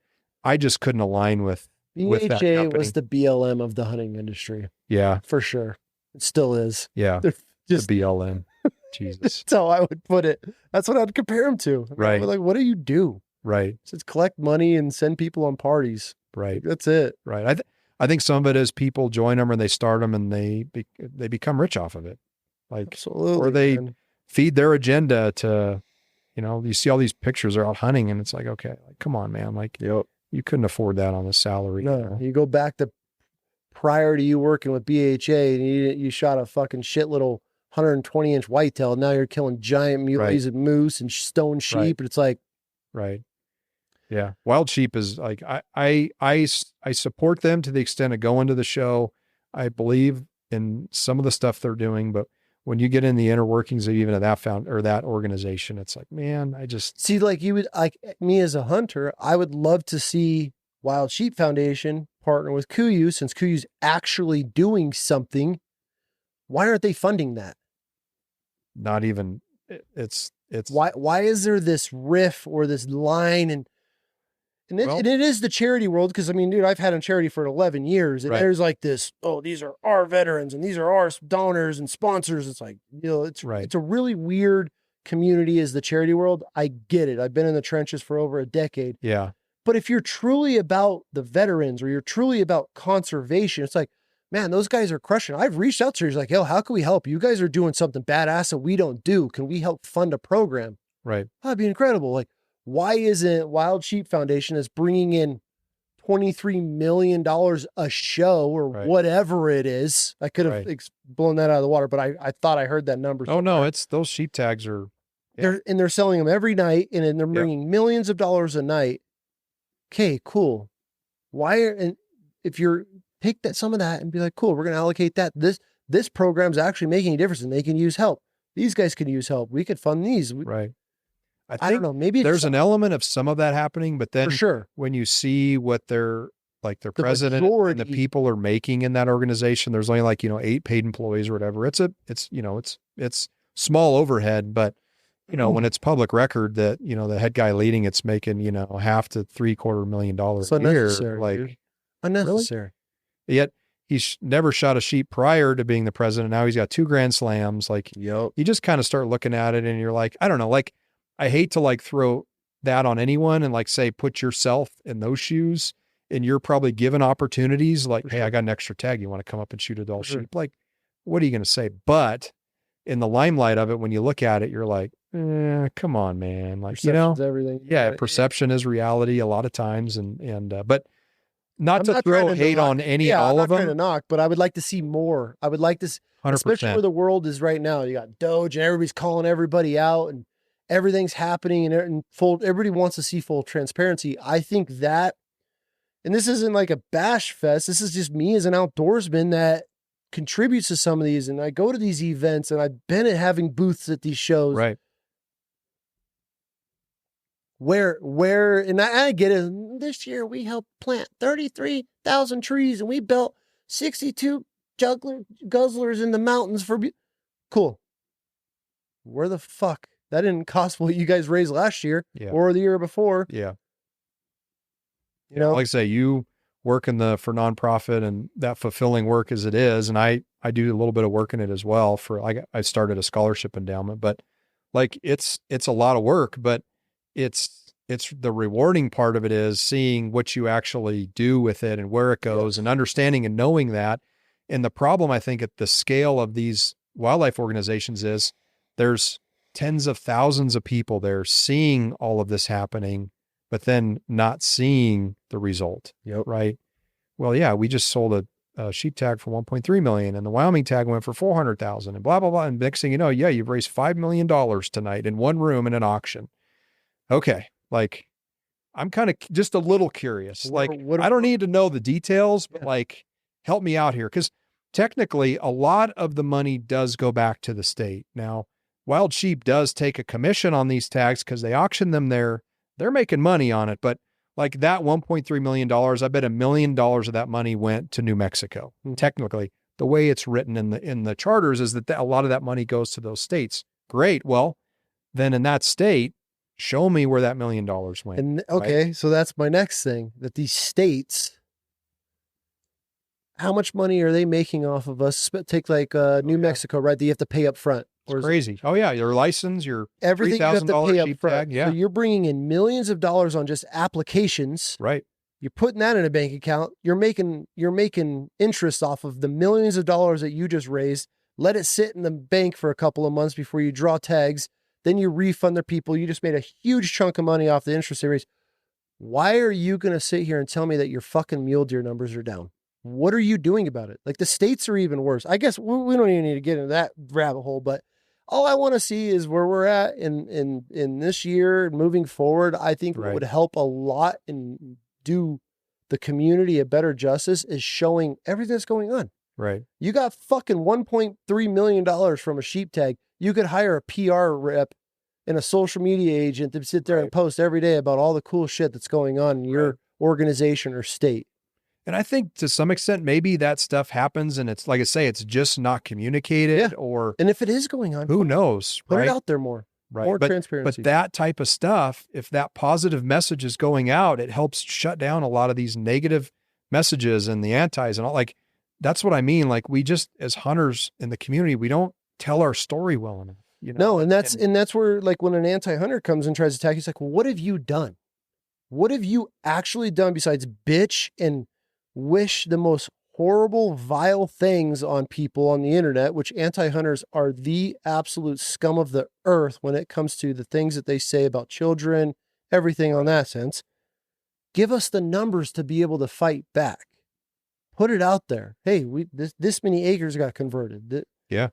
I just couldn't align with that BHA company. was the BLM of the hunting industry. Yeah. For sure. It still is. Yeah. They're just the BLM. Jesus. That's how I would put it. That's what I'd compare them to. Right. Like, what do you do? Right. Just collect money and send people on parties. Right. That's it. Right. I think some of it is people join them and they start them and they become rich off of it. Like, absolutely, or they man. feed their agenda to, you know, you see all these pictures, they're out hunting and it's like, okay, like, come on, man. Like, Yep. You couldn't afford that on a salary. No, you know? you go back to prior to you working with BHA and you shot a fucking shit little 120-inch whitetail. Now you're killing giant muleys and moose and stone sheep. Right. And it's like, right. Yeah. Wild sheep is like, I support them to the extent of going to the show. I believe in some of the stuff they're doing, but when you get in the inner workings of even of that organization, it's like, man, I just see, like you would, like me as a hunter, I would love to see Wild Sheep Foundation partner with KUIU, since KUIU's actually doing something. Why aren't they funding that? not even, it's Why is there this riff or this line? And it is the charity world. Cause I mean, dude, I've had a charity for 11 years and there's like this, oh, these are our veterans and these are our donors and sponsors. It's like, you know, it's a really weird community is the charity world. I get it. I've been in the trenches for over a decade. Yeah. But if you're truly about the veterans or you're truly about conservation, it's like, man, those guys are crushing. I've reached out to you. Like, yo, how can we help? You guys are doing something badass that we don't do. Can we help fund a program? Right. That'd be incredible. Like, why isn't Wild Sheep Foundation is bringing in $23 million a show or whatever it is? I could have blown that out of the water, but I thought I heard that number. Oh no, it's those sheep tags are. Yeah. They're selling them every night and they're bringing millions of dollars a night. Okay, cool. And if you're take some of that and be like, cool, we're going to allocate that. This program's actually making a difference and they can use help. These guys can use help. We could fund these. Right. I don't know. Maybe there's an element of some of that happening, but then for sure, when you see what their president and the people are making in that organization, there's only like, 8 paid employees or whatever. It's small overhead, but when it's public record that, the head guy leading it's making, $half to $750,000 a year, like dude. Unnecessary. Really? Yet he's never shot a sheep prior to being the president. Now he's got 2 Grand Slams. Like, you just kind of start looking at it and you're like, I don't know, like, I hate to like throw that on anyone and like say, put yourself in those shoes and you're probably given opportunities like, hey, I got an extra tag. You want to come up and shoot a doll sheep? Like, what are you going to say? But in the limelight of it, when you look at it, you're like, come on, man. Like, perception's everything. Yeah. Perception is reality a lot of times. But not to throw hate on all of them. I'm not trying to knock, but I would like to see more. I would like to, 100%. Especially where the world is right now. You got Doge and everybody's calling everybody out and everything's happening and everybody wants to see full transparency. I think that, and this isn't like a bash fest. This is just me as an outdoorsman that contributes to some of these. And I go to these events and I've been at having booths at these shows. Right. Where, and I get it. This year we helped plant 33,000 trees and we built 62 guzzlers in the mountains cool. Where the fuck? That didn't cost what you guys raised last year or the year before. Yeah. Like I say, you work for nonprofit and that fulfilling work as it is. And I do a little bit of work in it as well I started a scholarship endowment, but like, it's a lot of work, but it's the rewarding part of it is seeing what you actually do with it and where it goes and understanding and knowing that. And the problem, I think, at the scale of these wildlife organizations is there's tens of thousands of people there seeing all of this happening, but then not seeing the result. Yep. Right. Well, yeah, we just sold sheep tag for 1.3 million and the Wyoming tag went for 400,000 and blah, blah, blah. And next thing you know, yeah, you've raised $5 million tonight in one room in an auction. Okay. Like, I'm kind of just a little curious. Like, I don't need to know the details, but like, help me out here. Cause technically a lot of the money does go back to the state. Now, Wild Sheep does take a commission on these tags because they auction them there. They're making money on it. But like that $1.3 million, I bet $1 million of that money went to New Mexico. Technically, the way it's written in the charters is that a lot of that money goes to those states. Great. Well, then in that state, show me where that $1 million went. And okay, right? So that's my next thing, that these states, how much money are they making off of us? Take like New Mexico, right? That you have to pay up front. It's crazy. Oh yeah, your license, your everything you have to pay up front. Tag, yeah. So you're bringing in millions of dollars on just applications. Right. You're putting that in a bank account. You're making interest off of the millions of dollars that you just raised. Let it sit in the bank for a couple of months before you draw tags. Then you refund the people. You just made a huge chunk of money off the interest they raised. Why are you going to sit here and tell me that your fucking mule deer numbers are down? What are you doing about it? Like, the states are even worse. I guess we don't even need to get into that rabbit hole, but all I want to see is where we're at in this year moving forward. I think what would help a lot and do the community a better justice is showing everything that's going on. Right. You got fucking $1.3 million from a sheep tag. You could hire a PR rep and a social media agent to sit there and post every day about all the cool shit that's going on in your organization or state. And I think to some extent, maybe that stuff happens and it's like I say, it's just not communicated or. And if it is going on, who knows? Put it out there more. Right. More transparency. But that type of stuff, if that positive message is going out, it helps shut down a lot of these negative messages and the antis and all. Like, that's what I mean. Like, we just, as hunters in the community, we don't tell our story well enough. You know? No, and that's where, like, when an anti-hunter comes and tries to attack, he's like, well, what have you done? What have you actually done besides bitch and wish the most horrible, vile things on people on the internet, which anti-hunters are the absolute scum of the earth when it comes to the things that they say about children, everything on that sense. Give us the numbers to be able to fight back. Put it out there. Hey, this many acres got converted. Yeah.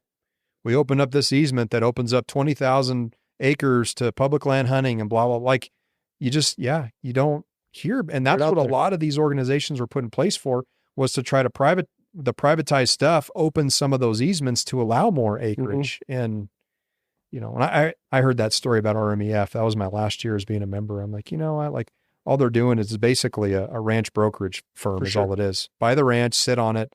We opened up this easement that opens up 20,000 acres to public land hunting and blah, blah, blah. Like, you just, you don't hear. And that's what a lot of these organizations were put in place for, was to try to privatized stuff, open some of those easements to allow more acreage. And, you know, when I heard that story about RMEF, that was my last year as being a member. I'm like, you know, all they're doing is basically a ranch brokerage firm is all it is. Buy the ranch, sit on it,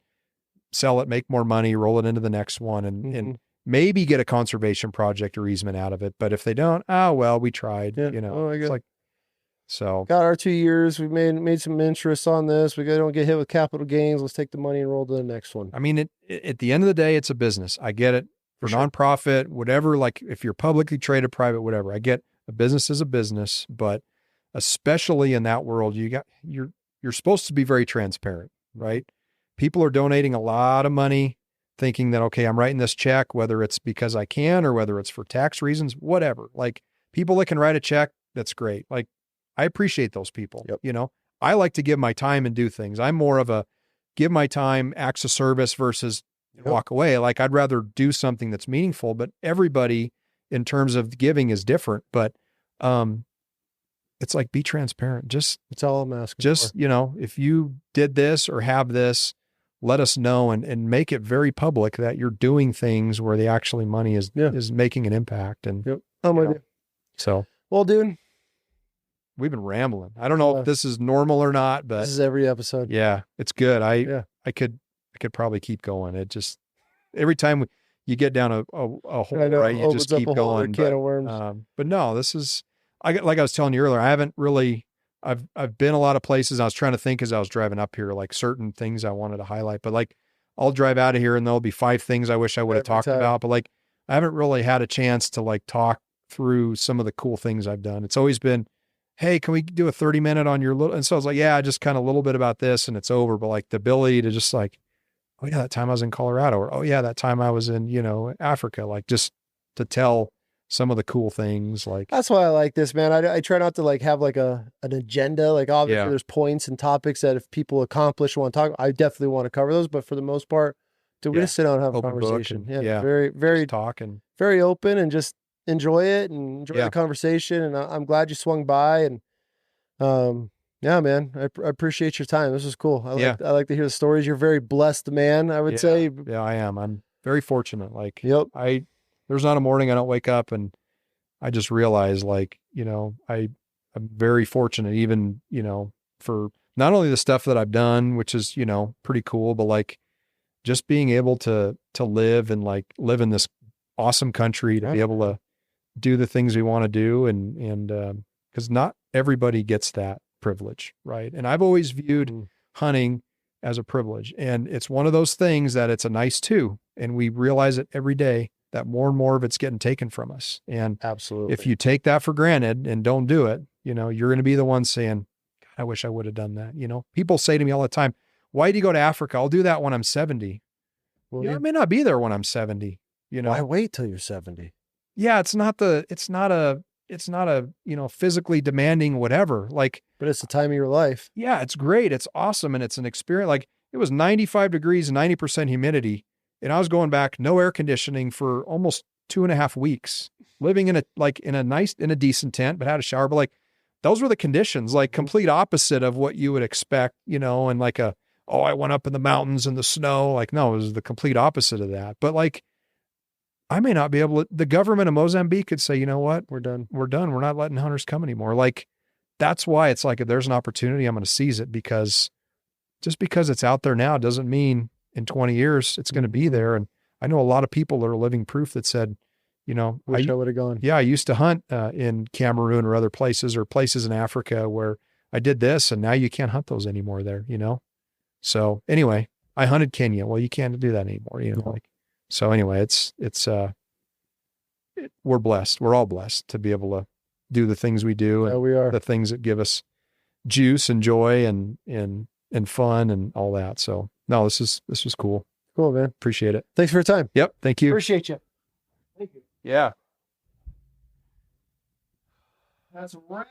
sell it, make more money, roll it into the next one, and maybe get a conservation project or easement out of it. But if they don't, well, we tried, you know, it's like, so got our 2 years. We made some interest on this. We don't get hit with capital gains. Let's take the money and roll to the next one. I mean, at the end of the day, it's a business. I get it. For nonprofit, whatever, like if you're publicly traded, private, whatever, I get a business is a business, but especially in that world, you're supposed to be very transparent, right? People are donating a lot of money thinking that, okay, I'm writing this check, whether it's because I can or whether it's for tax reasons, whatever. Like, people that can write a check, that's great. Like, I appreciate those people. You know, I like to give my time and do things. I'm more of a give my time, acts of service versus walk away. Like, I'd rather do something that's meaningful, but everybody in terms of giving is different. But, it's like, be transparent. It's all I'm asking for. You know, if you did this or have this, let us know and make it very public that you're doing things where the actually money is making an impact. And I'm with you. So, well, dude, we've been rambling. I don't know if this is normal or not, but this is every episode. Yeah, it's good. I could probably keep going. It just, every time you get down a hole, right? You just keep going. Can of worms. But no, this is, like I was telling you earlier, I haven't really, I've been a lot of places. I was trying to think as I was driving up here, like certain things I wanted to highlight, but like, I'll drive out of here and there'll be 5 things I wish I would have talked about, but like, I haven't really had a chance to like talk through some of the cool things I've done. It's always been, hey, can we do a 30-minute on your little, and so I was like, yeah, just kind of a little bit about this and it's over. But like, the ability to just like, oh yeah, that time I was in Colorado, or, oh yeah, that time I was in, you know, Africa, like, just to tell some of the cool things. Like, That's why I like this, man. I try not to like have like an agenda. Like obviously Yeah. there's points and topics that if people accomplish want to talk, I definitely want to cover those. But for the most part, dude, we Yeah. just sit down and have a Open book conversation. and- Yeah, yeah. very, very, just talk and very open and just enjoy it and enjoy Yeah. the conversation. And I'm glad you swung by. And yeah, man, I appreciate your time. This was cool. Yeah. I like to hear the stories. You're a very blessed man, I would say. Yeah, I am. I'm very fortunate. Like, Yep. there's not a morning I don't wake up and I just realize, like, you know, I'm very fortunate, even, you know, for not only the stuff that I've done, which is, you know, pretty cool, but like just being able to live and like live in this awesome country, to be able to do the things we want to do. And because not everybody gets that privilege. Right. And I've always viewed hunting as a privilege. And it's one of those things that it's a nice too. And we realize it every day that more and more of it's getting taken from us. And Absolutely. if you take that for granted and don't do it, you know, you're going to be the one saying, God, I wish I would have done that. You know, people say to me all the time, why do you go to Africa? I'll do that when I'm 70. Well, Yeah, I may not be there when I'm 70, you know. why wait till you're 70? Yeah, it's not a, you know, physically demanding whatever. Like, But it's the time of your life. yeah, it's great. It's awesome. And it's an experience. Like, it was 95 degrees, 90% humidity. And I was going back, no air conditioning for almost 2.5 weeks, living in a decent tent, but had a shower. But like, those were the conditions, like complete opposite of what you would expect, you know, and like I went up in the mountains in the snow. Like, no, it was the complete opposite of that. But like, I may not be able to, the government of Mozambique could say, you know what, we're done. We're not letting hunters come anymore. Like, that's why it's like, if there's an opportunity, I'm going to seize it, because just because it's out there now doesn't mean in 20 years it's going to be there. And I know a lot of people that are living proof that said, you know, Wish I would have gone. yeah, I used to hunt in Cameroon or other places, or places in Africa where I did this, and now you can't hunt those anymore there, you know? So anyway, I hunted Kenya. Well, you can't do that anymore, you know, like, so anyway, we're blessed. We're all blessed to be able to do the things we do, and we are. the things that give us juice and joy and fun and all that. So no, this was cool. Cool, man. Appreciate it. Thanks for your time. Yep. Thank you. Appreciate you. Thank you. Yeah. That's a wrap.